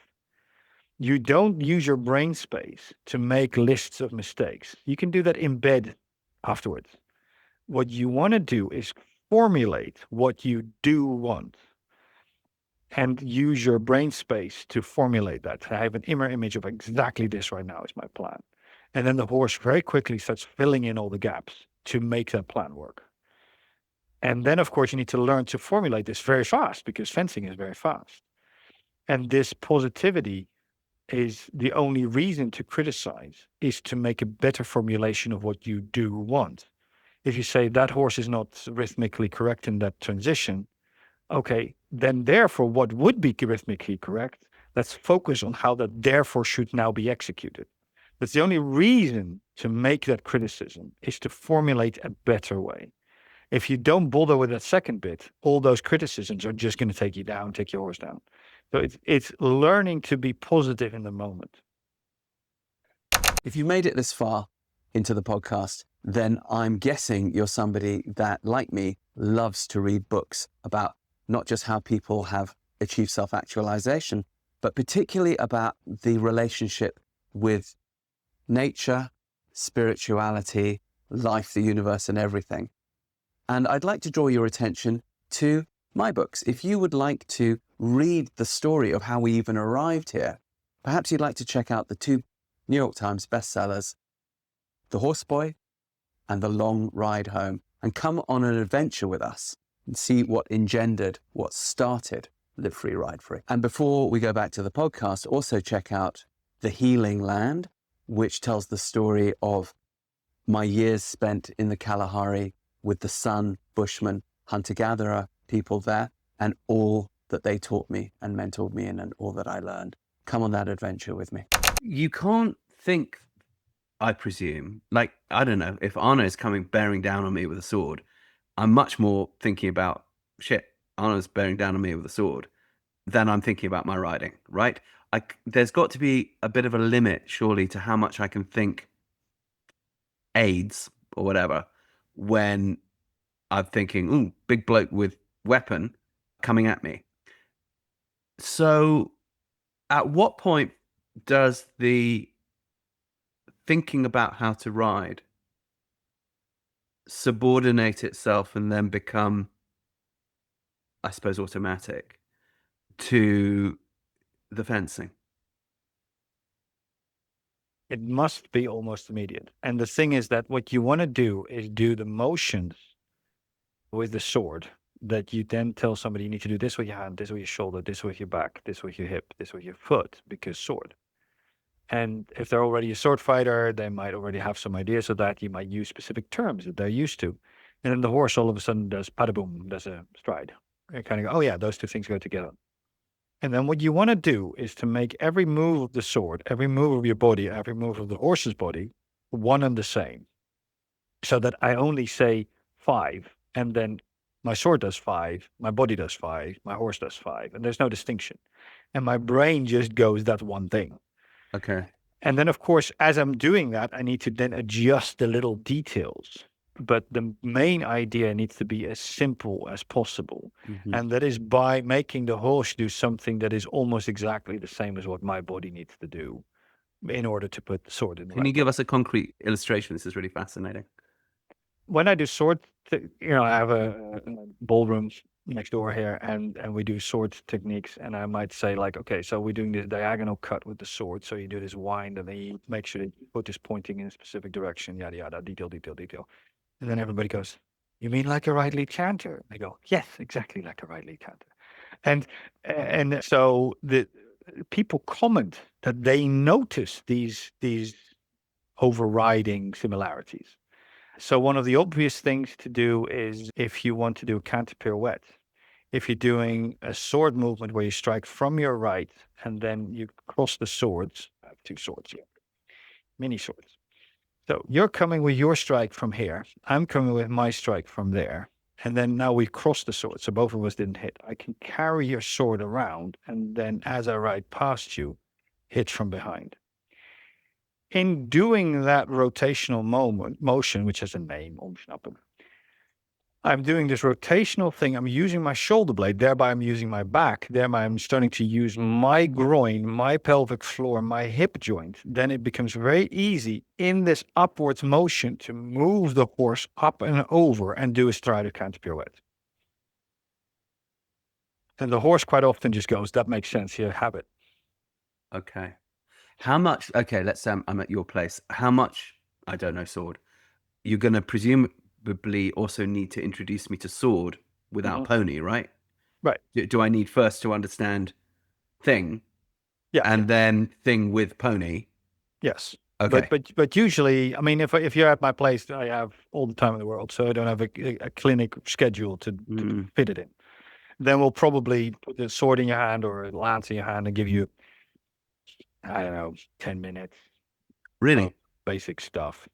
you don't use your brain space to make lists of mistakes. You can do that in bed afterwards. What you want to do is formulate what you do want and use your brain space to formulate that. I have an inner image of exactly this right now is my plan. And then the horse very quickly starts filling in all the gaps to make that plan work. And then, of course, you need to learn to formulate this very fast because fencing is very fast. And this positivity is the only reason to criticize is to make a better formulation of what you do want. If you say that horse is not rhythmically correct in that transition, okay, then therefore what would be rhythmically correct, let's focus on how that therefore should now be executed. That's the only reason to make that criticism is to formulate a better way. If you don't bother with that second bit, all those criticisms are just going to take you down, take your horse down. So it's learning to be positive in the moment. If you made it this far into the podcast, then I'm guessing you're somebody that, like me, loves to read books about not just how people have achieved self-actualization, but particularly about the relationship with nature, spirituality, life, the universe, and everything. And I'd like to draw your attention to my books. If you would like to read the story of how we even arrived here, perhaps you'd like to check out the 2 New York Times bestsellers, The Horse Boy and The Long Ride Home, and come on an adventure with us and see what engendered, what started Live Free, Ride Free. And before we go back to the podcast, also check out The Healing Land, which tells the story of my years spent in the Kalahari with the Sun, Bushman, hunter-gatherer people there, and all that they taught me and mentored me in and all that I learned. Come on that adventure with me. You can't think, I presume, like, I don't know, if Arne is coming bearing down on me with a sword, I'm much more thinking about, shit, Arne's bearing down on me with a sword than I'm thinking about my riding, right? There's got to be a bit of a limit, surely, to how much I can think aids or whatever when I'm thinking, ooh, big bloke with weapon coming at me. So at what point does the thinking about how to ride subordinate itself and then become, I suppose, automatic to the fencing? It must be almost immediate. And the thing is that what you want to do is do the motions with the sword that you then tell somebody you need to do this with your hand, this with your shoulder, this with your back, this with your hip, this with your foot, because sword. And if they're already a sword fighter, they might already have some ideas of that. You might use specific terms that they're used to. And then the horse all of a sudden does padaboom, does a stride. And kind of go, oh yeah, those two things go together. And then what you want to do is to make every move of the sword, every move of your body, every move of the horse's body, one and the same. So that I only say 5, and then my sword does 5, my body does 5, my horse does 5, and there's no distinction. And my brain just goes that one thing. Okay. And then, of course, as I'm doing that, I need to then adjust the little details but the main idea needs to be as simple as possible. Hmm. And that is by making the horse do something that is almost exactly the same as what my body needs to do in order to put the sword in the Can right you give place. us a concrete illustration? This is really fascinating. When I do sword, I have a ballroom next door here, and we do sword techniques. And I might say like, okay, so we're doing this diagonal cut with the sword. So you do this wind, and then you make sure that you put this pointing in a specific direction, yada yada, detail, detail, detail. And then everybody goes, "You mean like a right lead canter?" I go, "Yes, exactly like a right lead canter." And so the people comment that they notice these overriding similarities. So one of the obvious things to do is if you want to do a canter pirouette, if you're doing a sword movement where you strike from your right and then you cross the swords. I have two swords here, mini swords. So you're coming with your strike from here. I'm coming with my strike from there. And then now we cross the sword. So both of us didn't hit. I can carry your sword around. And then as I ride past you, hit from behind. In doing that rotational motion, which has a name, omschnappen, I'm doing this rotational thing. I'm using my shoulder blade. Thereby, I'm using my back. Thereby, I'm starting to use my groin, my pelvic floor, my hip joint. Then it becomes very easy in this upwards motion to move the horse up and over and do a stride canter pirouette. And the horse quite often just goes, "That makes sense. Here, have it." Okay. How much? Okay, let's say I'm at your place. How much? I don't know sword. You're going to presumably also need to introduce me to sword without Mhm. pony, right? Right. Do I need first to understand thing Yeah. and then thing with pony? Yes. Okay. But usually, I mean, if you're at my place, I have all the time in the world, so I don't have a clinic schedule to Mm, fit it in. Then we'll probably put the sword in your hand or a lance in your hand and give you, I don't know, 10 minutes of really? basic stuff.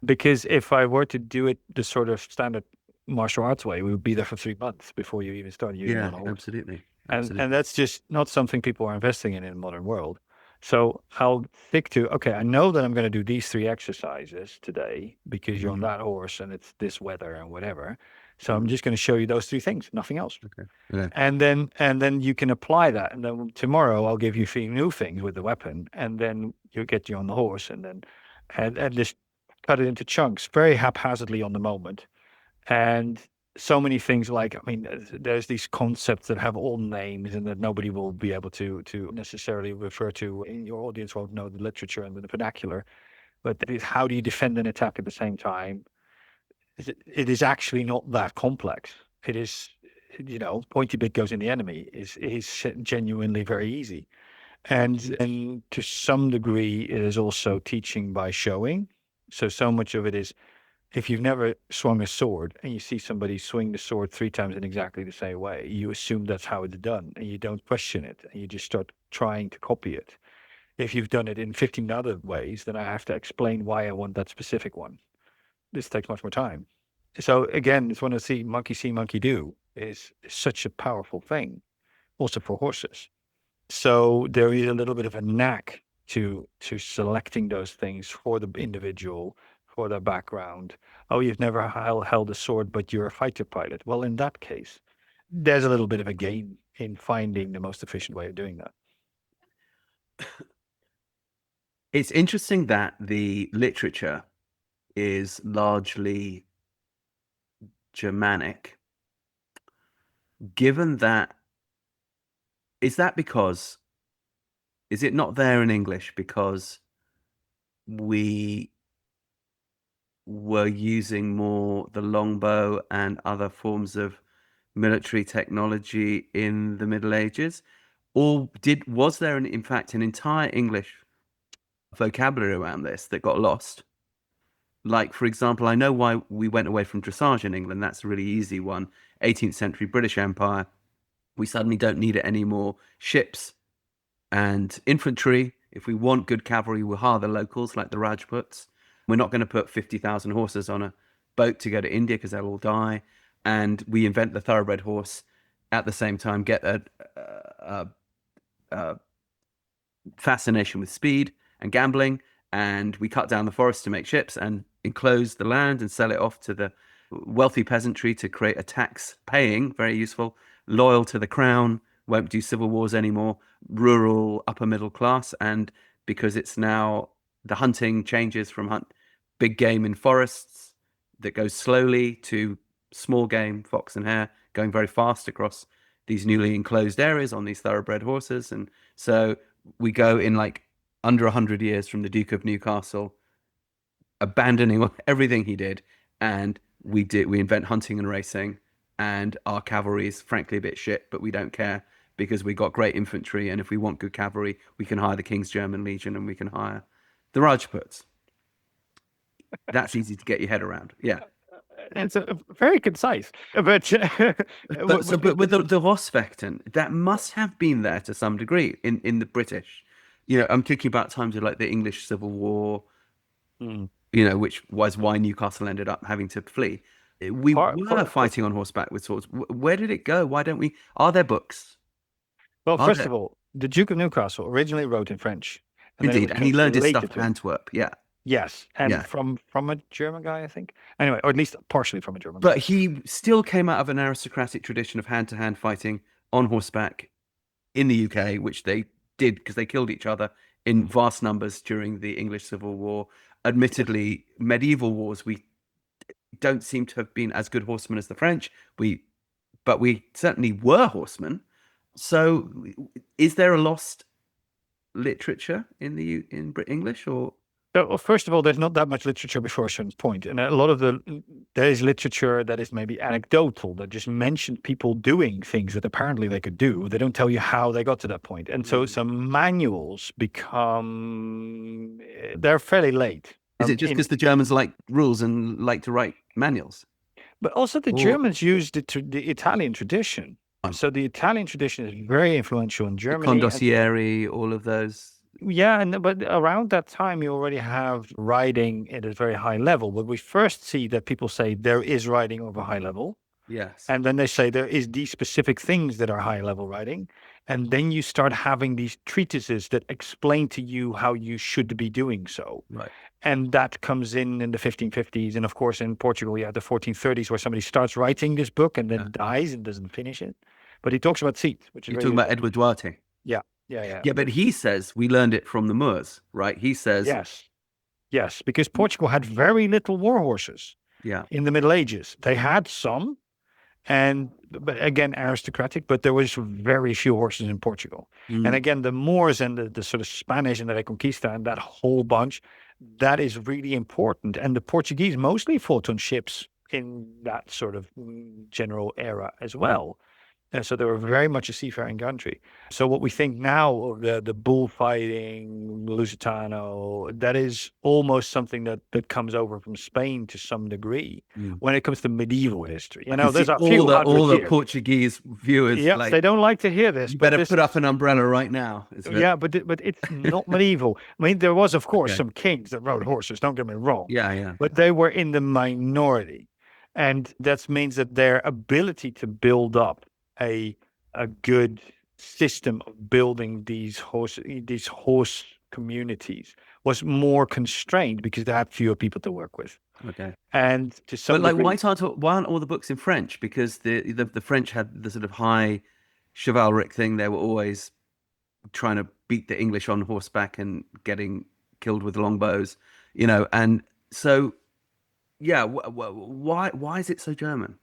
Because if I were to do it the sort of standard martial arts way, we would be there for 3 months before you even start using Yeah, on a horse. absolutely. And Absolutely. that's just not something people are investing in the modern world. So I'll stick to, okay, I know that I'm going to do these 3 exercises today because you're on Mhm. that horse and it's this weather and whatever. So I'm Mm, just going to show you those 3 things, nothing else. okay. Okay. And then you can apply that. And then tomorrow I'll give you 3 new things with the weapon, and then you'll get you on the horse, and just cut it into chunks very haphazardly on the moment. And so many things like, I mean, there's these concepts that have all names and that nobody will be able to necessarily refer to. In your audience won't know the literature and the vernacular, but that is, how do you defend an attack at the same time? It is actually not that complex. It is, pointy bit goes in the enemy is genuinely very easy. And to some degree, it is also teaching by showing. So much of it is, if you've never swung a sword and you see somebody swing the sword 3 times in exactly the same way, you assume that's how it's done and you don't question it and you just start trying to copy it. If you've done it in 15 other ways, then I have to explain why I want that specific one. This takes much more time. So again, it's one to see, monkey do is such a powerful thing, also for horses. So there is a little bit of a knack to selecting those things for the individual, for their background. Oh, you've never held a sword, but you're a fighter pilot. Well, in that case, there's a little bit of a game in finding the most efficient way of doing that. It's interesting that the literature is largely Germanic. Given that, is that because, is it not there in English because we were using more the longbow and other forms of military technology in the Middle Ages? Or was there in fact an entire English vocabulary around this that got lost? Like, for example, I know why we went away from dressage in England. That's a really easy one. 18th century British Empire. We suddenly don't need it anymore. Ships and infantry. If we want good cavalry, we'll hire the locals like the Rajputs. We're not going to put 50,000 horses on a boat to go to India because they'll all die. And we invent the thoroughbred horse at the same time, get a fascination with speed and gambling. And we cut down the forest to make ships. And enclose the land and sell it off to the wealthy peasantry to create a tax paying, very useful, loyal to the crown, won't do civil wars anymore, rural upper middle class. And because it's now the hunting changes from big game in forests that goes slowly to small game, fox and hare, going very fast across these newly enclosed areas on these thoroughbred horses. And so we go in like under 100 years from the Duke of Newcastle abandoning everything he did, and we invent hunting and racing, and our cavalry is frankly a bit shit, but we don't care because we got great infantry, and if we want good cavalry, we can hire the King's German Legion and we can hire the Rajputs. That's easy to get your head around. Yeah. It's very concise. But, but with the Rossfechten, that must have been there to some degree in the British. I'm thinking about times of like the English Civil War, which was why Newcastle ended up having to flee. We were fighting on horseback with swords. Where did it go? Why don't we? Are there books? Well, first of all, the Duke of Newcastle originally wrote in French. Indeed, and he learned his stuff in Antwerp. Yeah. Yes, and from a German guy, I think. Anyway, or at least partially from a German guy. But he still came out of an aristocratic tradition of hand-to-hand fighting on horseback in the UK, which they did because they killed each other in vast numbers during the English Civil War. Admittedly, medieval wars, we don't seem to have been as good horsemen as the French. But we certainly were horsemen. So, is there a lost literature in English or? Well, first of all, there's not that much literature before a certain point. And a lot of there is literature that is maybe anecdotal, that just mentioned people doing things that apparently they could do. They don't tell you how they got to that point. And so some manuals they're fairly late. Is it just because the Germans like rules and like to write manuals? But also the Germans used the Italian tradition. So the Italian tradition is very influential in Germany. Condottieri, all of those. Yeah, but around that time, you already have writing at a very high level. But we first see that people say there is writing of a high level. Yes. And then they say there is these specific things that are high level writing. And then you start having these treatises that explain to you how you should be doing so. Right. And that comes in the 1550s. And of course, in Portugal, you have the 1430s where somebody starts writing this book and then dies and doesn't finish it. But he talks about seats, which is You're talking about Edward Duarte. Yeah. Yeah, but he says we learned it from the Moors, right? He says yes, because Portugal had very little war horses. Yeah. In the Middle Ages, they had some, but again aristocratic, but there was very few horses in Portugal. And again, the Moors and the sort of Spanish and the Reconquista and that whole bunch, that is really important. And the Portuguese mostly fought on ships in that sort of general era as well. And so they were very much a seafaring country. So what we think now of the bullfighting, Lusitano, that is almost something that comes over from Spain to some degree when it comes to medieval history. There's all the Portuguese viewers. Yeah, they don't like to hear this. You better put up an umbrella right now. Yeah, but it's not medieval. I mean, there was, of course, some kings that rode horses, don't get me wrong. Yeah. But they were in the minority. And that means that their ability to build up a good system of building these horse communities was more constrained because they had fewer people to work with. Okay. And to some degree, why aren't all the books in French? Because the French had the sort of high chivalric thing. They were always trying to beat the English on horseback and getting killed with longbows, and so why is it so German?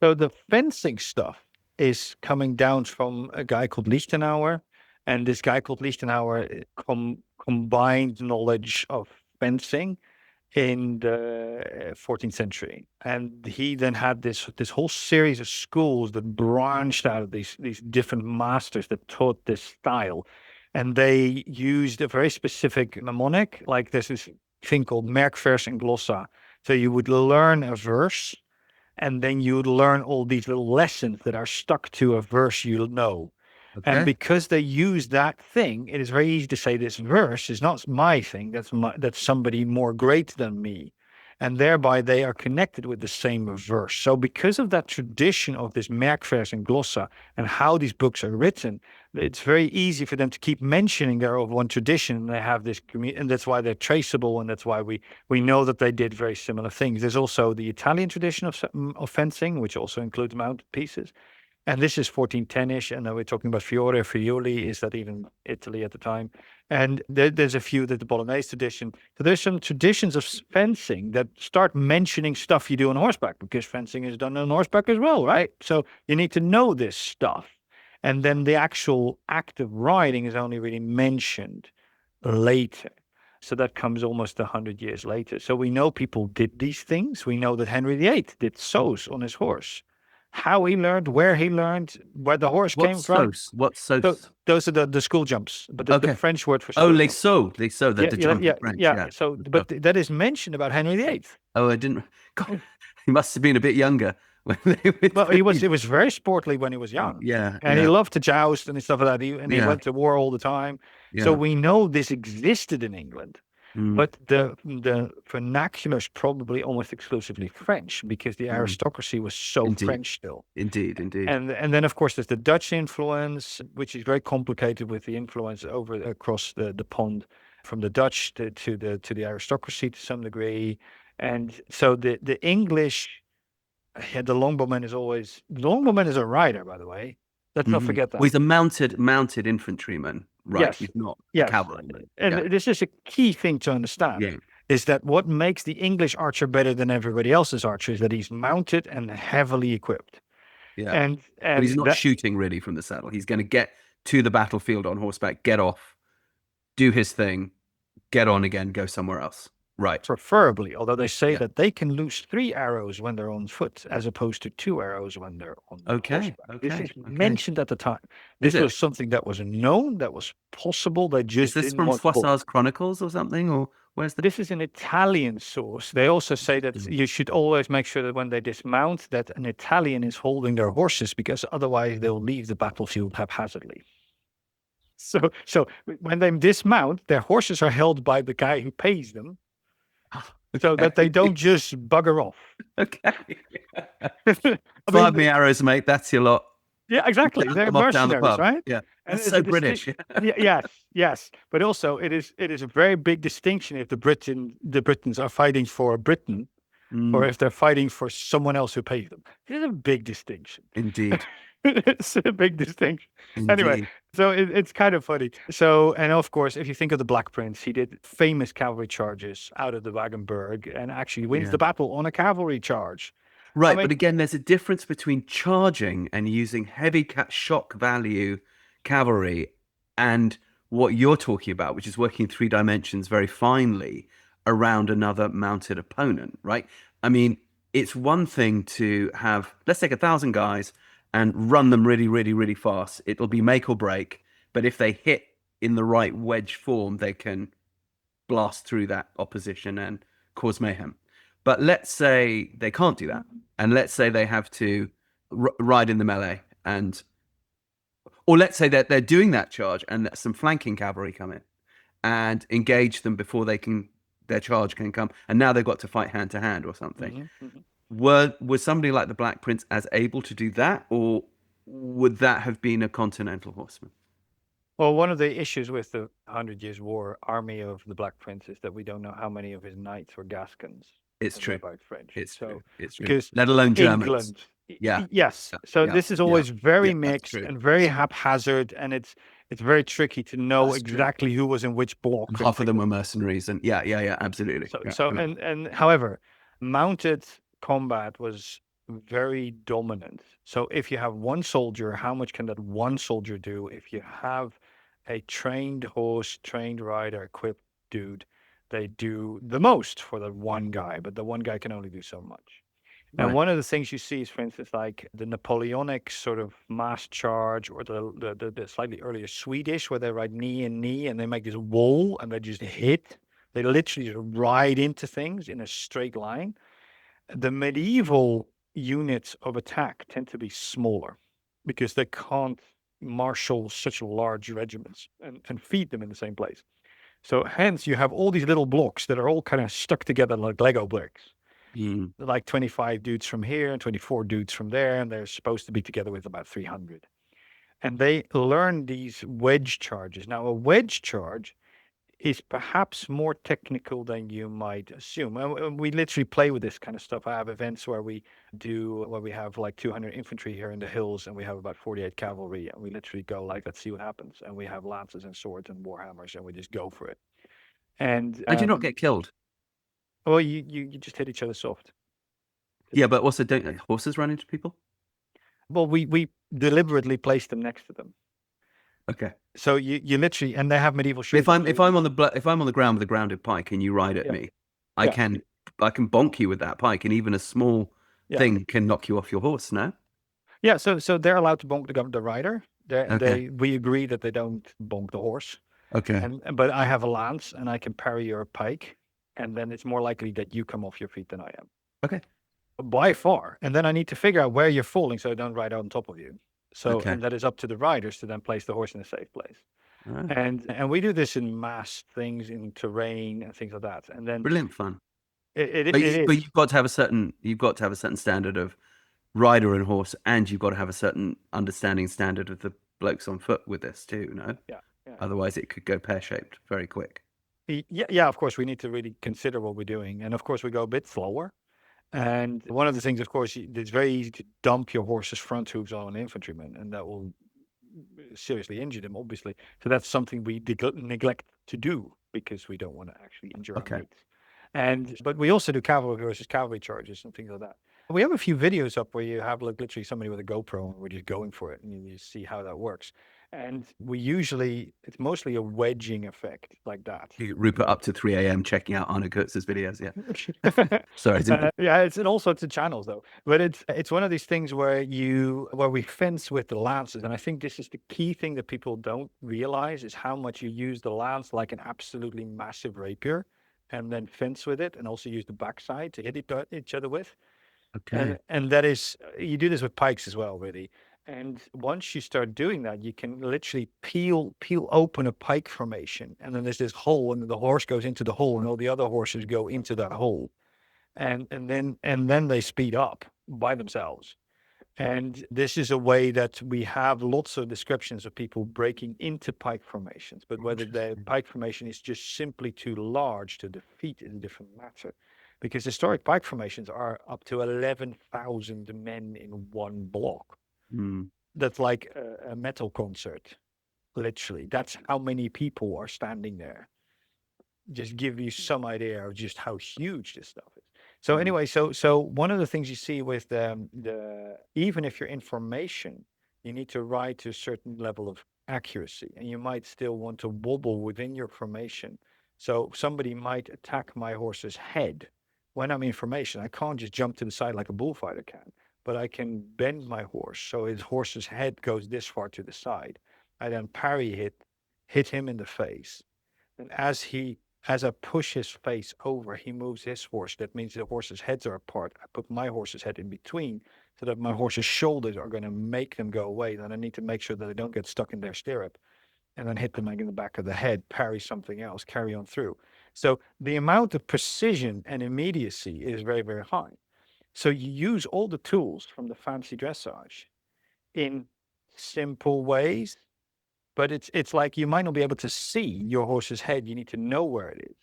So the fencing stuff is coming down from a guy called Lichtenauer, and this guy called Lichtenauer combined knowledge of fencing in the 14th century, and he then had this whole series of schools that branched out of these different masters that taught this style, and they used a very specific mnemonic. Like there's this thing called merkvers and glossa. So you would learn a verse, and then you'd learn all these little lessons that are stuck to a verse you'll know. Okay. And because they use that thing, it is very easy to say this verse is not my thing. That's somebody more great than me. and thereby they are connected with the same verse. So because of that tradition of this merkvers and glossa and how these books are written, it's very easy for them to keep mentioning they're of one tradition. And they have this and that's why they're traceable, and that's why we know that they did very similar things. There's also the Italian tradition of fencing, which also includes mounted pieces. And this is 1410-ish, and then we're talking about Fiore, Friuli, is that even Italy at the time? And there's a few that the Bolognese tradition. So there's some traditions of fencing that start mentioning stuff you do on horseback, because fencing is done on horseback as well, right? So you need to know this stuff. And then the actual act of riding is only really mentioned later. So that comes almost 100 years later. So we know people did these things. We know that Henry VIII did sows on his horse. How he learned, where the horse came from. What's So sauce? those are the school jumps, but the Okay. French word for Oh, school les jumps. sauts, the jump in French. Yeah. So, but that is mentioned about Henry VIII. Oh, I didn't. God, he must have been a bit younger when they were Well, doing he was very sportly when he was young. Yeah, And he loved to joust and stuff like that. He Yeah. went to war all the time. So Yeah. we know this existed in England. Mm. But the vernacular is probably almost exclusively French, because the aristocracy was so Indeed. French still. Indeed. And then of course there's the Dutch influence, which is very complicated with the influence across the pond from the Dutch to the aristocracy to some degree. And so the English, the longbowman is a rider, by the way. Let's not forget that. Well, he's a mounted infantryman, right? Yes. He's not Yes. a cavalryman. And this is a key thing to understand. Yeah. Is that what makes the English archer better than everybody else's archer, is that he's mounted and heavily equipped. Yeah. And But he's not shooting really from the saddle. He's going to get to the battlefield on horseback, get off, do his thing, get on again, go somewhere else. Right. Preferably, although they say that they can lose 3 arrows when they're on foot, as opposed to 2 arrows when they're on horseback. This is mentioned at the time. This was something that was known, that was possible. They just Is this from Froissart's Chronicles or something, or where's the? This is an Italian source. They also say that you should always make sure that when they dismount, that an Italian is holding their horses, because otherwise they'll leave the battlefield haphazardly. So when they dismount, their horses are held by the guy who pays them. So that they don't just bugger off. Okay. Fire me arrows, mate. That's your lot. Yeah, exactly. They're mercenaries, right? Yeah. That's so British. Yes. But also it is a very big distinction if the Britons are fighting for Britain, or if they're fighting for someone else who pays them. It is a big distinction. Indeed. It's a big distinction. Indeed. Anyway, so it's kind of funny. So, and of course, if you think of the Black Prince, he did famous cavalry charges out of the Wagenburg and actually wins the battle on a cavalry charge. Right, but again, there's a difference between charging and using heavy shock value cavalry and what you're talking about, which is working 3 dimensions very finely around another mounted opponent, right? I mean, it's one thing to have, let's take 1,000 guys and run them really, really, really fast. It'll be make or break. But if they hit in the right wedge form, they can blast through that opposition and cause mayhem. But let's say they can't do that. And let's say they have to ride in the melee, or let's say that they're doing that charge and some flanking cavalry come in and engage them before their charge can come. And now they've got to fight hand to hand or something. Was somebody like the Black Prince as able to do that, or would that have been a continental horseman? Well, one of the issues with the 100 Years' War army of the Black Prince is that we don't know how many of his knights were Gascons. It's true. French. It's true. Because let alone Germans. England, yeah. Yes. So this is always very mixed and very haphazard, and it's very tricky to know exactly who was in which block. And half of them were mercenaries, and absolutely. And however, mounted combat was very dominant. So if you have one soldier, how much can that one soldier do? If you have a trained horse, trained rider, equipped dude, they do the most for the one guy, but the one guy can only do so much. And one of the things you see is, for instance, like the Napoleonic sort of mass charge, or the slightly earlier Swedish, where they ride knee and knee and they make this wall and they just hit. They literally just ride into things in a straight line. The medieval units of attack tend to be smaller because they can't marshal such large regiments and feed them in the same place. So hence you have all these little blocks that are all kind of stuck together like Lego bricks. Mm. Like 25 dudes from here and 24 dudes from there, and they're supposed to be together with about 300. And they learn these wedge charges. Now, a wedge charge is perhaps more technical than you might assume. And we literally play with this kind of stuff. I have events where we have like 200 infantry here in the hills, and we have about 48 cavalry, and we literally go like, let's see what happens. And we have lances and swords and warhammers, and we just go for it. And And you not get killed. well, you just hit each other soft. Yeah, but also don't horses run into people? Well, we deliberately place them next to them. Okay. So you literally, and they have medieval shoes. If I'm on the ground with a grounded pike and you ride at me, I can bonk you with that pike, and even a small thing can knock you off your horse. No. Yeah. So they're allowed to bonk the rider. Okay. We agree that they don't bonk the horse. Okay. But I have a lance and I can parry your pike, and then it's more likely that you come off your feet than I am. Okay. By far. And then I need to figure out where you're falling so I don't ride on top of you. So and that is up to the riders to then place the horse in a safe place. Right. And we do this in mass things, in terrain and things like that. And then Brilliant fun. But you've got to have a certain standard of rider and horse, and you've got to have a certain understanding standard of the blokes on foot with this too. No. Yeah. Otherwise, it could go pear-shaped very quick. Yeah. Of course, we need to really consider what we're doing, and of course, we go a bit slower. And one of the things, of course, it's very easy to dump your horse's front hooves on an infantryman, and that will seriously injure them, obviously. So that's something we neglect to do because we don't want to actually injure our mates. But we also do cavalry versus cavalry charges and things like that. We have a few videos up where you have like literally somebody with a GoPro and we're just going for it, and you see how that works. And it's mostly a wedging effect like that. Rupert up to 3 a.m. checking out Arne Koets' videos. Yeah. Sorry. It's in all sorts of channels though. But it's one of these things where we fence with the lances. And I think this is the key thing that people don't realize is how much you use the lance like an absolutely massive rapier, and then fence with it, and also use the backside to hit each other with. Okay. And that is, you do this with pikes as well, really. And once you start doing that, you can literally peel open a pike formation, and then there's this hole, and the horse goes into the hole, and all the other horses go into that hole, and then they speed up by themselves. And this is a way that we have lots of descriptions of people breaking into pike formations, but whether the pike formation is just simply too large to defeat is a different matter. Because historic pike formations are up to 11,000 men in one block. Mm. That's like a metal concert, literally. That's how many people are standing there. Just give you some idea of just how huge this stuff is. So anyway, so one of the things you see with even if your information, you need to ride to a certain level of accuracy, and you might still want to wobble within your formation. So somebody might attack my horse's head. When I'm in formation, I can't just jump to the side like a bullfighter can, but I can bend my horse so his horse's head goes this far to the side. I then parry hit him in the face. And as I push his face over, he moves his horse. That means the horse's heads are apart. I put my horse's head in between so that my horse's shoulders are going to make them go away. Then I need to make sure that they don't get stuck in their stirrup, and then hit them in the back of the head, parry something else, carry on through. So the amount of precision and immediacy is very, very high. So you use all the tools from the fancy dressage in simple ways, but it's like you might not be able to see your horse's head. You need to know where it is.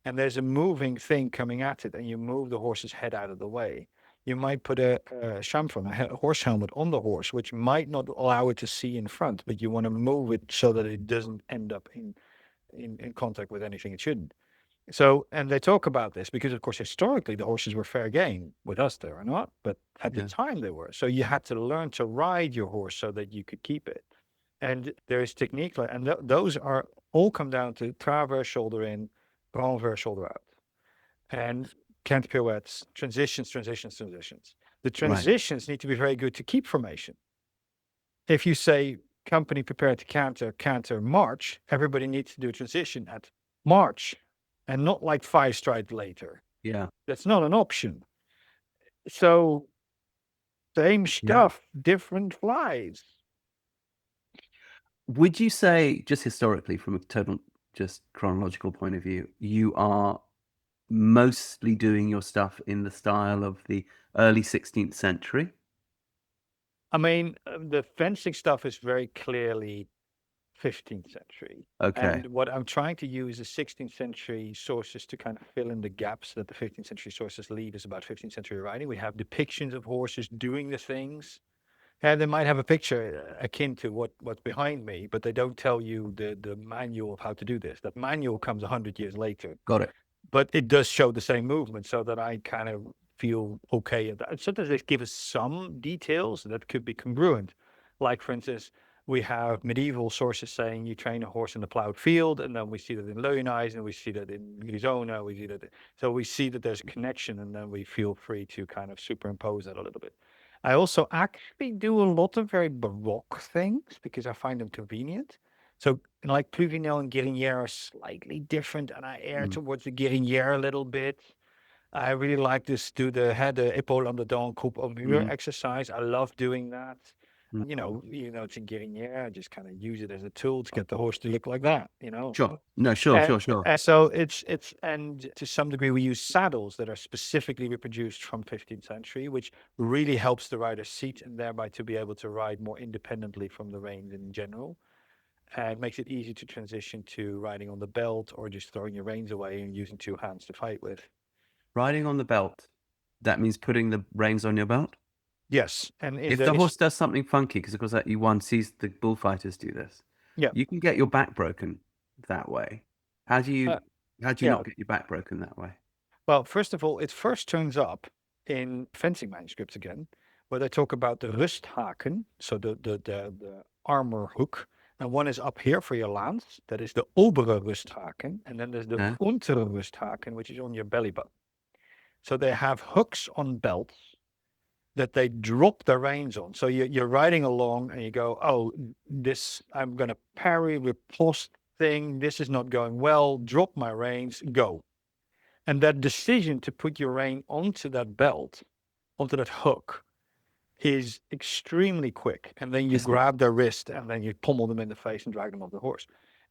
And there's a moving thing coming at it, and you move the horse's head out of the way. You might put a chamfron, a horse helmet on the horse, which might not allow it to see in front, but you want to move it so that it doesn't end up in contact with anything it shouldn't. So, and they talk about this because, of course, historically the horses were fair game. With us, they are not, but at the time they were. So you had to learn to ride your horse so that you could keep it. And there is technique, and those are all come down to travers, shoulder in, renvers, shoulder out, and cant pirouettes, transitions. The transitions need to be very good to keep formation. If you say company prepare to canter, march, everybody needs to do a transition at march, and not like 5 strides later. Yeah. That's not an option. So same stuff, different flies. Would you say, just historically, from a total just chronological point of view, you are mostly doing your stuff in the style of the early 16th century. I mean, the fencing stuff is very clearly 15th century. Okay, And what I'm trying to use is 16th century sources to kind of fill in the gaps that the 15th century sources leave us about 15th century writing. We have depictions of horses doing the things. And they might have a picture akin to what's behind me, but they don't tell you the manual of how to do this. That manual comes 100 years later. got it. But it does show the same movement, so that I kind of feel okay at that. Sometimes they give us some details that could be congruent. Like, for instance, we have medieval sources saying you train a horse in a plowed field, and then we see that in Leonize, and we see that in Grisona, we see that. So we see that there's a connection, and then we feel free to kind of superimpose that a little bit. I also actually do a lot of very Baroque things because I find them convenient. So like Pluvinel and Guérinière are slightly different, and I err Mm. towards the Guérinière a little bit. I really like this do the head épaule on the dent coupe au mur Mm. exercise. I love doing that. Mm. It's in Guérinière. I just kind of use it as a tool to get the horse to look like that. Sure. No, sure, And, sure, sure. and so and to some degree we use saddles that are specifically reproduced from 15th century, which really helps the rider's seat and thereby to be able to ride more independently from the reins in general. And it makes it easy to transition to riding on the belt or just throwing your reins away and using two hands to fight with. Riding on the belt, that means putting the reins on your belt? Yes, and If the horse does something funky, because of course one sees the bullfighters do this, yeah, you can get your back broken that way. How do you uh, not yeah. get your back broken that way? Well, first of all, it first turns up in fencing manuscripts again, where they talk about the rusthaken, so the armor hook. And one is up here for your lance, that is the obere rusthaken, and then there's the Yeah. untere rusthaken, which is on your belly button. So they have hooks on belts that they drop the reins on. So you're riding along and you go, oh, I'm going to parry, riposte thing. This is not going well. Drop my reins, go. And that decision to put your rein onto that belt, onto that hook, is extremely quick. And then you grab their wrist and then you pummel them in the face and drag them off the horse.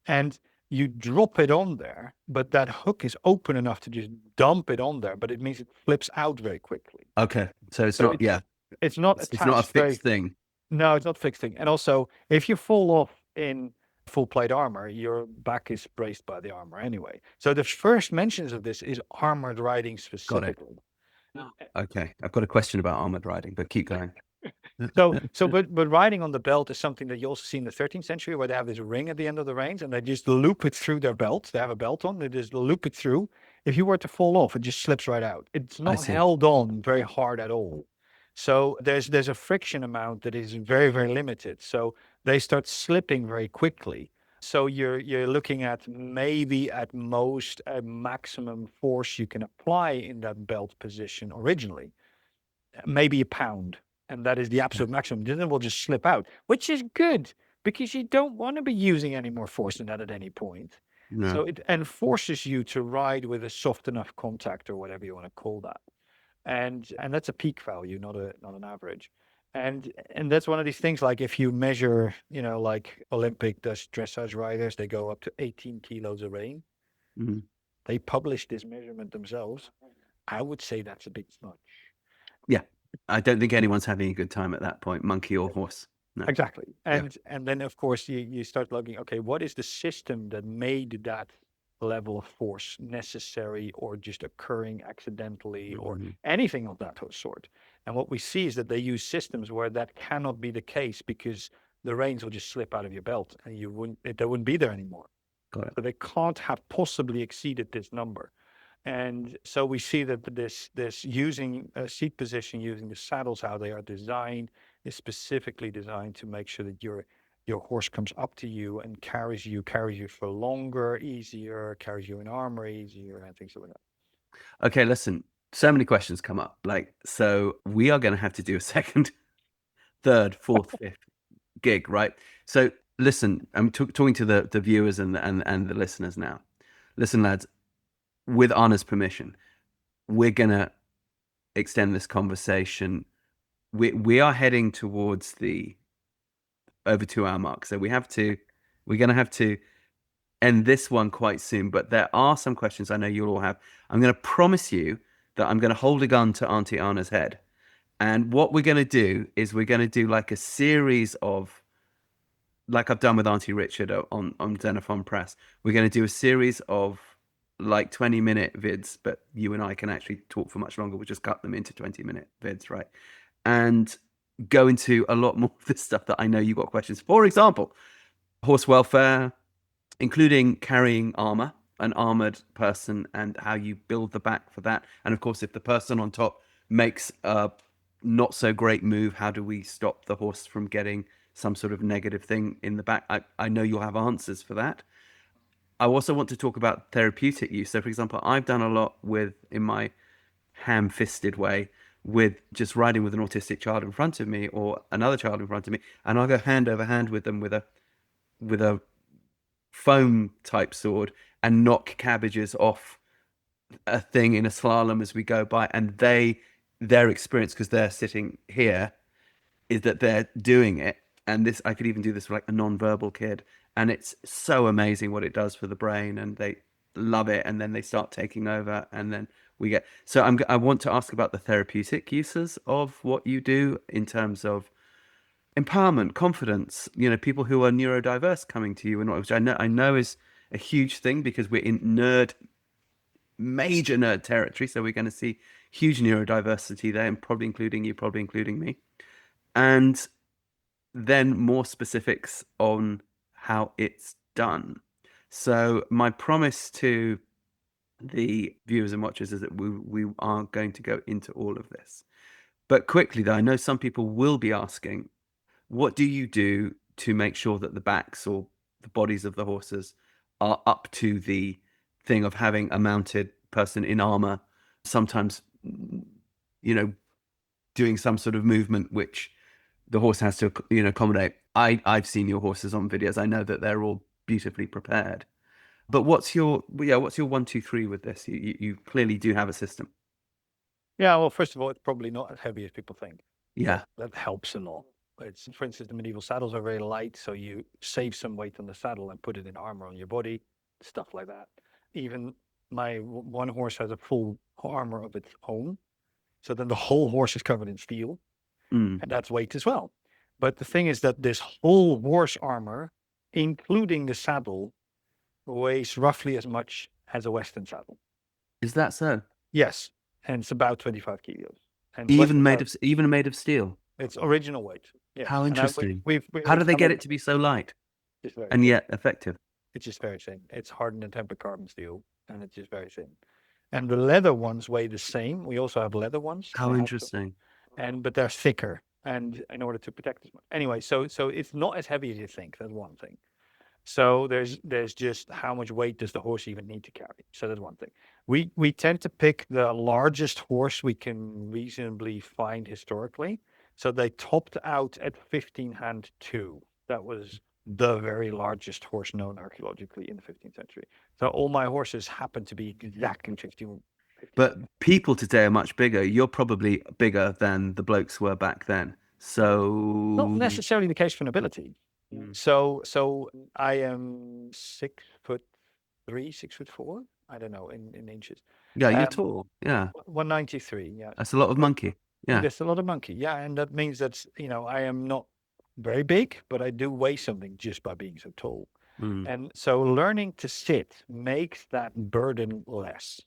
And you drop it on there, but that hook is open enough to just dump it on there, but it means it flips out very quickly. Okay. So it's not, It's not it's not a attached very. fixed thing. No, it's not fixed thing. And also, if you fall off in full plate armor, your back is braced by the armor anyway. So the first mentions of this is armored riding specifically. Okay. I've got a question about armored riding, but keep going. But riding on the belt is something that you also see in the 13th century, where they have this ring at the end of the reins and they just loop it through their belt. They have a belt on, they just loop it through. If you were to fall off, it just slips right out. It's not held on very hard at all. So there's a friction amount that is very, very limited. So they start slipping very quickly. So you're looking at maybe at most a maximum force you can apply in that belt position originally, maybe a pound. And that is the absolute maximum. Then it will just slip out, which is good because you don't want to be using any more force than that at any point. No. So it enforces you to ride with a soft enough contact or whatever you want to call that. And that's a peak value, not an average. And that's one of these things, like if you measure, like Olympic dressage riders, they go up to 18 kilos a rein. Mm-hmm. They publish this measurement themselves. I would say that's a bit much. Yeah. I don't think anyone's having a good time at that point, monkey or horse. No. Exactly. And then, of course, you start looking, okay, what is the system that made that level of force necessary or just occurring accidentally or anything of that sort? And what we see is that they use systems where that cannot be the case because the reins will just slip out of your belt and they wouldn't be there anymore. Got it. So they can't have possibly exceeded this number. And so we see that this using a seat position, using the saddles, how they are designed, is specifically designed to make sure that your horse comes up to you and carries you for longer, easier, carries you in armor easier, and things like that. Okay, listen, so many questions come up. So we are going to have to do a second, third, fourth, fifth gig, right? So listen, I'm talking to the viewers and the listeners now. Listen, lads, with Arne's permission, we're going to extend this conversation. We are heading towards the over 2 hour mark. So we're going to have to end this one quite soon, but there are some questions I know you'll all have. I'm going to promise you that I'm going to hold a gun to Auntie Anna's head. And what we're going to do is we're going to do like a series of, like I've done with Auntie Richard on Xenophon Press. We're going to do a series of like 20-minute vids, but you and I can actually talk for much longer. We'll just cut them into 20-minute vids, right? And go into a lot more of the stuff that I know you got questions. For example, horse welfare, including carrying armor, an armored person, and how you build the back for that. And of course, if the person on top makes a not so great move, how do we stop the horse from getting some sort of negative thing in the back? I know you'll have answers for that. I also want to talk about therapeutic use. So, for example, I've done a lot with, in my ham-fisted way, with just riding with an autistic child in front of me or another child in front of me, and I'll go hand over hand with them with a foam type sword and knock cabbages off a thing in a slalom as we go by, and their experience, because they're sitting here, is that they're doing it. And this, I could even do this for like a non-verbal kid, and it's so amazing what it does for the brain, and they love it, and then they start taking over, and then we get. So I want to ask about the therapeutic uses of what you do in terms of empowerment, confidence. You know, people who are neurodiverse coming to you, and which I know is a huge thing because we're in major nerd territory. So we're going to see huge neurodiversity there, and probably including you, probably including me, and then more specifics on how it's done. So my promise to the viewers and watchers is that we are going to go into all of this. But quickly, though, I know some people will be asking, what do you do to make sure that the backs or the bodies of the horses are up to the thing of having a mounted person in armor, sometimes, doing some sort of movement which the horse has to, accommodate. I've seen your horses on videos. I know that they're all beautifully prepared. But what's your 1, 2, 3 with this? You clearly do have a system. Yeah, well, first of all, it's probably not as heavy as people think. Yeah. That helps a lot. It's, for instance, the medieval saddles are very light, so you save some weight on the saddle and put it in armor on your body, stuff like that. Even my one horse has a full armor of its own, so then the whole horse is covered in steel, and that's weight as well. But the thing is that this whole horse armor, including the saddle, weighs roughly as much as a Western saddle. Is that so? Yes, and it's about 25 kilos. And Even made of steel. It's original weight. Yes. How interesting. We How do they get it to be so light and yet effective? It's just very thin. It's hardened and tempered carbon steel, and it's just very thin. And the leather ones weigh the same. We also have leather ones. How interesting. But they're thicker, and in order to protect as much. Anyway, so it's not as heavy as you think. That's one thing. So there's just how much weight does the horse even need to carry? So that's one thing. We tend to pick the largest horse we can reasonably find historically. So they topped out at 15 hand 2. That was the very largest horse known archaeologically in the 15th century. So all my horses happen to be exactly 15. But people today are much bigger. You're probably bigger than the blokes were back then. So not necessarily the case for nobility. So I am 6'3", 6'4". I don't know in inches. Yeah, you're tall. Yeah, 193. Yeah, that's a lot of monkey. Yeah, that's a lot of monkey. Yeah, and that means that I am not very big, but I do weigh something just by being so tall. And so learning to sit makes that burden less.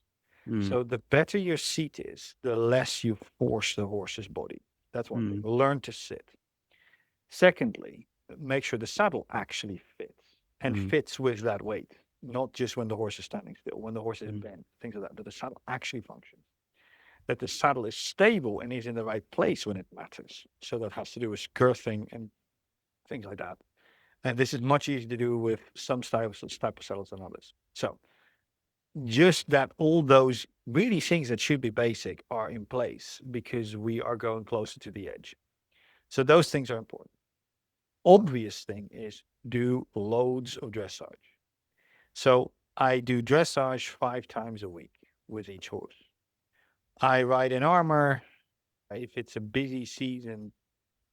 So the better your seat is, the less you force the horse's body. That's one thing. Learn to sit. Secondly, make sure the saddle actually fits and fits with that weight, not just when the horse is standing still, when the horse is bent, things like that, but the saddle actually functions. That the saddle is stable and is in the right place when it matters. So that has to do with girthing and things like that. And this is much easier to do with some type of saddles than others. So just that all those really things that should be basic are in place because we are going closer to the edge. So those things are important. Obvious thing is do loads of dressage. So I do dressage 5 times a week with each horse. I ride in armor. If it's a busy season,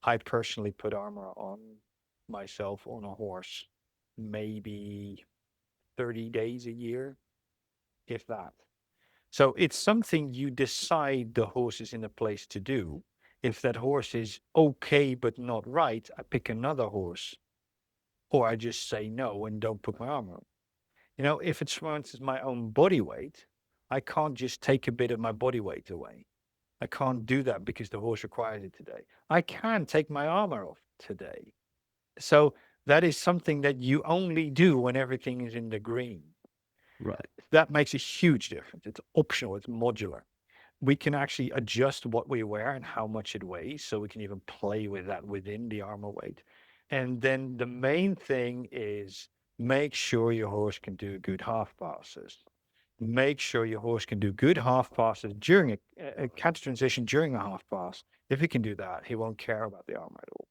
I personally put armor on myself on a horse maybe 30 days a year, if that. So it's something you decide the horse is in a place to do. If that horse is okay but not right, I pick another horse, or I just say no and don't put my arm on. If it's, for instance, my own body weight, I can't just take a bit of my body weight away. I can't do that because the horse requires it today. I can take my armor off today. So that is something that you only do when everything is in the green. Right. That makes a huge difference. It's optional, it's modular. We can actually adjust what we wear and how much it weighs, so we can even play with that within the armor weight. And then the main thing is make sure your horse can do good half passes. Make sure your horse can do good half passes during a canter transition during a half pass. If he can do that, he won't care about the armor at all.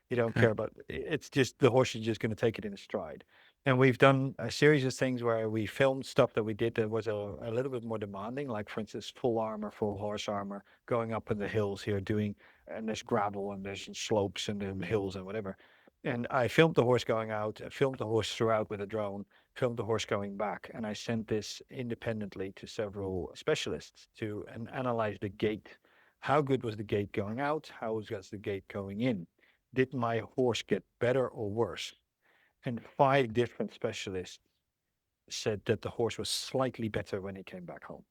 You don't Okay. care about it's just the horse is just going to take it in a stride. And we've done a series of things where we filmed stuff that we did that was a little bit more demanding, like for instance, full armor, full horse armor, going up in the hills here, and there's gravel and there's slopes and then hills and whatever. And I filmed the horse going out, I filmed the horse throughout with a drone, filmed the horse going back, and I sent this independently to several specialists to analyze the gait. How good was the gait going out? How was the gait going in? Did my horse get better or worse? And 5 different specialists said that the horse was slightly better when he came back home.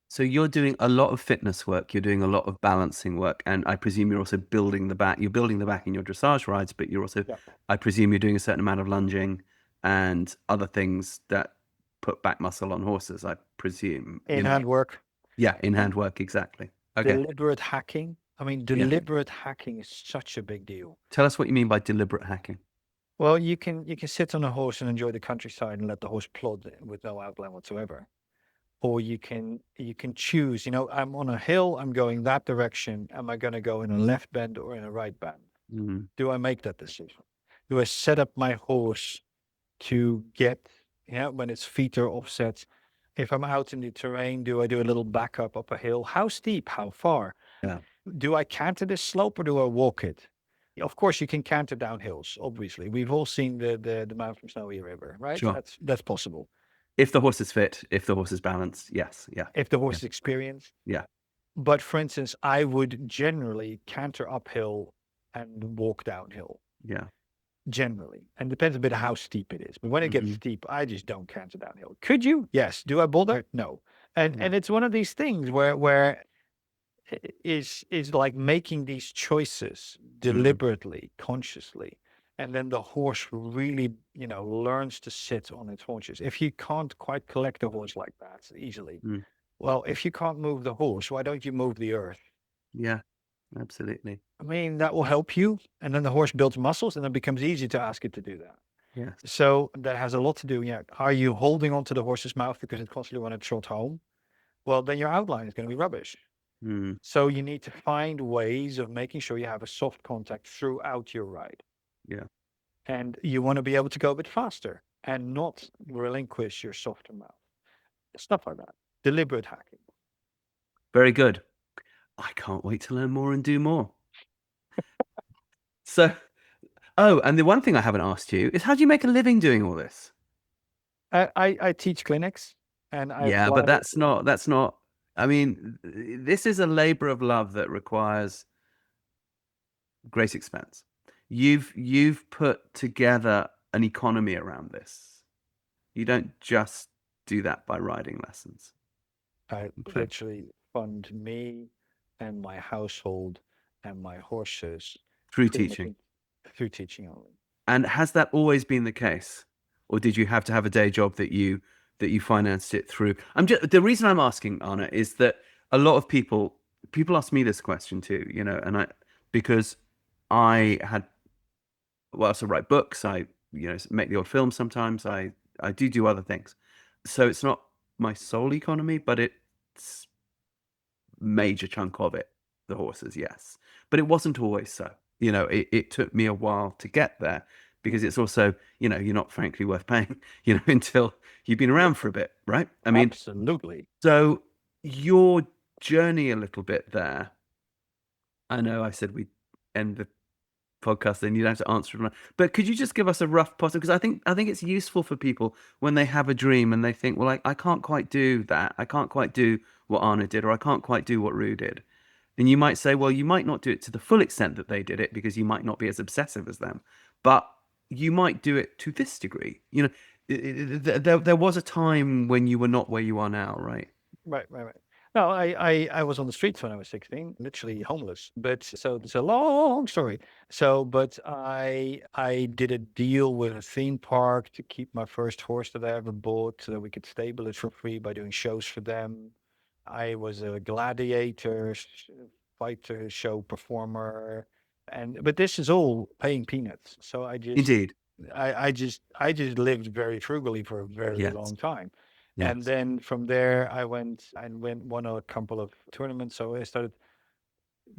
So you're doing a lot of fitness work, you're doing a lot of balancing work, and I presume you're also building the back. You're building the back in your dressage rides, but you're also, Yeah. I presume you're doing a certain amount of lunging and other things that put back muscle on horses, I presume. In hand work. Yeah, in hand work, exactly. Okay. Deliberate hacking. I mean, deliberate hacking is such a big deal. Tell us what you mean by deliberate hacking. Well, you can sit on a horse and enjoy the countryside and let the horse plod with no outline whatsoever. Or you can choose, I'm on a hill, I'm going that direction. Am I going to go in a left bend or in a right bend? Mm. Do I make that decision? Do I set up my horse to get, when its feet are offset? If I'm out in the terrain, do I do a little backup up a hill? How steep? How far? Yeah. Do I canter this slope or do I walk it? Of course, you can canter down hills. Obviously, we've all seen the man from Snowy River, right? Sure. That's possible. If the horse is fit, if the horse is balanced, yes, yeah. If the horse is experienced, yeah. But for instance, I would generally canter uphill and walk downhill. Yeah. Generally, and depends a bit how steep it is. But when it gets Mhm. steep, I just don't canter downhill. Could you? Yes. Do I bother? No. And it's one of these things where is like making these choices deliberately, consciously, and then the horse really, learns to sit on its haunches. If you can't quite collect a horse like that easily, well, if you can't move the horse, why don't you move the earth? Yeah, absolutely. I mean, that will help you. And then the horse builds muscles and it becomes easy to ask it to do that. Yes. So that has a lot to do. Yeah. Are you holding onto the horse's mouth because it constantly want to trot home? Well, then your outline is going to be rubbish. So you need to find ways of making sure you have a soft contact throughout your ride. Yeah. And you want to be able to go a bit faster and not relinquish your softer mouth. Stuff like that. Deliberate hacking. Very good. I can't wait to learn more and do more. So, and the one thing I haven't asked you is how do you make a living doing all this? I teach clinics and but that's not, I mean, this is a labor of love that requires great expense. You've put together an economy around this. You don't just do that by riding lessons. I literally fund me and my household and my horses through teaching. Through teaching only. And has that always been the case, or did you have to have a day job that you financed it through? The reason I'm asking, Arne, is that a lot of people ask me this question too, and because I also write books, I make the odd film sometimes, I do other things, so it's not my sole economy, but it's major chunk of it, the horses, yes, but it wasn't always so. It took me a while to get there because it's also, you're not frankly worth paying, until you've been around for a bit, right? I mean, absolutely. So your journey a little bit there, I know I said we'd end the podcast, then you'd have to answer it. But could you just give us a rough possible? Because I think it's useful for people when they have a dream and they think, well, I can't quite do that. I can't quite do what Arne did, or I can't quite do what Rue did. And you might say, well, you might not do it to the full extent that they did it because you might not be as obsessive as them, but you might do it to this degree. There was a time when you were not where you are now, right? Right, right, right. No, I was on the streets when I was 16, literally homeless. But so it's a long story. So, but I did a deal with a theme park to keep my first horse that I ever bought so that we could stable it for free by doing shows for them. I was a gladiator, fighter, show performer, and but this is all paying peanuts. So Indeed. I just lived very frugally for a very Yes. long time. And Yes. then from there, I went and won a couple of tournaments. So I started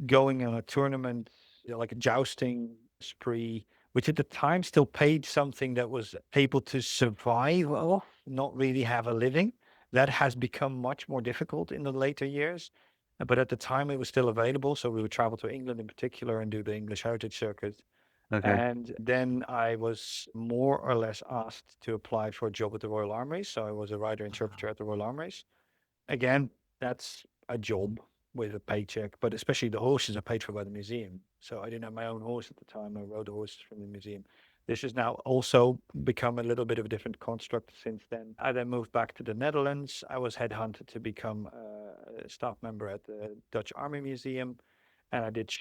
going on a tournament, like a jousting spree, which at the time still paid something that was able to survive off, not really have a living. That has become much more difficult in the later years. But at the time, it was still available. So we would travel to England in particular and do the English Heritage Circuit. Okay. And then I was more or less asked to apply for a job at the Royal Armouries. So I was a writer interpreter at the Royal Armouries. Again, that's a job with a paycheck, but especially the horses are paid for by the museum. So I didn't have my own horse at the time. I rode the horses from the museum. This has now also become a little bit of a different construct since then. I then moved back to the Netherlands. I was headhunted to become a staff member at the Dutch Army Museum, and I did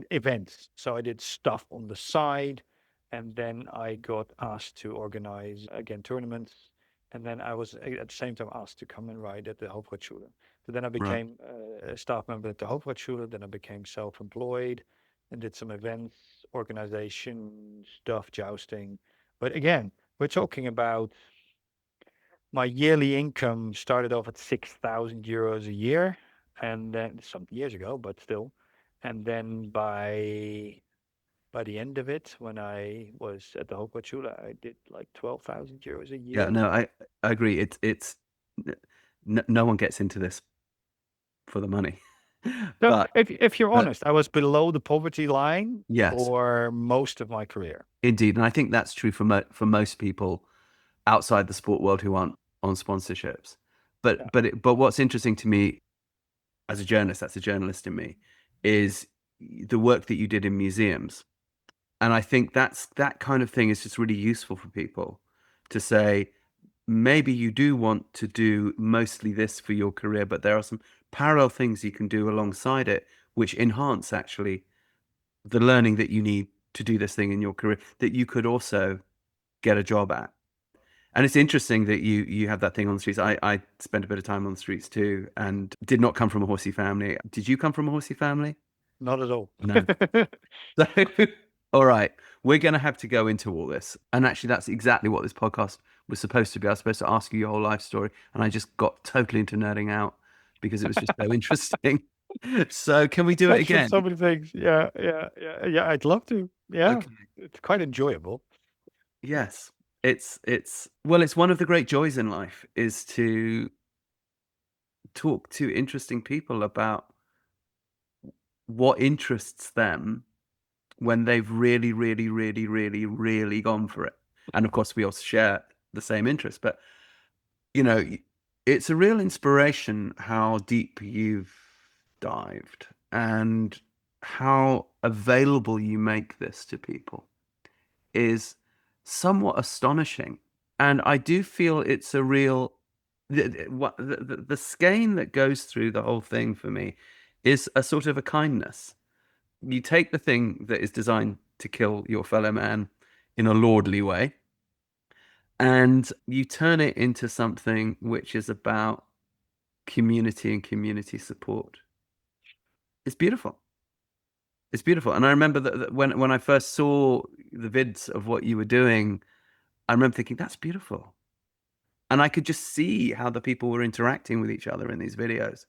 events. So I did stuff on the side, and then I got asked to organize again tournaments. And then I was at the same time asked to come and ride at the Hofreitschule. So then I Right. became a staff member at the Hofreitschule. Then I became self-employed and did some events, organization stuff, jousting. But again, we're talking about my yearly income started off at 6,000 euros a year, and then some years ago, but still. And then by the end of it, when I was at the Hofberater, I did like 12,000 euros a Yeah, year. no, I agree. It's no one gets into this for the money. So But if you're but honest, I was below the poverty line yes, for most of my career. indeed. And I think that's true for most people outside the sport world who aren't on sponsorships. Yeah. But what's interesting to me as a journalist, that's a journalist in me, is the work that you did in museums. And I think that kind of thing is just really useful for people to say, maybe you do want to do mostly this for your career, but there are some parallel things you can do alongside it, which enhance actually the learning that you need to do this thing in your career that you could also get a job at. And it's interesting that you have that thing on the streets. I spent a bit of time on the streets too, and did not come from a horsey family. Did you come from a horsey family? Not at all. No. So, all right, we're going to have to go into all this. And actually, that's exactly what this podcast was supposed to be. I was supposed to ask you your whole life story, and I just got totally into nerding out because it was just so interesting. So, can we do it Mentioned again? so many things. Yeah, yeah, yeah, yeah. I'd love to. Yeah, Okay. it's quite enjoyable. Yes. It's one of the great joys in life is to talk to interesting people about what interests them when they've really, really, really, really, really gone for it. And of course, we all share the same interest. But, you know, it's a real inspiration how deep you've dived and how available you make this to people is somewhat astonishing. And I do feel it's a real, the skein that goes through the whole thing for me is a sort of a kindness. You take the thing that is designed to kill your fellow man in a lordly way, and you turn it into something which is about community and community support. It's beautiful. It's beautiful. And I remember that when I first saw the vids of what you were doing, I remember thinking, that's beautiful. And I could just see how the people were interacting with each other in these videos.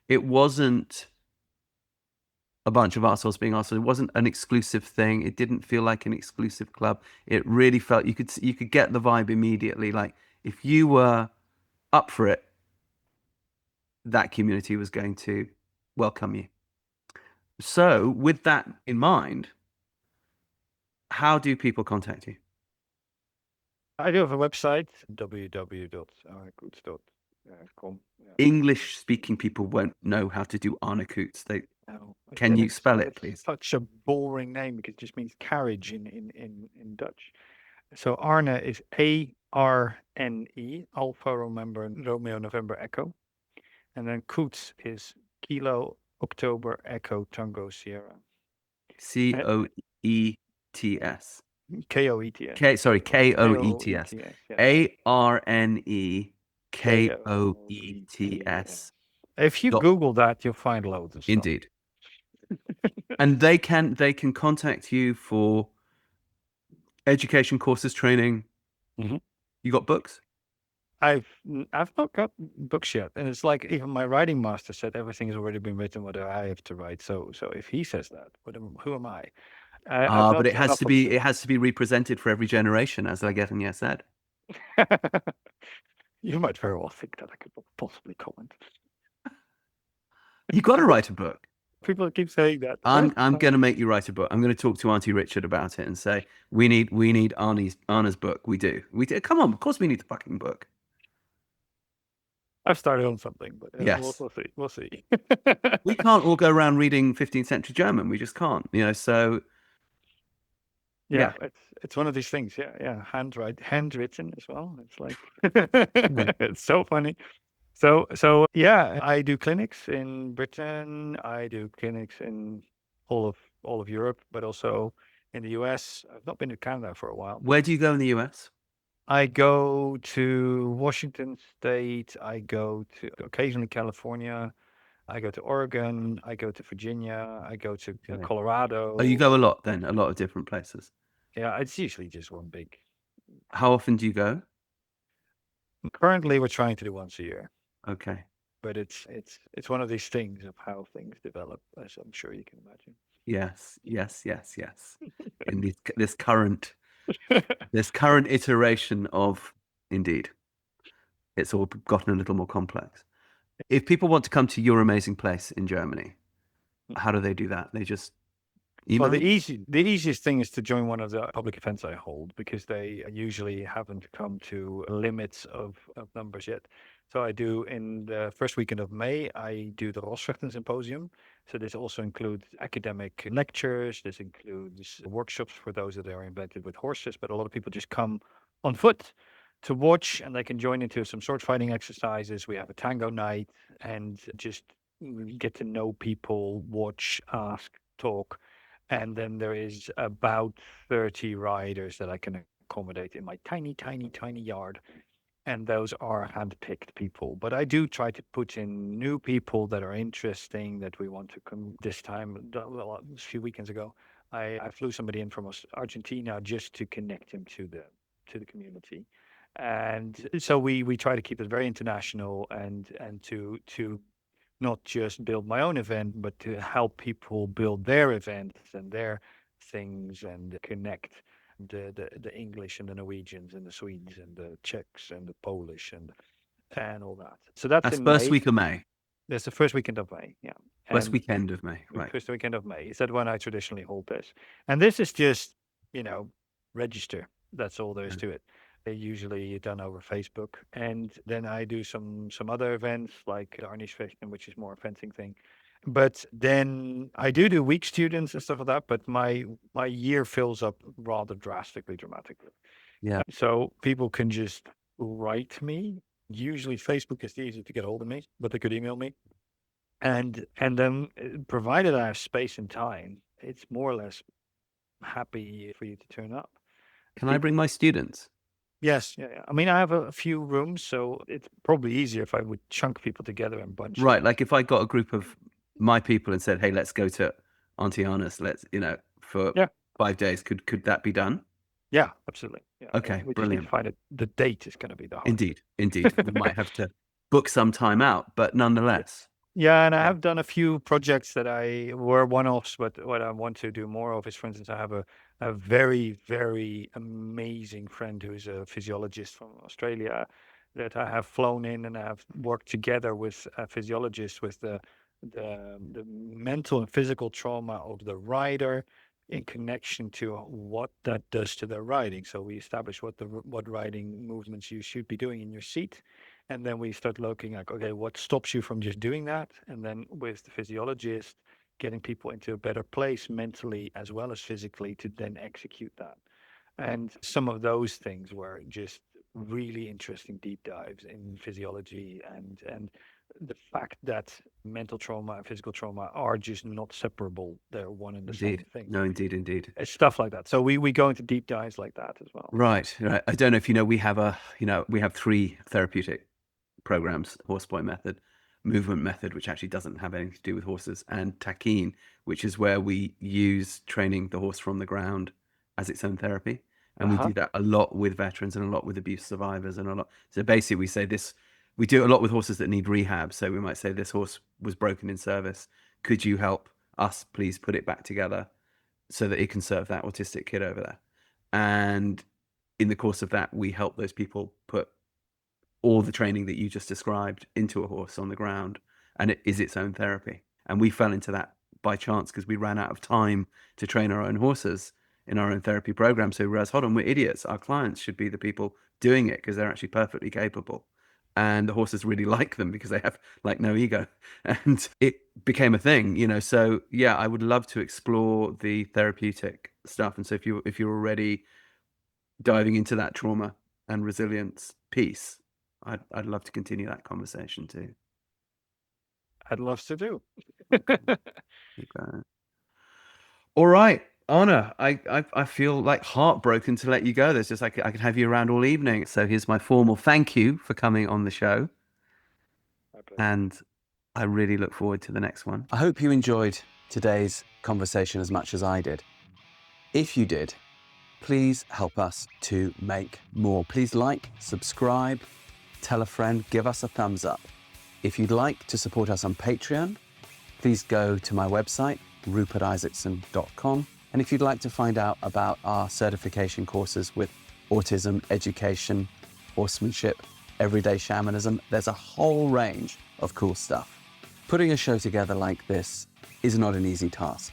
It wasn't a bunch of assholes being assholes. It wasn't an exclusive thing. It didn't feel like an exclusive club. It really felt you could get the vibe immediately. Like if you were up for it, that community was going to welcome you. So with that in mind, How do people contact you? I do have a website, www.arnekoets.com. English-speaking people won't know how to do Arne Koets. No, Can you spell it, it's please? such a boring name because it just means carriage in Dutch. So Arne is A-R-N-E, Alpha Romeo November Echo. And then Koets is Kilo October Echo Tango Sierra. Koets. K-O-E-T-S. Sorry, Koets. K-O-E-T-S, yes. Arne K-O-E-T-S. Koets. If you Dot- Google that, you'll find loads of stuff. Indeed. And they can contact you for education, courses, training. Mhm. You got books? I've not got books yet, and it's like even my writing master said everything has already been written. What do I have to write? So if he says that, who am I? I've But it not has to books be represented for every generation, as Lagerthen said. yet. You might very well think that I could possibly comment. You got to write a book. People keep saying that. I'm going to make you write a book. I'm going to talk to Auntie Richard about it and say we need Arne's book. We do. Come on, of course we need the fucking book. I've started on something, but Yes. we'll see. We can't all go around reading 15th century German. We just can't, So yeah, it's one of these things. Yeah, handwritten as well. It's like it's so funny. So yeah, I do clinics in Britain. I do clinics in all of Europe, but also in the US. I've not been to Canada for a while. Where do you go in the US? I go to Washington State. I go to occasionally California. I go to Oregon. I go to Virginia. I go to Colorado. Oh, you go a lot then, a lot of different places. Yeah, it's usually just one big. How often do you go? Currently, we're trying to do once a year. Okay. But it's one of these things of how things develop, as I'm sure you can imagine. Yes. In this current iteration of Indeed, it's all gotten a little more complex. If people want to come to your amazing place in Germany, how do they do that? They just email? Well, the easiest thing is to join one of the public events I hold, because they usually haven't come to limits of numbers yet. So I do in the first weekend of May, I do the Rossfechten Symposium. So this also includes academic lectures. This includes workshops for those that are invented with horses, but a lot of people just come on foot to watch, and they can join into some sword fighting exercises. We have a tango night and just get to know people, watch, ask, talk. And then there is about 30 riders that I can accommodate in my tiny, tiny, tiny yard. And those are hand-picked people. But I do try to put in new people that are interesting, that we want to come this time. Well, a few weekends ago, I flew somebody in from Argentina just to connect him to the community. And so we try to keep it very international and to not just build my own event, but to help people build their events and their things and connect the English and the Norwegians and the Swedes and the Czechs and the Polish and all that. So that's in first May. week of May. That's the first weekend of May. Yeah. First weekend of May. Right. First weekend of May. Is that when I traditionally hold this? And this is just, register. That's all there is to it. They're usually done over Facebook. And then I do some other events like the Arnischfechten, which is more a fencing thing. But then I do week students and stuff like that. But my year fills up rather dramatically. Yeah. So people can just write me. Usually Facebook is easy to get hold of me, but they could email me. And then provided I have space and time, it's more or less happy for you to turn up. Can I bring my students? Yes. Yeah. I mean, I have a few rooms, so it's probably easier if I would chunk people together and bunch. Right. Like if I got a group of my people and said, hey, let's go to Auntie Arne's, for 5 days. Could that be done? Yeah, absolutely. Yeah. Okay, we brilliant. Just need to find the date is going to be the hard. Indeed. We might have to book some time out, but nonetheless. Yeah, and I have done a few projects that were one-offs, but what I want to do more of is, for instance, I have a very, very amazing friend who's a physiologist from Australia that I have flown in, and I have worked together with a physiologist with the mental and physical trauma of the rider in connection to what that does to their riding. So we establish what riding movements you should be doing in your seat. And then we start looking like, okay, what stops you from just doing that? And then with the physiologist, getting people into a better place mentally as well as physically to then execute that. And some of those things were just really interesting deep dives in physiology and the fact that mental trauma and physical trauma are just not separable. They're one and the same Indeed. thing. No, indeed. It's stuff like that. So we go into deep dives like that as well. Right. I don't know if you know, we have 3 therapeutic programs: horse boy method, movement method, which actually doesn't have anything to do with horses, and taquine, which is where we use training the horse from the ground as its own therapy. And we do that a lot with veterans and a lot with abuse survivors and a lot. So basically we say this, we do it a lot with horses that need rehab. So we might say, this horse was broken in service. Could you help us please put it back together so that it can serve that autistic kid over there? And in the course of that, we help those people put all the training that you just described into a horse on the ground, and it is its own therapy. And we fell into that by chance because we ran out of time to train our own horses in our own therapy program. So we realized, hold on, we're idiots. Our clients should be the people doing it because they're actually perfectly capable. And the horses really like them because they have like no ego. And it became a thing, So yeah, I would love to explore the therapeutic stuff. And so if you're already diving into that trauma and resilience piece, I'd love to continue that conversation too. I'd love to do. Okay. All right, Arne, I feel like heartbroken to let you go. There's just I could have you around all evening. So here's my formal thank you for coming on the show. My pleasure. And I really look forward to the next one. I hope you enjoyed today's conversation as much as I did. If you did, please help us to make more. Please like, subscribe, tell a friend, give us a thumbs up. If you'd like to support us on Patreon, please go to my website, rupertisaacson.com. And if you'd like to find out about our certification courses with autism, education, horsemanship, everyday shamanism, there's a whole range of cool stuff. Putting a show together like this is not an easy task.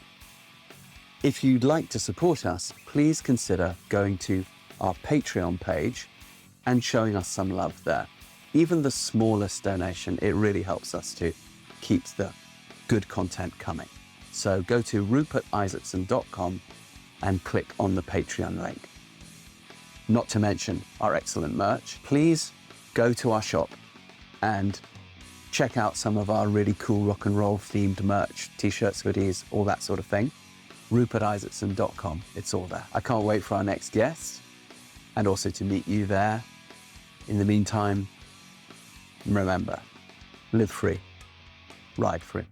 If you'd like to support us, please consider going to our Patreon page and showing us some love there. Even the smallest donation, it really helps us to keep the good content coming. So go to rupertisaacson.com and click on the Patreon link. Not to mention our excellent merch. Please go to our shop and check out some of our really cool rock and roll themed merch, t-shirts, hoodies, all that sort of thing. rupertisaacson.com, it's all there. I can't wait for our next guest and also to meet you there. In the meantime, remember, live free, ride free.